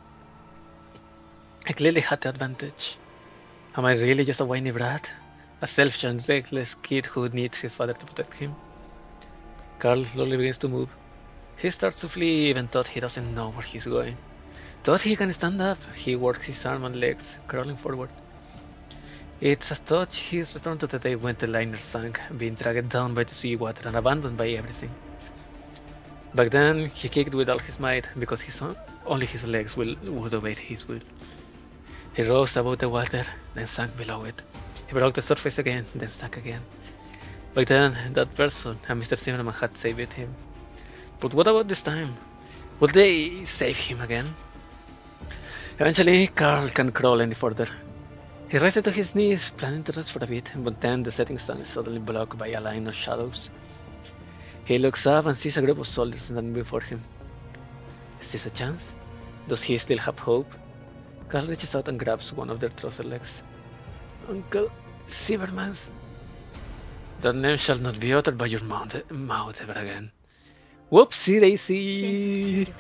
I clearly had the advantage. Am I really just a whiny brat? A selfish and reckless kid who needs his father to protect him? Carl slowly begins to move. He starts to flee even though he doesn't know where he's going. Though he can stand up, he works his arms and legs, crawling forward. It's as though he's returned to the day when the liner sank, being dragged down by the seawater and abandoned by everything. Back then, he kicked with all his might, because only his legs would obey his will. He rose above the water, then sank below it. He broke the surface again, then sank again. Back then, that person and Mr. Zimmerman had saved him. But what about this time? Will they save him again? Eventually, Carl can't crawl any further. He rises to his knees, planning to rest for a bit, but then the setting sun is suddenly blocked by a line of shadows. He looks up and sees a group of soldiers standing before him. Is this a chance? Does he still have hope? Carl reaches out and grabs one of their trouser legs. Uncle Zimmerman's. That name shall not be uttered by your mouth ever again. Whoopsie daisy!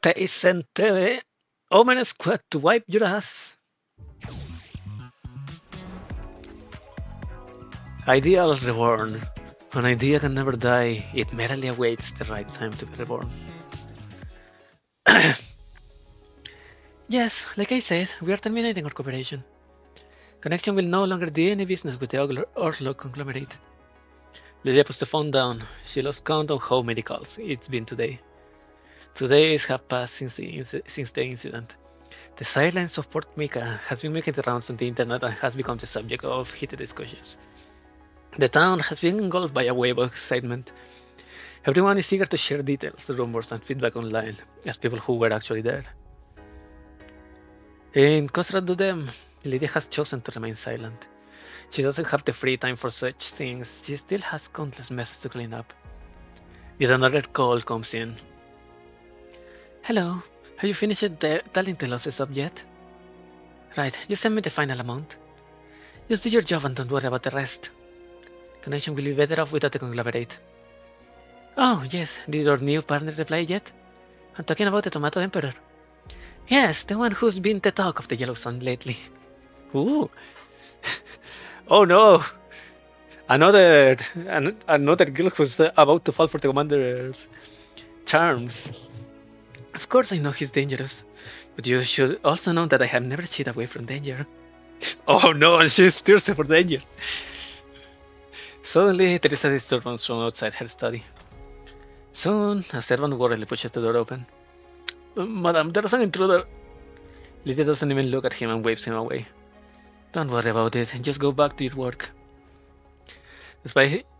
Te sent the Omen Squad to wipe your ass. Ideals reborn. An idea can never die, it merely awaits the right time to be reborn. Yes, like I said, we are terminating our cooperation. Connection will no longer do any business with the Orlo conglomerate. Lydia puts the phone down. She lost count on how many calls it's been today. 2 days have passed since the incident. The silence of Port Mika has been making the rounds on the internet and has become the subject of heated discussions. The town has been engulfed by a wave of excitement. Everyone is eager to share details, rumors, and feedback online, as people who were actually there. In contrast to them, Lydia has chosen to remain silent. She doesn't have the free time for such things. She still has countless messes to clean up. Yet another call comes in. Hello, have you finished tallying the losses up yet? Right, just send me the final amount. Just do your job and don't worry about the rest. Connection will be better off without the conglomerate. Oh, yes, did your new partner reply yet? I'm talking about the Tomato Emperor. Yes, the one who's been the talk of the Yellow Sun lately. Ooh. Oh no! Another girl who's about to fall for the commander's charms. Of course I know he's dangerous, but you should also know that I have never shied away from danger. Oh no, she's thirsty for danger. Suddenly there is a disturbance from outside her study. Soon, a servant worriedly pushes the door open. Madam, there's an intruder. Lydia doesn't even look at him and waves him away. Don't worry about it, just go back to your work.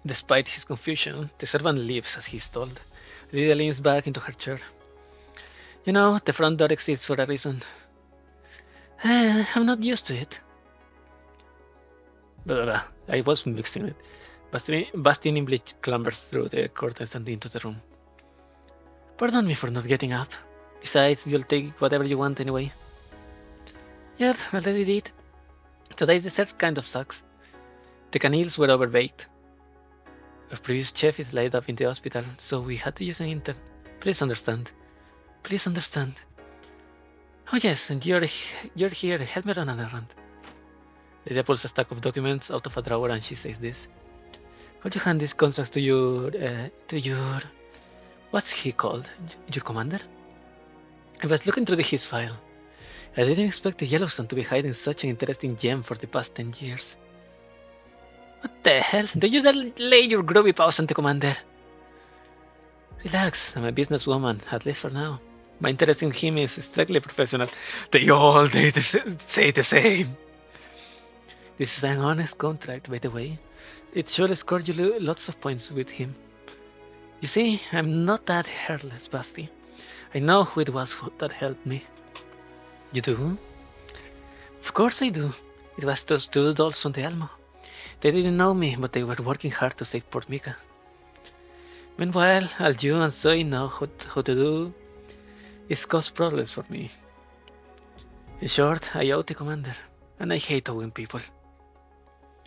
Despite his confusion, the servant leaves as he's told. Lydia leans back into her chair. You know, the front door exists for a reason. I'm not used to it. I was mixing it. Basti nimbly clambers through the curtains and into the room. Pardon me for not getting up. Besides, you'll take whatever you want anyway. Yeah, already did. Today's dessert kind of sucks. The canils were overbaked. Our previous chef is laid up in the hospital, so we had to use an intern. Please understand. Please understand. Oh yes, and you're here. Help me run an errand. Lydia pulls a stack of documents out of a drawer and she says this. Could you hand these contracts to your... What's he called? Your commander? I was looking through his file. I didn't expect the Yellowstone to be hiding such an interesting gem for the past 10 years. What the hell? Do you dare lay your groovy paws on the commander? Relax, I'm a businesswoman, at least for now. My interest in him is strictly professional. They all say the same. This is an honest contract, by the way. It sure scored you lots of points with him. You see, I'm not that hairless, Basti. I know who it was that helped me. You do? Of course I do. It was those two dolls from the Alamo. They didn't know me, but they were working hard to save poor Mika. Meanwhile, all you and Zoe know how to do is cause problems for me. In short, I owe the commander, and I hate owing people.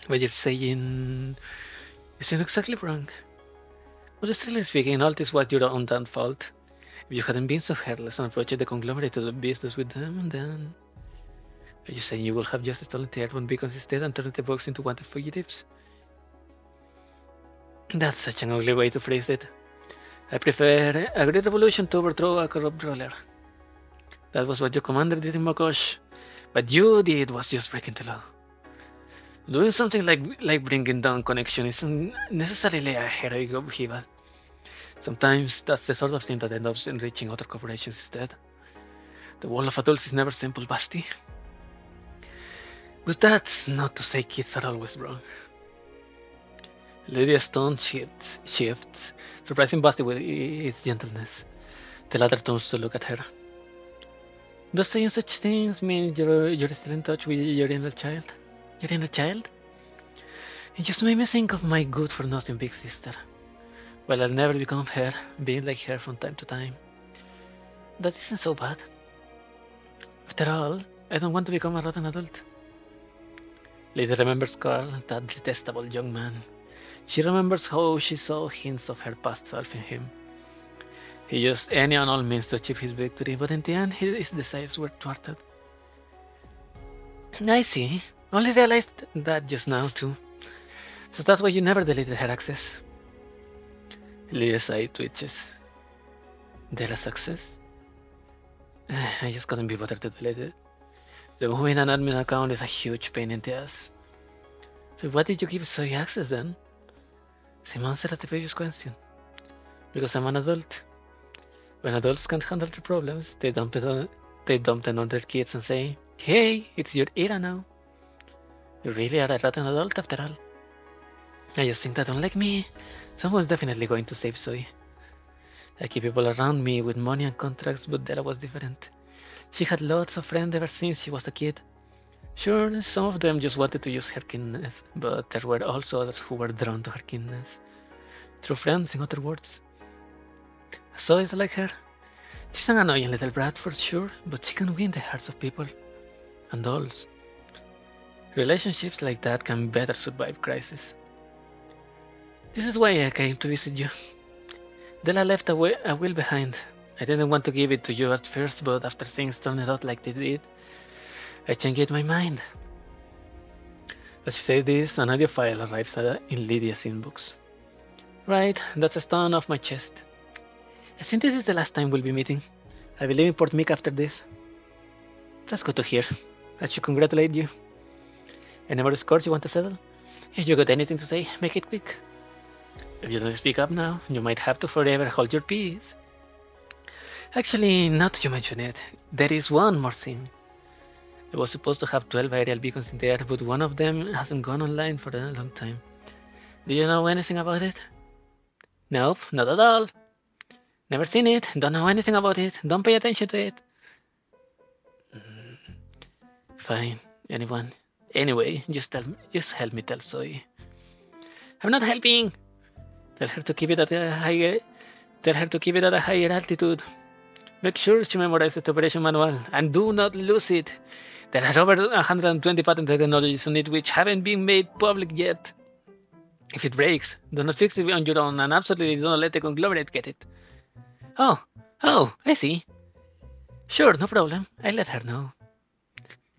What you're saying isn't exactly wrong. But strictly speaking, all this was your own damn fault. If you hadn't been so careless and approached the conglomerate to do business with them, then... Are you saying you will have just stolen the airborne beacons instead and turned the bugs into wanted fugitives? That's such an ugly way to phrase it. I prefer a great revolution to overthrow a corrupt ruler. That was what your commander did in Mokosh. But you did was just breaking the law. Doing something like bringing down connection isn't necessarily a heroic upheaval. Sometimes that's the sort of thing that ends up enriching other corporations instead. The world of adults is never simple, Basti. But that's not to say kids are always wrong. Lydia's tone shifts, surprising Basti with its gentleness. The latter turns to look at her. Does saying such things mean you're still in touch with your inner child? Your inner child? It just made me think of my good-for-nothing big sister. Well, I'll never become her, being like her from time to time. That isn't so bad. After all, I don't want to become a rotten adult. Lydia remembers Carl, that detestable young man. She remembers how she saw hints of her past self in him. He used any and all means to achieve his victory, but in the end, his desires were thwarted. I see. Only realized that just now, too. So that's why you never deleted her access. Lydia's eye twitches. Dela's access? I just couldn't be bothered to delete it. Removing an admin account is a huge pain in the ass. So why did you give Zoe access then? Same answer as the previous question. Because I'm an adult. When adults can't handle their problems, they dump them on their kids and say, "Hey, it's your era now." You really are a rotten adult after all. I just think that unlike me, someone's definitely going to save Zoe. I keep people around me with money and contracts, but Della was different. She had lots of friends ever since she was a kid. Sure, some of them just wanted to use her kindness, but there were also others who were drawn to her kindness. True friends, in other words. Zoe is like her. She's an annoying little brat for sure, but she can win the hearts of people. And dolls. Relationships like that can better survive crisis. This is why I came to visit you. Della left a will behind. I didn't want to give it to you at first, but after things turned out like they did, I changed my mind. As she says this, an audio file arrives in Lydia's inbox. Right, that's a stone off my chest. I think this is the last time we'll be meeting. I'll be leaving Port Mick after this. That's good to hear. I should congratulate you. Any more scores you want to settle? If you got anything to say, make it quick. If you don't speak up now, you might have to forever hold your peace. Actually, now that you mention it, there is one more thing. I was supposed to have 12 aerial beacons in the air, but one of them hasn't gone online for a long time. Do you know anything about it? Nope, not at all. Never seen it, don't know anything about it, don't pay attention to it. Fine, anyone. Anyway, just help me tell Zoe. I'm not helping! Tell her to keep it at a higher altitude. Make sure she memorizes the operation manual, and do not lose it. There are over 120 patented technologies on it which haven't been made public yet. If it breaks, do not fix it on your own, and absolutely do not let the conglomerate get it. Oh, I see. Sure, no problem. I'll let her know.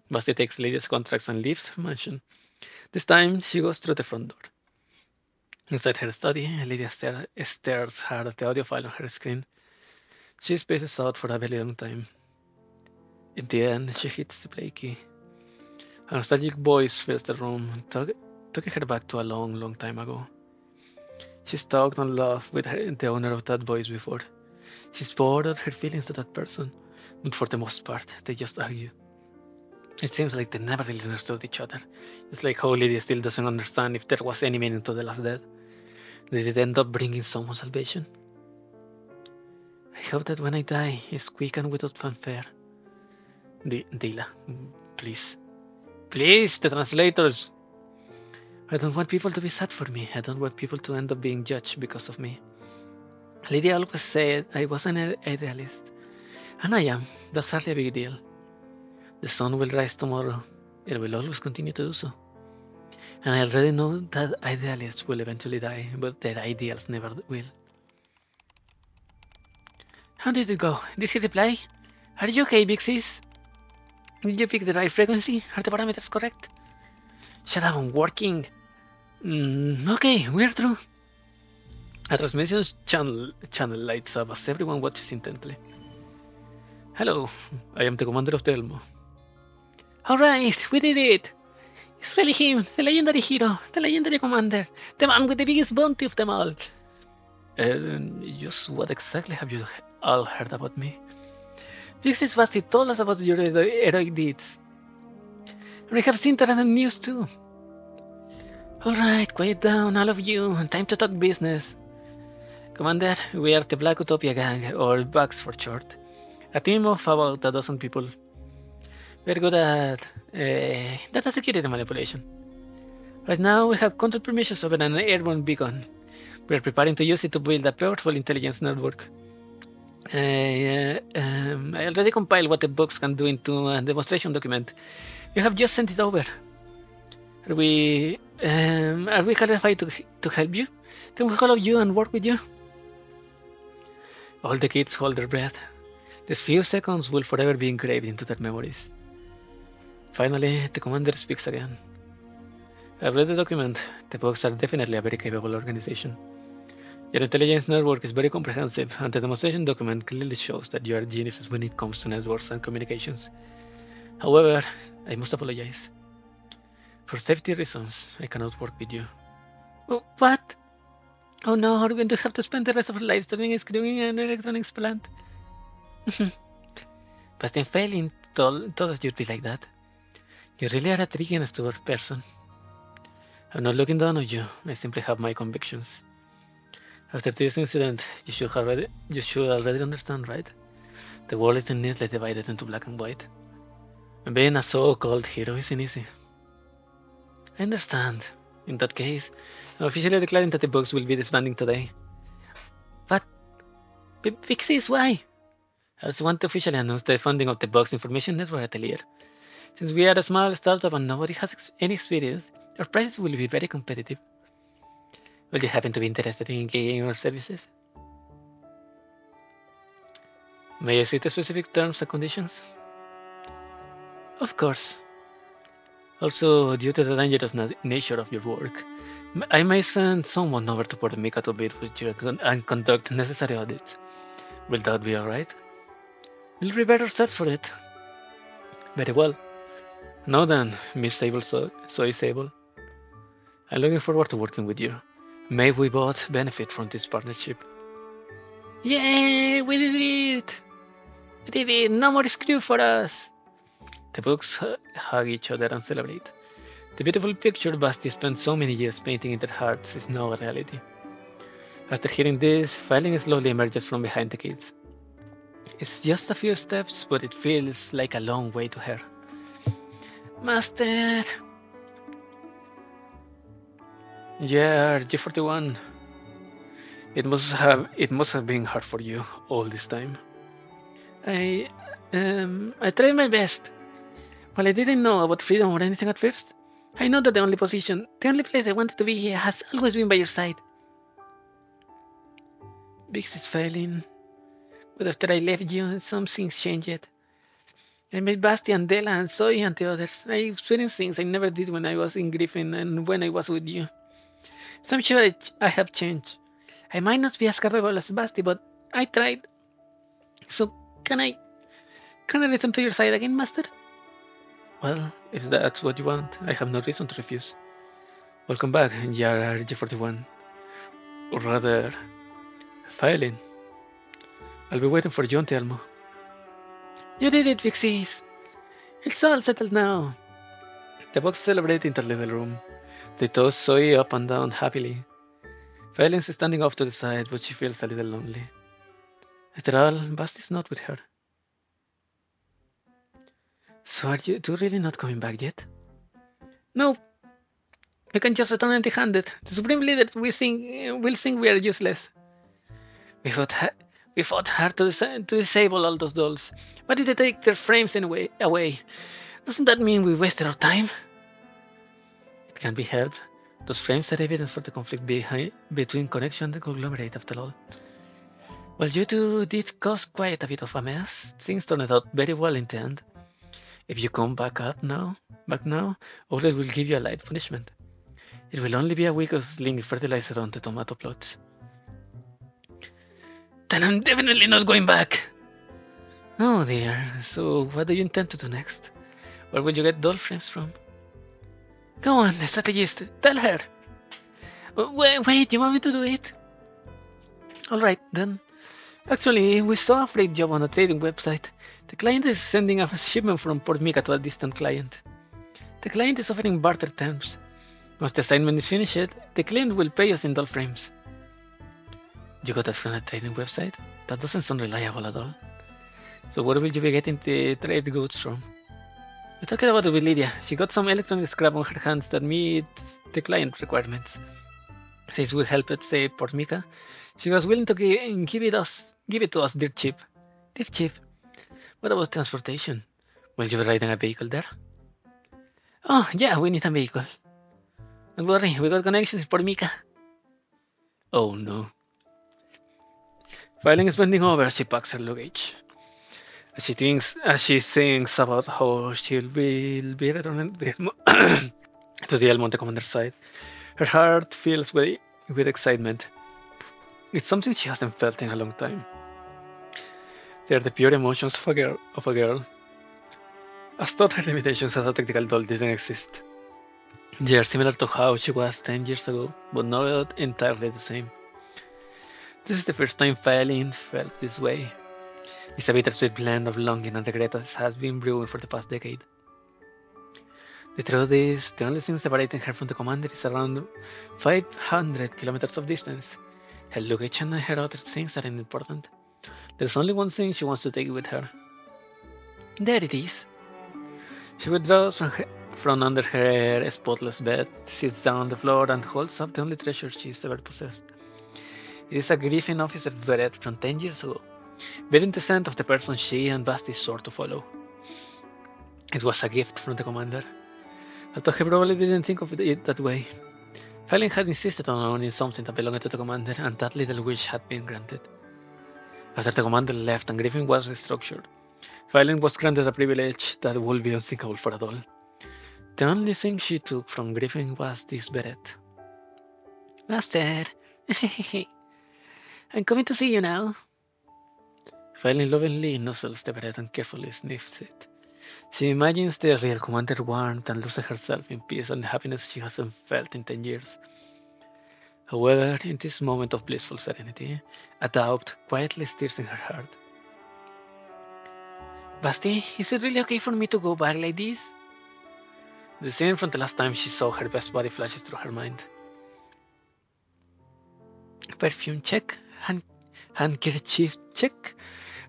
Basti takes Lydia's contracts and leaves her mansion. This time, she goes through the front door. Inside her study, Lydia stares hard at the audio file on her screen. She spaces out for a very long time. In the end, she hits the play key. A nostalgic voice fills the room, taking her back to a long, long time ago. She's talked and laughed with the owner of that voice before. She's poured out her feelings to that person, but for the most part, they just argue. It seems like they never really understood each other. It's like how Lydia still doesn't understand if there was any meaning to the last death. Did it end up bringing someone salvation? I hope that when I die, it's quick and without fanfare. Dila, please. Please, the translators! I don't want people to be sad for me. I don't want people to end up being judged because of me. Lydia always said I was an idealist. And I am. That's hardly a big deal. The sun will rise tomorrow. It will always continue to do so. And I already know that idealists will eventually die, but their ideals never will. How did it go? Did he reply? Are you okay, Big Sis? Did you pick the right frequency? Are the parameters correct? Shut up, I'm working. Okay, we're through. A transmission channel lights up as everyone watches intently. Hello, I am the commander of the Elmo. Alright, we did it! It's really him, the legendary hero, the legendary commander, the man with the biggest bounty of them all. Just what exactly have you all heard about me? Pixie's Basti told us about your heroic deeds. And we have seen that on the news too. Alright, quiet down, all of you, time to talk business. Commander, we are the Black Utopia Gang, or BUGS for short. A team of about a dozen people. We're good at data security manipulation. Right now, we have control permissions over an airborne beacon. We're preparing to use it to build a powerful intelligence network. I already compiled what the bugs can do into a demonstration document. You have just sent it over. Are we qualified to help you? Can we follow you and work with you? All the kids hold their breath. These few seconds will forever be engraved into their memories. Finally, the commander speaks again. I've read the document. The bugs are definitely a very capable organization. Your intelligence network is very comprehensive, and the demonstration document clearly shows that you are geniuses when it comes to networks and communications. However, I must apologize. For safety reasons, I cannot work with you. Oh, what? Oh no, we're going to have to spend the rest of our lives studying and screwing an electronics plant. Basti failing told us you'd be like that. You really are a tricky and stubborn person. I'm not looking down on you, I simply have my convictions. After this incident, you should already understand, right? The world isn't neatly divided into black and white. And being a so-called hero isn't easy. I understand. In that case, I'm officially declaring that the bugs will be disbanding today. But Pixies, why? I also want to officially announce the funding of the Bugs Information Network Atelier. Since we are a small startup and nobody has any experience, our prices will be very competitive. Will you happen to be interested in engaging our services? May I see the specific terms and conditions? Of course. Also, due to the dangerous nature of your work, I may send someone over to Puerto Rico to meet with you and conduct necessary audits. Will that be alright? We'll prepare ourselves for it. Very well. Now then, Miss Sable, Soy Sable. I'm looking forward to working with you. May we both benefit from this partnership. Yay! We did it! We did it! No more screw for us! The books hug each other and celebrate. The beautiful picture Basti spent so many years painting in their hearts is now a reality. After hearing this, Filing slowly emerges from behind the kids. It's just a few steps, but it feels like a long way to her. Master! Yeah, G41. It must have been hard for you all this time. I tried my best. While I didn't know about freedom or anything at first, I know that the only place I wanted to be here has always been by your side. Biggs is failing, but after I left you, some things changed. I met Basti and Della and Zoe and the others. I experienced things I never did when I was in Griffin and when I was with you. So I'm sure I have changed. I might not be as capable as Basti, but I tried. So can I return to your side again, Master? Well, if that's what you want, I have no reason to refuse. Welcome back, G41. Or rather, Filing. I'll be waiting for you, Auntie Elmo. You did it, Pixies! It's all settled now. The box celebrated in the little room. They toss Zoe up and down happily. File's standing off to the side, but she feels a little lonely. After all, Basti's not with her. So are you two really not coming back yet? No. We can just return empty-handed. The Supreme Leader will think we are useless. We fought hard to disable all those dolls. Why did they take their frames away? Doesn't that mean we wasted our time? It can't be helped. Those frames are evidence for the conflict between Connection and the conglomerate, after all. Well, you two did cause quite a bit of a mess. Things turned out very well in the end. If you come back now, Oleg will give you a light punishment. It will only be a week of slinging fertilizer on the tomato plots. Then I'm definitely not going back! Oh dear, so what do you intend to do next? Where will you get doll frames from? Go on, strategist, tell her! Wait, you want me to do it? Alright, then. Actually, we saw a freight job on a trading website. The client is sending a shipment from Port Mika to a distant client. The client is offering barter terms. Once the assignment is finished, the client will pay us in doll frames. You got that from a trading website? That doesn't sound reliable at all. So where will you be getting the trade goods from? We talked about it with Lydia. She got some electronic scrap on her hands that meets the client requirements. Since we helped it save Port Mika, she was willing to give it to us dirt cheap. Dirt cheap. What about transportation? Will you be riding a vehicle there? Oh, yeah, we need a vehicle. Don't worry, we got connections in Port Mika. Oh no. Filing is bending over as she packs her luggage. As she thinks about how she'll be returning to the El Monte Commander's side, her heart fills with excitement. It's something she hasn't felt in a long time. They are the pure emotions of a girl. As thought her limitations as a technical doll didn't exist. They are similar to how she was 10 years ago, but not entirely the same. This is the first time Filing felt this way. It's a bittersweet blend of longing and regret that has been brewing for the past decade. The truth is, the only thing separating her from the commander is around 500 kilometers of distance. Her luggage and her other things aren't important. There's only one thing she wants to take with her. There it is. She withdraws from under her spotless bed, sits down on the floor, and holds up the only treasure she's ever possessed. It is a Griffin officer beret from 10 years ago, bearing the scent of the person she and Basti swore to follow. It was a gift from the commander, although he probably didn't think of it that way. Filing had insisted on owning something that belonged to the commander, and that little wish had been granted. After the commander left and Griffin was restructured, Filing was granted a privilege that would be unthinkable for a doll. The only thing she took from Griffin was this beret. Master! I'm coming to see you now. Filing lovingly nuzzles the beret and carefully sniffs it. She imagines the real commander warmth and loses herself in peace and happiness she hasn't felt in 10 years. However, in this moment of blissful serenity, a doubt quietly stirs in her heart. Basti, is it really okay for me to go back like this? The scene from the last time she saw her best buddy flashes through her mind. Perfume check, handkerchief check.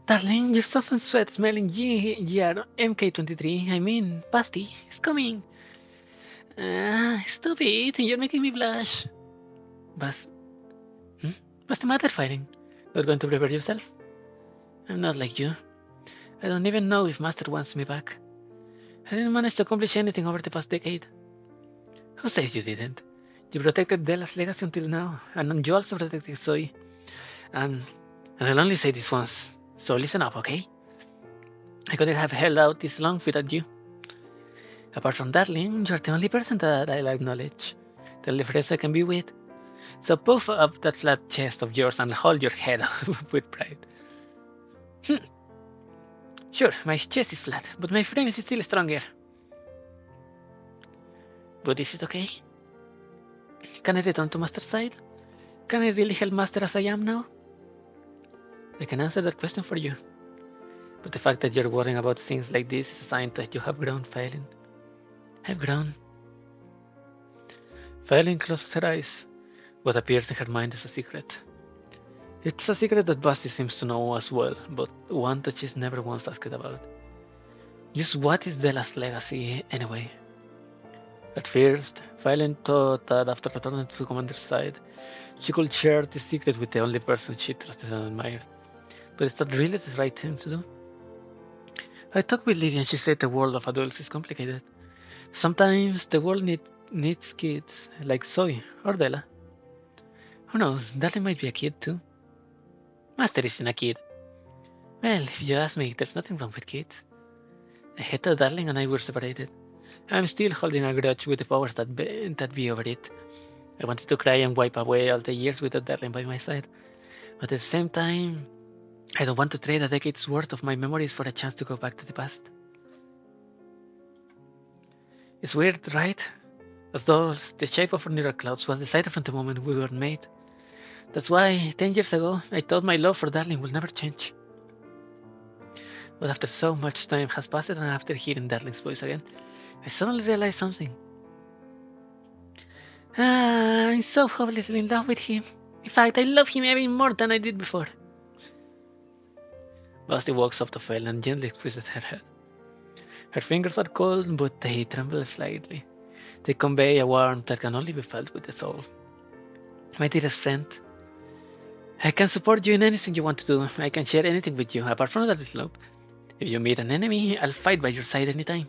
Darling, your soft and sweat smelling GR MK23, I mean, Basti, is coming. Stop it, you're making me blush. What's the matter, Fighting? Not going to prepare yourself? I'm not like you. I don't even know if Master wants me back. I didn't manage to accomplish anything over the past decade. Who says you didn't? You protected Della's legacy until now, and you also protected Zoe. And I'll only say this once, so listen up, okay? I couldn't have held out this long without you. Apart from Darling, you're the only person that I'll acknowledge. The only friends I can be with. So puff up that flat chest of yours and hold your head up with pride. Sure, my chest is flat, but my frame is still stronger. But is it okay? Can I return to Master's side? Can I really help Master as I am now? I can answer that question for you. But the fact that you're worrying about things like this is a sign that you have grown, Failing. I've grown. Failing closes her eyes. What appears in her mind is a secret. It's a secret that Basti seems to know as well, but one that she's never once asked about. Just what is Della's legacy, anyway? At first, Failing thought that after returning to Commander's side, she could share the secret with the only person she trusted and admired. But is that really the right thing to do? I talked with Lydia and she said the world of adults is complicated. Sometimes the world needs kids, like Zoe or Della. Who knows, Darling might be a kid too. Master isn't a kid. Well, if you ask me, there's nothing wrong with kids. I hate that Darling and I were separated. I'm still holding a grudge with the powers that be over it. I wanted to cry and wipe away all the years without Darling by my side. But at the same time, I don't want to trade a decade's worth of my memories for a chance to go back to the past. It's weird, right? As though the shape of our neural clouds was decided from the moment we were made. That's why, 10 years ago, I thought my love for Darling will never change. But after so much time has passed and after hearing Darling's voice again, I suddenly realized something. I'm so hopelessly in love with him. In fact, I love him even more than I did before. Basti walks up to Fel and gently twists her head. Her fingers are cold, but they tremble slightly. They convey a warmth that can only be felt with the soul. My dearest friend, I can support you in anything you want to do. I can share anything with you, apart from that slope. If you meet an enemy, I'll fight by your side anytime.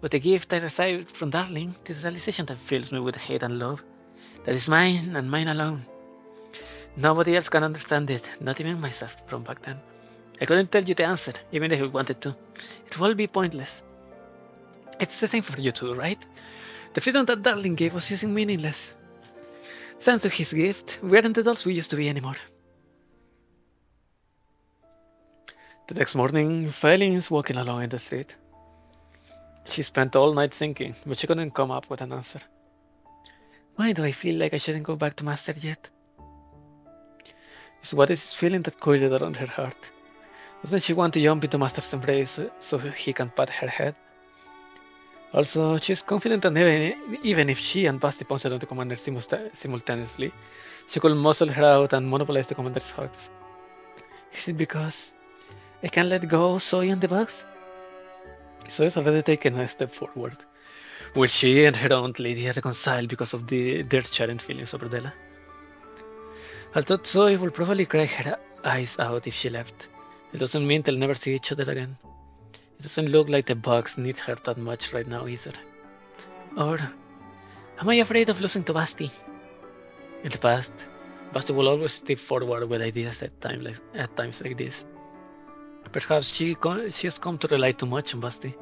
But the gift I received from Darling, this realization that fills me with hate and love, that is mine and mine alone. Nobody else can understand it, not even myself from back then. I couldn't tell you the answer, even if I wanted to. It will be pointless. It's the same for you too, right? The freedom that Darling gave us isn't meaningless. Thanks to his gift, we aren't the adults we used to be anymore. The next morning, Failing is walking along in the street. She spent all night thinking, but she couldn't come up with an answer. Why do I feel like I shouldn't go back to Master yet? So what is this feeling that coiled around her heart? Doesn't she want to jump into Master's embrace so he can pat her head? Also, she's confident that even if she and Basti pounced on the commander simultaneously, she could muscle her out and monopolize the commander's hugs. Is it because I can't let go Zoe and the bugs? Zoe's already taken a step forward. Will she and her aunt Lydia reconcile because of their shared feelings over Della? I thought Zoe would probably cry her eyes out if she left. It doesn't mean they'll never see each other again. It doesn't look like the bugs need her that much right now either. Or am I afraid of losing to Basti? In the past, Basti will always step forward with ideas at times like this. Perhaps she has come to rely too much on Basti.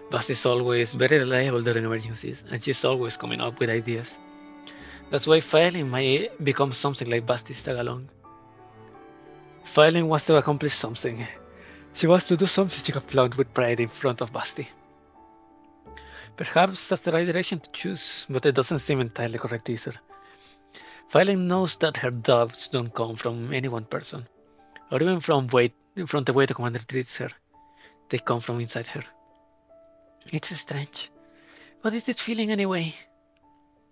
Basti is always very reliable during emergencies, and she's always coming up with ideas. That's why Failing might become something like Basti's tag-along. Failing wants to accomplish something. She wants to do something she can flaunt with pride in front of Basti. Perhaps that's the right direction to choose, but it doesn't seem entirely correct either. Violet knows that her doubts don't come from any one person, or even from the way the commander treats her. They come from inside her. It's strange. What is this feeling anyway?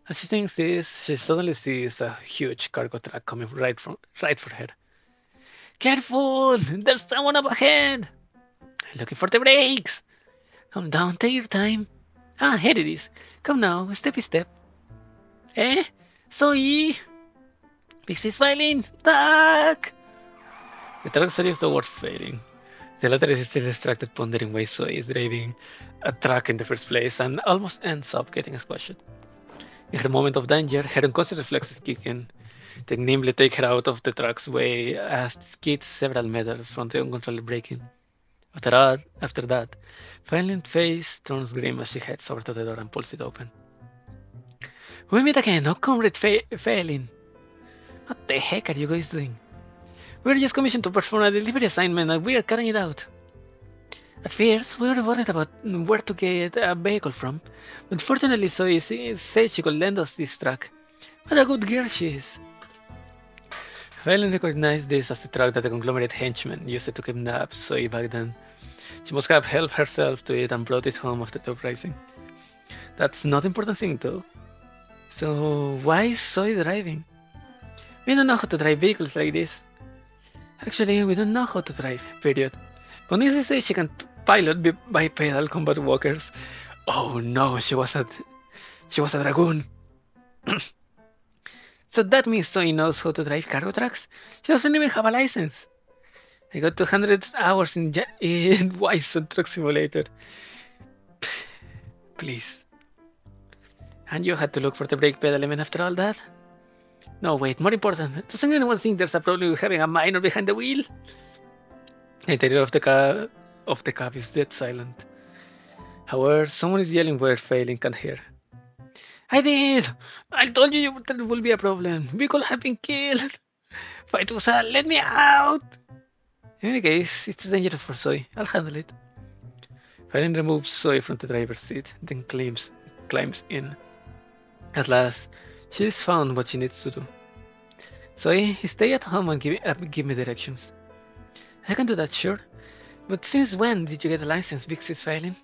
As she thinks this, she suddenly sees a huge cargo truck coming right for her. Careful! There's someone up ahead! Looking for the brakes! Calm down, take your time. Ah, here it is. Come now, step by step. Eh? Soy! This is failing! Duck! The truck series towards failing. The latter is still distracted, pondering why Soy is driving a truck in the first place and almost ends up getting squashed. In her moment of danger, her unconscious reflexes kick in. They nimbly take her out of the truck's way as it skids several meters from the uncontrolled braking. After that, Violet's face turns grim as she heads over to the door and pulls it open. We meet again, oh comrade Phelan. What the heck are you guys doing? We're just commissioned to perform a delivery assignment and we are carrying it out. At first, we were worried about where to get a vehicle from, but fortunately Zoe said she could lend us this truck. What a good girl she is. Valen recognized this as the truck that the conglomerate henchman used to kidnap Zoe back then. She must have helped herself to it and brought it home after the uprising. That's not important thing though. So why is Zoe driving? We don't know how to drive vehicles like this. Actually, we don't know how to drive, period. But Nisi says she can pilot bipedal combat walkers. Oh no, she was a dragoon. So that means Zoe knows how to drive cargo trucks? She doesn't even have a license. I got 200 hours in Wise Truck Simulator. Please. And you had to look for the brake pedal element after all that? No, wait, more important, doesn't anyone think there's a problem with having a minor behind the wheel? The interior of the cab is dead silent. However, someone is yelling where Failing can't hear. I did! I told you there will be a problem. We could have been killed. Faitusa, let me out! In any case, it's dangerous for Zoe. I'll handle it. Failing removes Zoe from the driver's seat, then climbs in. At last, she's found what she needs to do. Zoe, stay at home and give me directions. I can do that, sure. But since when did you get a license, Big Sis Failing?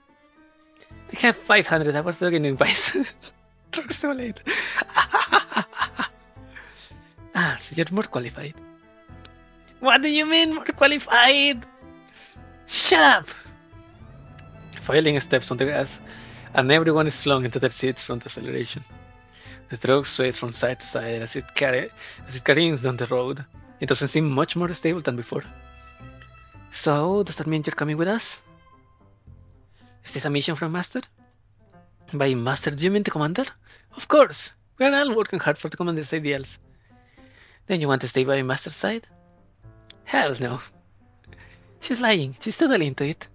I have 500 hours logging in Vice Truck Simulator. Ah, so you're more qualified. What do you mean, more qualified? Shut up! Failing steps on the gas, and everyone is flung into their seats from the acceleration. The truck sways from side to side as it careens down the road. It doesn't seem much more stable than before. So, does that mean you're coming with us? Is this a mission from Master? By Master, do you mean the Commander? Of course! We're all working hard for the Commander's ideals. Then you want to stay by Master's side? Hell no. She's lying. She's totally into it.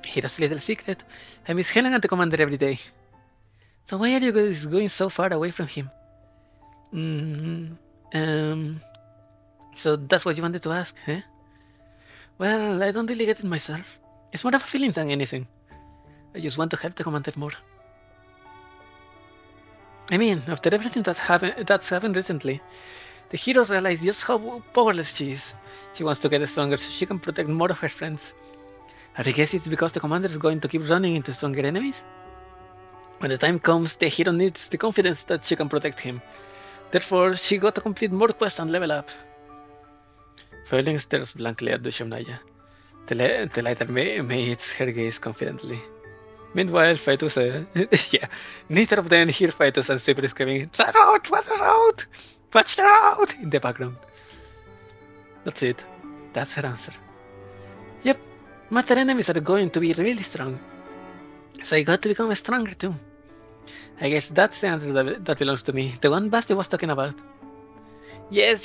Here's a little secret. I miss Helen and the Commander every day. So why are you guys going so far away from him? So that's what you wanted to ask, eh? Well, I don't really get it myself. It's more of a feeling than anything. I just want to help the Commander more. I mean, after everything that's happened recently, the hero realized just how powerless she is. She wants to get stronger so she can protect more of her friends. And I guess it's because the Commander is going to keep running into stronger enemies? When the time comes, the hero needs the confidence that she can protect him. Therefore, she got to complete more quests and level up. Failing stares blankly at Dushamnaya. The lighter meets her gaze confidently. Meanwhile, Faitusa, yeah, neither of them hear Faitusa swiftly screaming, "The road! Watch the road! Watch the road!" in the background. That's it. That's her answer. Yep, master enemies are going to be really strong. So I got to become stronger too. I guess that's the answer that belongs to me, the one Basti was talking about. Yes,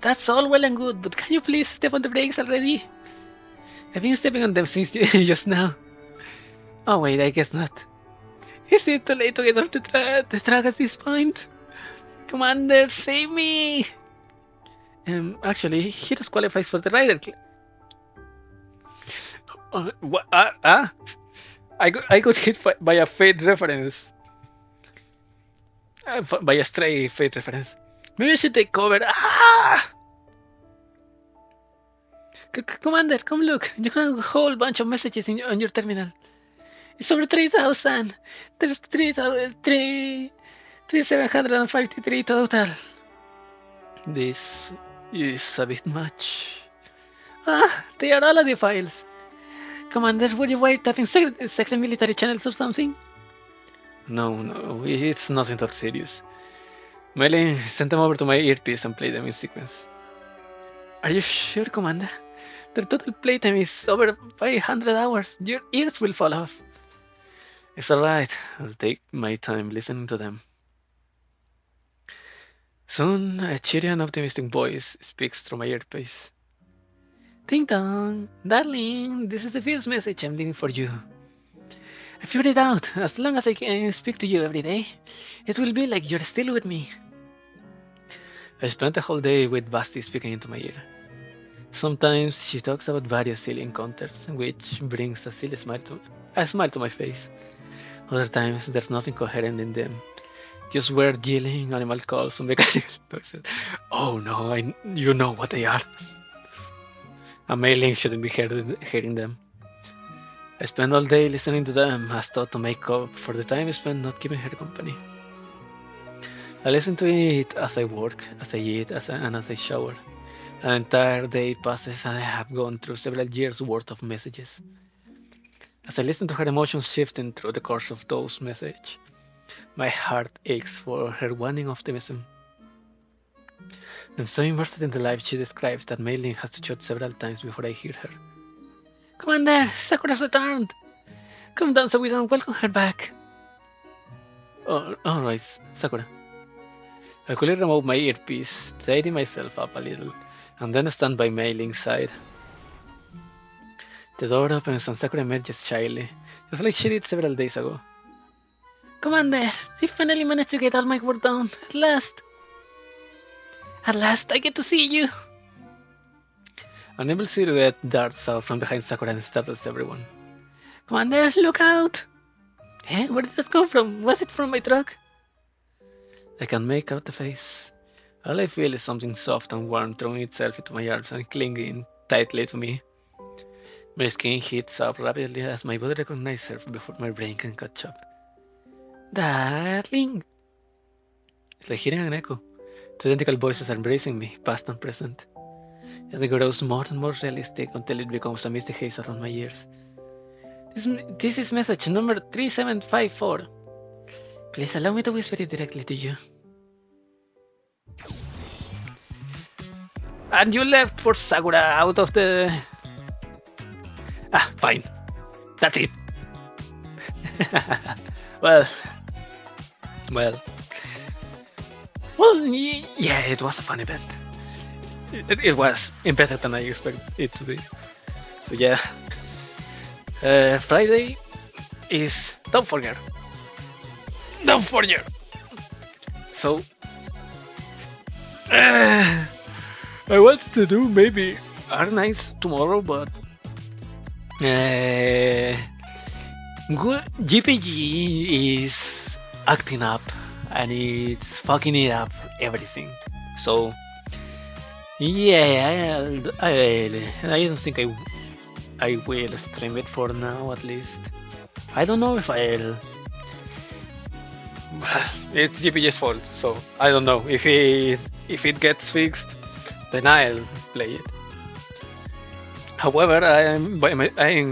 that's all well and good, but can you please step on the brakes already? I've been stepping on them since just now. Oh wait, I guess not. Is it too late to get off the track at this point? Commander, save me! Actually, he just qualifies for the rider. What? I got hit by a Fate reference. By a stray Fate reference. Maybe I should take cover. Ah! Commander, come look. You have a whole bunch of messages on your terminal. It's over 3,000. There's 3,753 total. This is a bit much. Ah, they are all audio files. Commander, were you wiretapping secret military channels or something? No, it's nothing that serious. Melee, send them over to my earpiece and play them in sequence. Are you sure, Commander? Their total playtime is over 500 hours. Your ears will fall off. It's alright. I'll take my time listening to them. Soon, a cheery and optimistic voice speaks through my earpiece. Ding dong, darling, this is the first message I'm leaving for you. I figured it out. As long as I can speak to you every day, it will be like you're still with me. I spent the whole day with Basti speaking into my ear. Sometimes she talks about various silly encounters, which brings a smile to my face. Other times, there's nothing coherent in them. Just weird yelling, animal calls, and mechanical noises. Oh no, you know what they are. A mailing shouldn't be hearing them. I spend all day listening to them as thought to make up for the time I spent not giving her company. I listen to it as I work, as I eat, and as I shower. An entire day passes and I have gone through several years' worth of messages. As I listen to her emotions shifting through the course of those messages, my heart aches for her waning optimism. I'm so immersed in the life she describes that mailing has to shut several times before I hear her. Commander, Sakura's returned! Come down so we can welcome her back. Oh, alright, Sakura. I quickly remove my earpiece, tidy myself up a little, and then stand by Mailing's side. The door opens and Sakura emerges shyly, just like she did several days ago. Commander, I finally managed to get all my work done, at last! At last, I get to see you! A nimble silhouette darts out from behind Sakura and startles everyone. Commander, look out! Eh, where did that come from? Was it from my truck? I can make out the face. All I feel is something soft and warm throwing itself into my arms and clinging tightly to me. My skin heats up rapidly as my body recognizes her before my brain can catch up. Darling! It's like hearing an echo. Two identical voices are embracing me, past and present. It grows more and more realistic until it becomes a misty haze around my ears. This is message number 3754. Please allow me to whisper it directly to you. And you left for Sakura out of the... Ah, fine. That's it. Well, yeah, it was a fun event. It was better than I expected it to be. So yeah, Friday is Don't Forget. So I wanted to do maybe our nights tomorrow, but GPG is acting up and it's fucking it up everything. So yeah, I don't think I will stream it for now, at least. I don't know if I'll... It's GPG's fault, so I don't know. If it gets fixed, then I'll play it. However, I am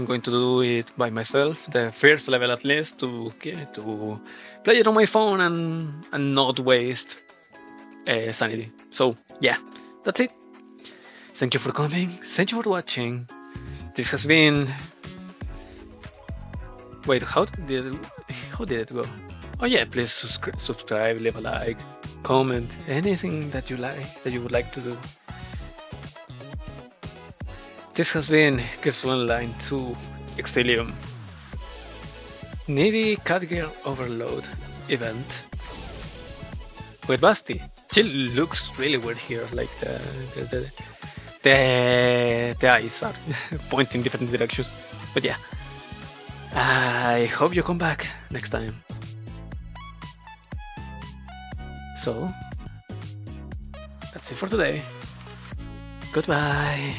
going to do it by myself, the first level at least, to play it on my phone and not waste sanity. So yeah, that's it. Thank you for coming. Thank you for watching. This has been... Wait, how did it go? Oh yeah, please subscribe, leave a like, comment, anything that you would like to do. This has been Frontline 2 Exilium Needy Catgirl Overload event with Basti. She looks really weird here, like the eyes are pointing different directions. But yeah, I hope you come back next time. So, that's it for today. Goodbye.